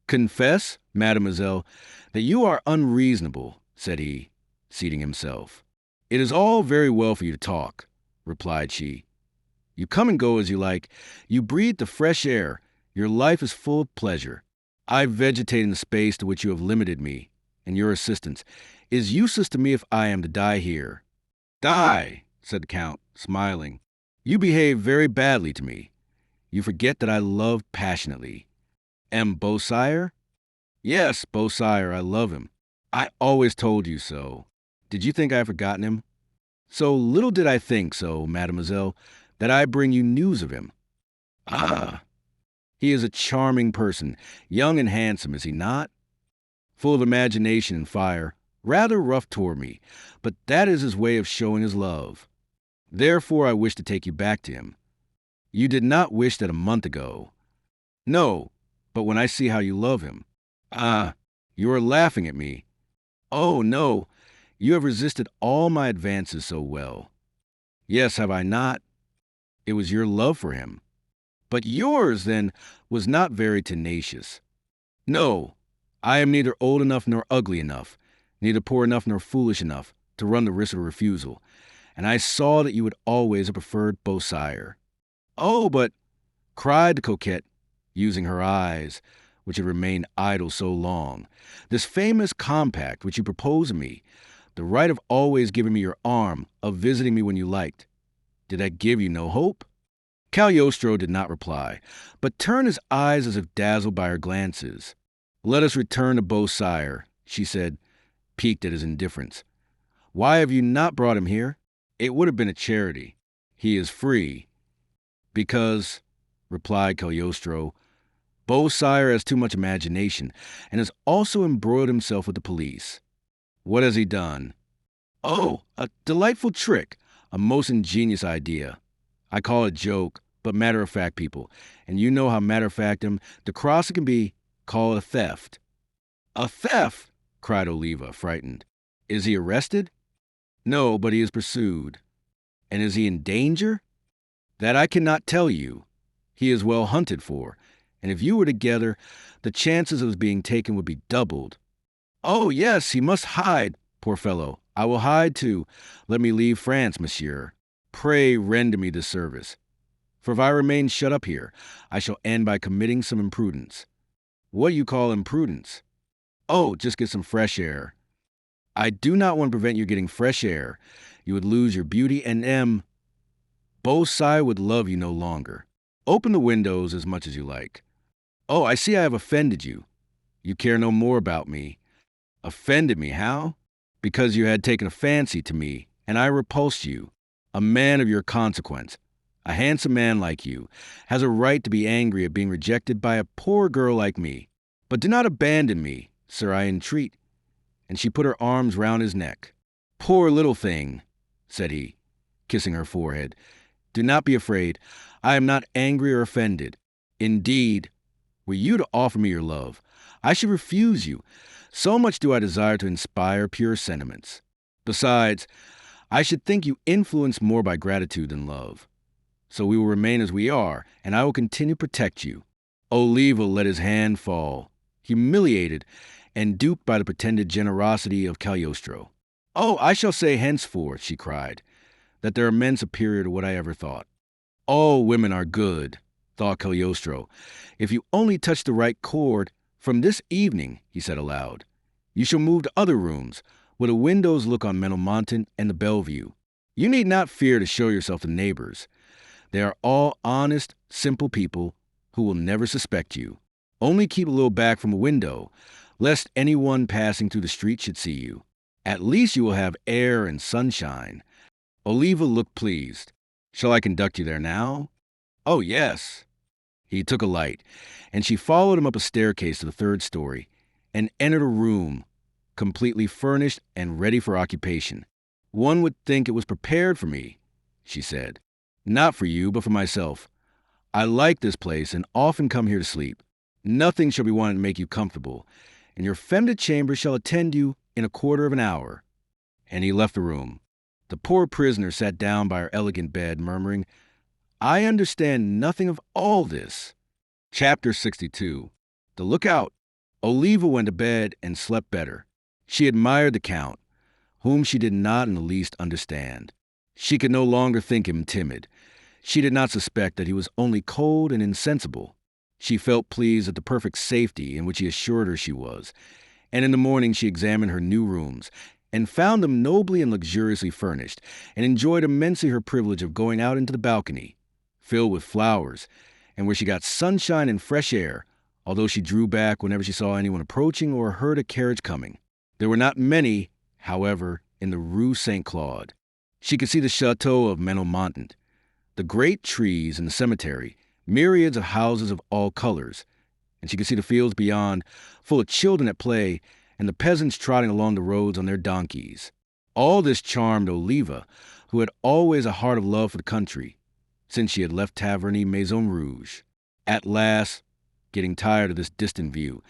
[SPEAKER 1] "Confess, mademoiselle, that you are unreasonable," said he, seating himself. "It is all very well for you to talk," replied she. "You come and go as you like. You breathe the fresh air. Your life is full of pleasure. I vegetate in the space to which you have limited me, and your assistance is useless to me if I am to die here." "Die," said the Count, smiling. "You behave very badly to me. You forget that I love passionately." "And Beausire?" "Yes, Beausire, I love him. I always told you so. Did you think I had forgotten him? So little did I think so, mademoiselle, that I bring you news of him." "Ah, he is a charming person, young and handsome, is he not? Full of imagination and fire, rather rough toward me, but that is his way of showing his love. Therefore I wish to take you back to him. You did not wish that a month ago." "No, but when I see how you love him." "Ah, you are laughing at me." "Oh, no, you have resisted all my advances so well." "Yes, have I not? It was your love for him. But yours, then, was not very tenacious." "No, I am neither old enough nor ugly enough, neither poor enough nor foolish enough to run the risk of a refusal, and I saw that you would always have preferred Beausire." "Oh, but," cried the coquette, using her eyes, which had remained idle so long, "this famous compact which you propose to me, the right of always giving me your arm, of visiting me when you liked, did that give you no hope?" Cagliostro did not reply, but turned his eyes as if dazzled by her glances. "Let us return to Beausire," she said, piqued at his indifference. "Why have you not brought him here? It would have been a charity. He is free." "Because," replied Cagliostro, "Beausire has too much imagination, and has also embroiled himself with the police." "What has he done?" "Oh, a delightful trick, a most ingenious idea. I call it joke, but matter-of-fact people, and you know how matter-of-fact the cross can be, call it a theft." A theft! Cried Oliva, frightened. Is he arrested? No, but he is pursued. And is he in danger? That I cannot tell you. He is well hunted for, and if you were together, the chances of his being taken would be doubled. Oh, yes, he must hide, poor fellow. I will hide too. Let me leave France, monsieur. Pray render me this service. For if I remain shut up here, I shall end by committing some imprudence. What do you call imprudence? Oh, just get some fresh air. I do not want to prevent you getting fresh air. You would lose your beauty, and Versailles would love you no longer. Open the windows as much as you like. Oh, I see I have offended you. You care no more about me. Offended me, how? Because you had taken a fancy to me, and I repulsed you. A man of your consequence, a handsome man like you, has a right to be angry at being rejected by a poor girl like me. But do not abandon me, sir, I entreat. And she put her arms round his neck. Poor little thing, said he, kissing her forehead. Do not be afraid. I am not angry or offended. Indeed, were you to offer me your love, I should refuse you. So much do I desire to inspire pure sentiments. Besides, I should think you influenced more by gratitude than love. So we will remain as we are, and I will continue to protect you. Oliva let his hand fall, humiliated and duped by the pretended generosity of Cagliostro. Oh, I shall say henceforth, she cried, that there are men superior to what I ever thought. All women are good, thought Cagliostro. If you only touch the right chord, from this evening, he said aloud, you shall move to other rooms, where the windows look on Menilmontant and the Bellevue. You need not fear to show yourself to neighbors. They are all honest, simple people who will never suspect you. Only keep a little back from a window, lest anyone passing through the street should see you. At least you will have air and sunshine. Oliva looked pleased. Shall I conduct you there now? Oh, yes. He took a light, and she followed him up a staircase to the third story and entered a room completely furnished and ready for occupation. One would think it was prepared for me, she said. Not for you, but for myself. I like this place and often come here to sleep. Nothing shall be wanted to make you comfortable, and your femme de chambre shall attend you in a quarter of an hour. And he left the room. The poor prisoner sat down by her elegant bed, murmuring, I understand nothing of all this. Chapter 62. The Lookout. Oliva went to bed and slept better. She admired the Count, whom she did not in the least understand. She could no longer think him timid. She did not suspect that he was only cold and insensible. She felt pleased at the perfect safety in which he assured her she was, and in the morning she examined her new rooms, and found them nobly and luxuriously furnished, and enjoyed immensely her privilege of going out into the balcony, filled with flowers, and where she got sunshine and fresh air, although she drew back whenever she saw anyone approaching or heard a carriage coming. There were not many, however, in the Rue St. Claude. She could see the chateau of Menilmontant, the great trees in the cemetery, myriads of houses of all colors, and she could see the fields beyond, full of children at play, and the peasants trotting along the roads on their donkeys. All this charmed Oliva, who had always a heart of love for the country, since she had left Taverny Maison Rouge. At last, getting tired of this distant view,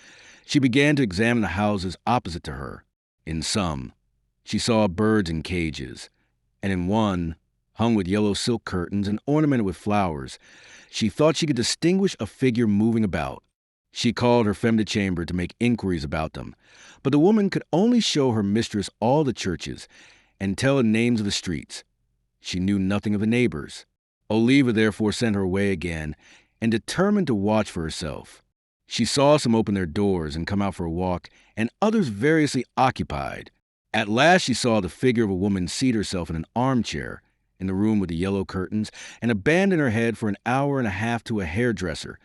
[SPEAKER 1] she began to examine the houses opposite to her. In some, she saw birds in cages, and in one, hung with yellow silk curtains and ornamented with flowers, she thought she could distinguish a figure moving about. She called her femme de chambre to make inquiries about them, but the woman could only show her mistress all the churches and tell the names of the streets. She knew nothing of the neighbors. Oliva therefore sent her away again and determined to watch for herself. She saw some open their doors and come out for a walk, and others variously occupied. At last she saw the figure of a woman seat herself in an armchair in the room with the yellow curtains and abandon her head for an hour and a half to a hairdresser,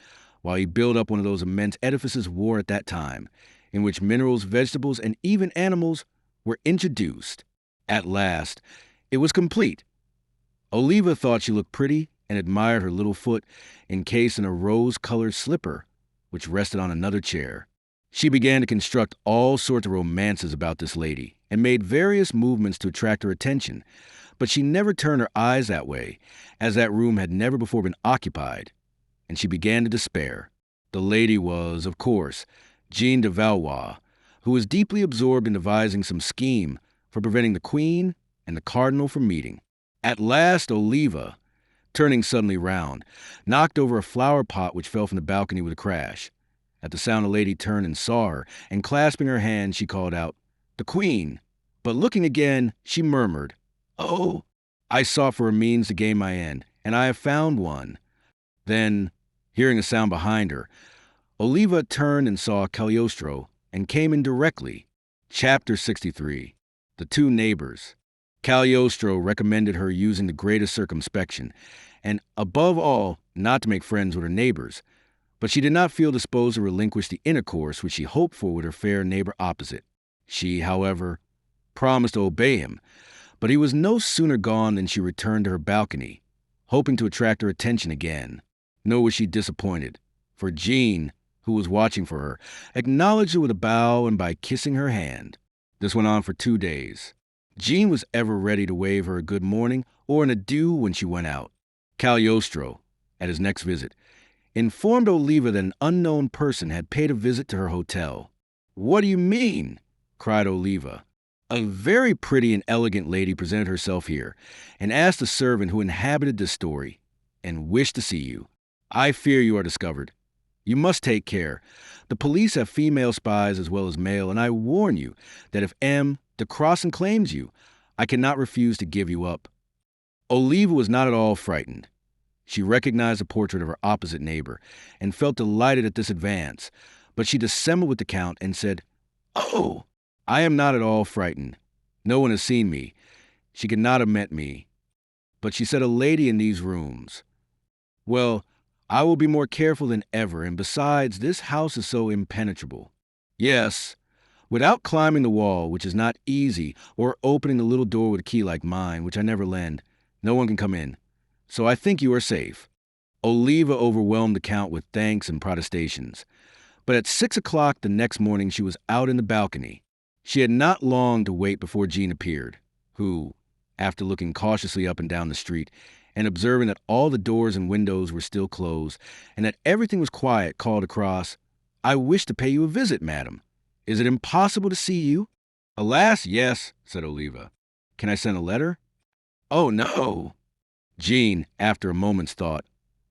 [SPEAKER 1] while he built up one of those immense edifices war at that time, in which minerals, vegetables, and even animals were introduced. At last, it was complete. Oliva thought she looked pretty and admired her little foot encased in a rose-colored slipper, which rested on another chair. She began to construct all sorts of romances about this lady and made various movements to attract her attention, but she never turned her eyes that way, as that room had never before been occupied, and she began to despair. The lady was, of course, Jeanne de Valois, who was deeply absorbed in devising some scheme for preventing the Queen and the Cardinal from meeting. At last, Oliva, turning suddenly round, knocked over a flower pot which fell from the balcony with a crash. At the sound, the lady turned and saw her, and clasping her hand, she called out, "The Queen!" But looking again, she murmured, "Oh, I sought for a means to gain my end, and I have found one." Then, hearing a sound behind her, Oliva turned and saw Cagliostro, and came in directly. Chapter 63. The Two Neighbors. Cagliostro recommended her using the greatest circumspection, and above all, not to make friends with her neighbors, but she did not feel disposed to relinquish the intercourse which she hoped for with her fair neighbor opposite. She, however, promised to obey him, but he was no sooner gone than she returned to her balcony, hoping to attract her attention again. Nor was she disappointed, for Jean, who was watching for her, acknowledged her with a bow and by kissing her hand. This went on for 2 days. Jean was ever ready to wave her a good morning or an adieu when she went out. Cagliostro, at his next visit, informed Oliva that an unknown person had paid a visit to her hotel. "What do you mean?" cried Oliva. "A very pretty and elegant lady presented herself here, and asked the servant who inhabited this story, and wished to see you. I fear you are discovered. You must take care. The police have female spies as well as male, and I warn you that if M. de Crossen claims you, I cannot refuse to give you up." Oliva was not at all frightened. She recognized the portrait of her opposite neighbor, and felt delighted at this advance, but she dissembled with the Count and said, "Oh, I am not at all frightened. No one has seen me. She could not have met me. But she said a lady in these rooms. Well, I will be more careful than ever, and besides, this house is so impenetrable. Yes, without climbing the wall, which is not easy, or opening the little door with a key like mine, which I never lend, no one can come in. So I think you are safe." Oliva overwhelmed the Count with thanks and protestations. But at 6 o'clock the next morning she was out in the balcony. She had not long to wait before Jean appeared, who, after looking cautiously up and down the street, and observing that all the doors and windows were still closed, and that everything was quiet, called across, "I wish to pay you a visit, madam. Is it impossible to see you?" "Alas, yes," said Oliva. "Can I send a letter?" "Oh, no." Jean, after a moment's thought,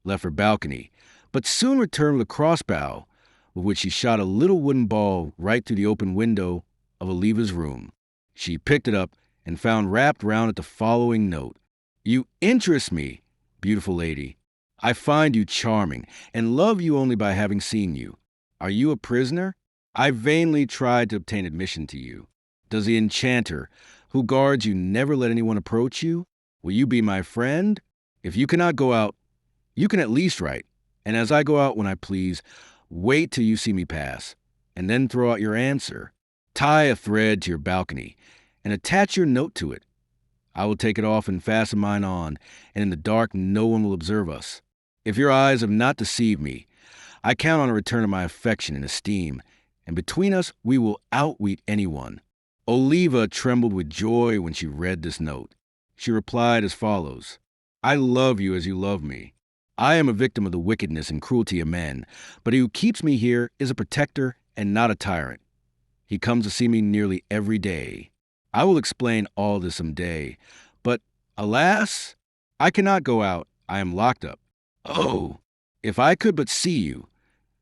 [SPEAKER 1] left her balcony, but soon returned with a crossbow, with which she shot a little wooden ball right through the open window of Oliva's room. She picked it up and found wrapped round it the following note: "You interest me, beautiful lady. I find you charming, and love you only by having seen you. Are you a prisoner? I vainly tried to obtain admission to you. Does the enchanter who guards you never let anyone approach you? Will you be my friend? If you cannot go out, you can at least write, and as I go out when I please, wait till you see me pass, and then throw out your answer. Tie a thread to your balcony, and attach your note to it. I will take it off and fasten mine on, and in the dark no one will observe us. If your eyes have not deceived me, I count on a return of my affection and esteem, and between us we will outwit anyone." Oliva trembled with joy when she read this note. She replied as follows: "I love you as you love me. I am a victim of the wickedness and cruelty of men, but he who keeps me here is a protector and not a tyrant. He comes to see me nearly every day. I will explain all this some day, but, alas, I cannot go out. I am locked up. Oh, if I could but see you!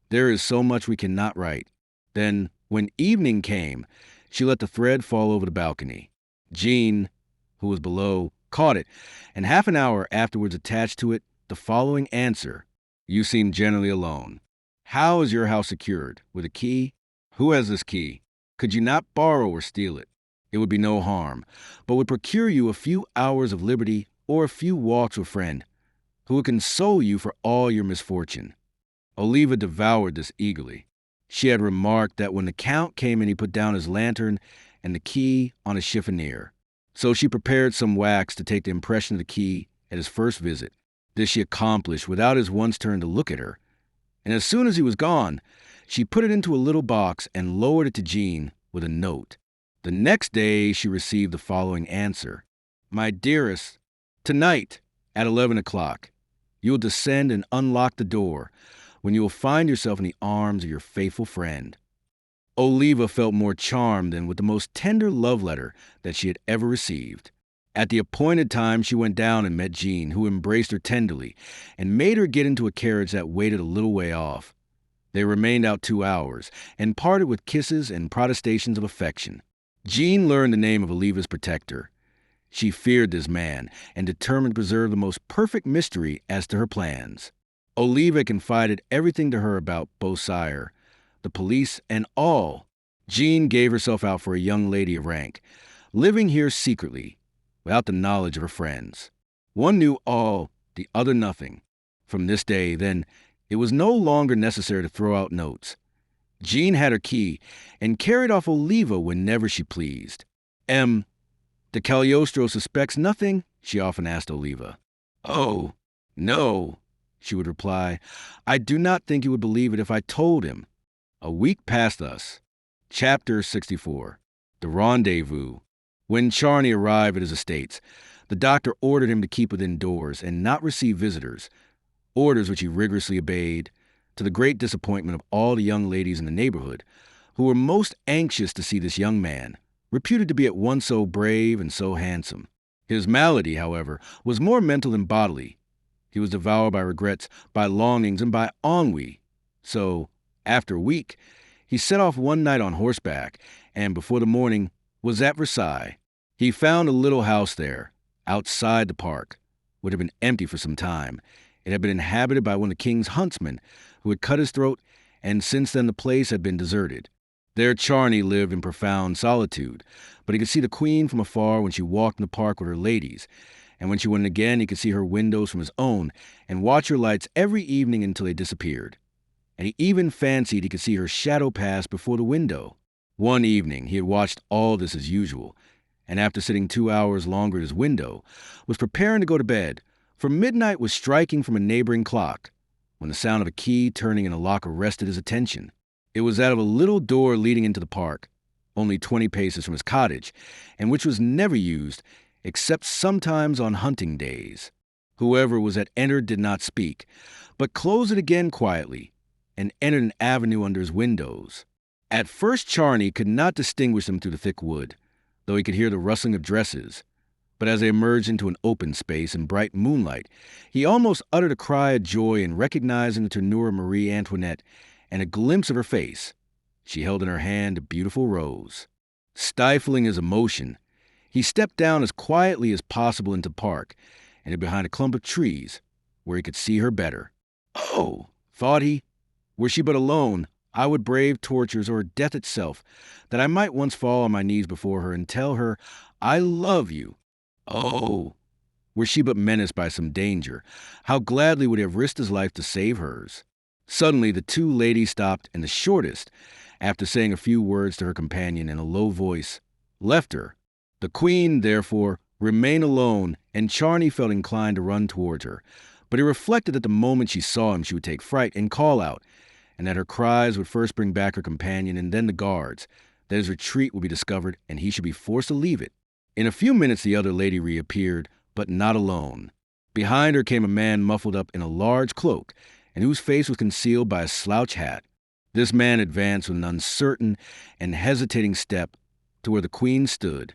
[SPEAKER 1] There is so much we cannot write." Then, when evening came, she let the thread fall over the balcony. Jean, who was below, caught it, and half an hour afterwards attached to it the following answer: "You seem generally alone. How is your house secured? With a key? Who has this key? Could you not borrow or steal it? It would be no harm, but would procure you a few hours of liberty or a few walks with a friend, who would console you for all your misfortune." Oliva devoured this eagerly. She had remarked that when the Count came in he put down his lantern and the key on a chiffonier. So she prepared some wax to take the impression of the key at his first visit. This she accomplished without his once turning to look at her, and as soon as he was gone, she put it into a little box and lowered it to Jean with a note. The next day she received the following answer: "My dearest, tonight at 11 o'clock, you will descend and unlock the door, when you will find yourself in the arms of your faithful friend." Oliva felt more charmed than with the most tender love letter that she had ever received. At the appointed time, she went down and met Jean, who embraced her tenderly and made her get into a carriage that waited a little way off. They remained out 2 hours and parted with kisses and protestations of affection. Jean learned the name of Oliva's protector. She feared this man and determined to preserve the most perfect mystery as to her plans. Oliva confided everything to her about Beausire, the police, and all. Jean gave herself out for a young lady of rank, living here secretly, without the knowledge of her friends. One knew all, the other nothing. From this day, then, it was no longer necessary to throw out notes. Jean had her key and carried off Oliva whenever she pleased. "De Cagliostro suspects nothing?" she often asked Oliva. "Oh, no," she would reply. "I do not think he would believe it if I told him." A week passed thus. Chapter 64. The Rendezvous. When Charney arrived at his estates, the doctor ordered him to keep within doors and not receive visitors, orders which he rigorously obeyed, to the great disappointment of all the young ladies in the neighborhood, who were most anxious to see this young man, reputed to be at once so brave and so handsome. His malady, however, was more mental than bodily. He was devoured by regrets, by longings, and by ennui. So, after a week, he set off one night on horseback, and before the morning was at Versailles. He found a little house there, outside the park, which had been empty for some time. It had been inhabited by one of the king's huntsmen, who had cut his throat, and since then the place had been deserted. There Charney lived in profound solitude, but he could see the queen from afar when she walked in the park with her ladies, and when she went again he could see her windows from his own, and watch her lights every evening until they disappeared. And he even fancied he could see her shadow pass before the window. One evening he had watched all this as usual, and after sitting 2 hours longer at his window, was preparing to go to bed, for midnight was striking from a neighboring clock, when the sound of a key turning in a lock arrested his attention. It was that of a little door leading into the park, only 20 paces from his cottage, and which was never used, except sometimes on hunting days. Whoever was that entered did not speak, but closed it again quietly, and entered an avenue under his windows. At first Charney could not distinguish them through the thick wood, though he could hear the rustling of dresses. But as they emerged into an open space in bright moonlight, he almost uttered a cry of joy in recognizing the Queen Marie Antoinette and a glimpse of her face. She held in her hand a beautiful rose. Stifling his emotion, he stepped down as quietly as possible into the park and hid behind a clump of trees, where he could see her better. "Oh," thought he, "were she but alone, I would brave tortures or death itself, that I might once fall on my knees before her and tell her, 'I love you.' Oh, were she but menaced by some danger, how gladly would he have risked his life to save hers." Suddenly the two ladies stopped, and the shortest, after saying a few words to her companion in a low voice, left her. The queen, therefore, remained alone, and Charney felt inclined to run towards her, but he reflected that the moment she saw him she would take fright and call out, and that her cries would first bring back her companion and then the guards, that his retreat would be discovered and he should be forced to leave it. In a few minutes the other lady reappeared, but not alone. Behind her came a man muffled up in a large cloak, and whose face was concealed by a slouch hat. This man advanced with an uncertain and hesitating step to where the queen stood,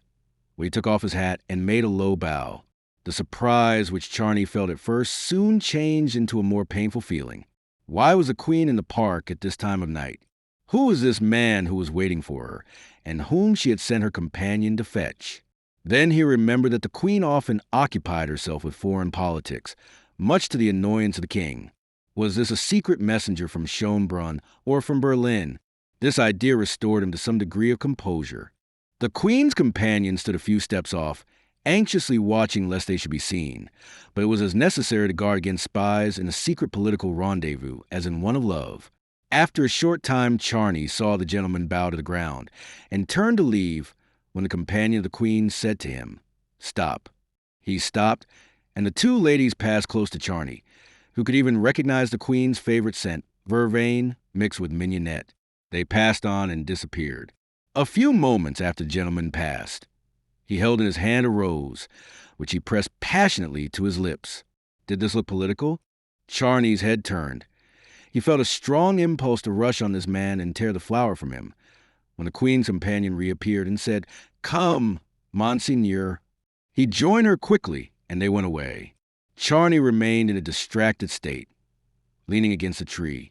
[SPEAKER 1] where he took off his hat and made a low bow. The surprise which Charney felt at first soon changed into a more painful feeling. Why was the queen in the park at this time of night? Who was this man who was waiting for her, and whom she had sent her companion to fetch? Then he remembered that the queen often occupied herself with foreign politics, much to the annoyance of the king. Was this a secret messenger from Schönbrunn or from Berlin? This idea restored him to some degree of composure. The queen's companion stood a few steps off, anxiously watching lest they should be seen, but it was as necessary to guard against spies in a secret political rendezvous as in one of love. After a short time Charney saw the gentleman bow to the ground, and turned to leave, when the companion of the queen said to him, "Stop." He stopped, and the two ladies passed close to Charney, who could even recognize the queen's favorite scent, vervain mixed with mignonette. They passed on and disappeared. A few moments after the gentleman passed, he held in his hand a rose, which he pressed passionately to his lips. Did this look political? Charney's head turned. He felt a strong impulse to rush on this man and tear the flower from him, when the queen's companion reappeared and said, "Come, Monseigneur." He joined her quickly, and they went away. Charney remained in a distracted state, leaning against a tree.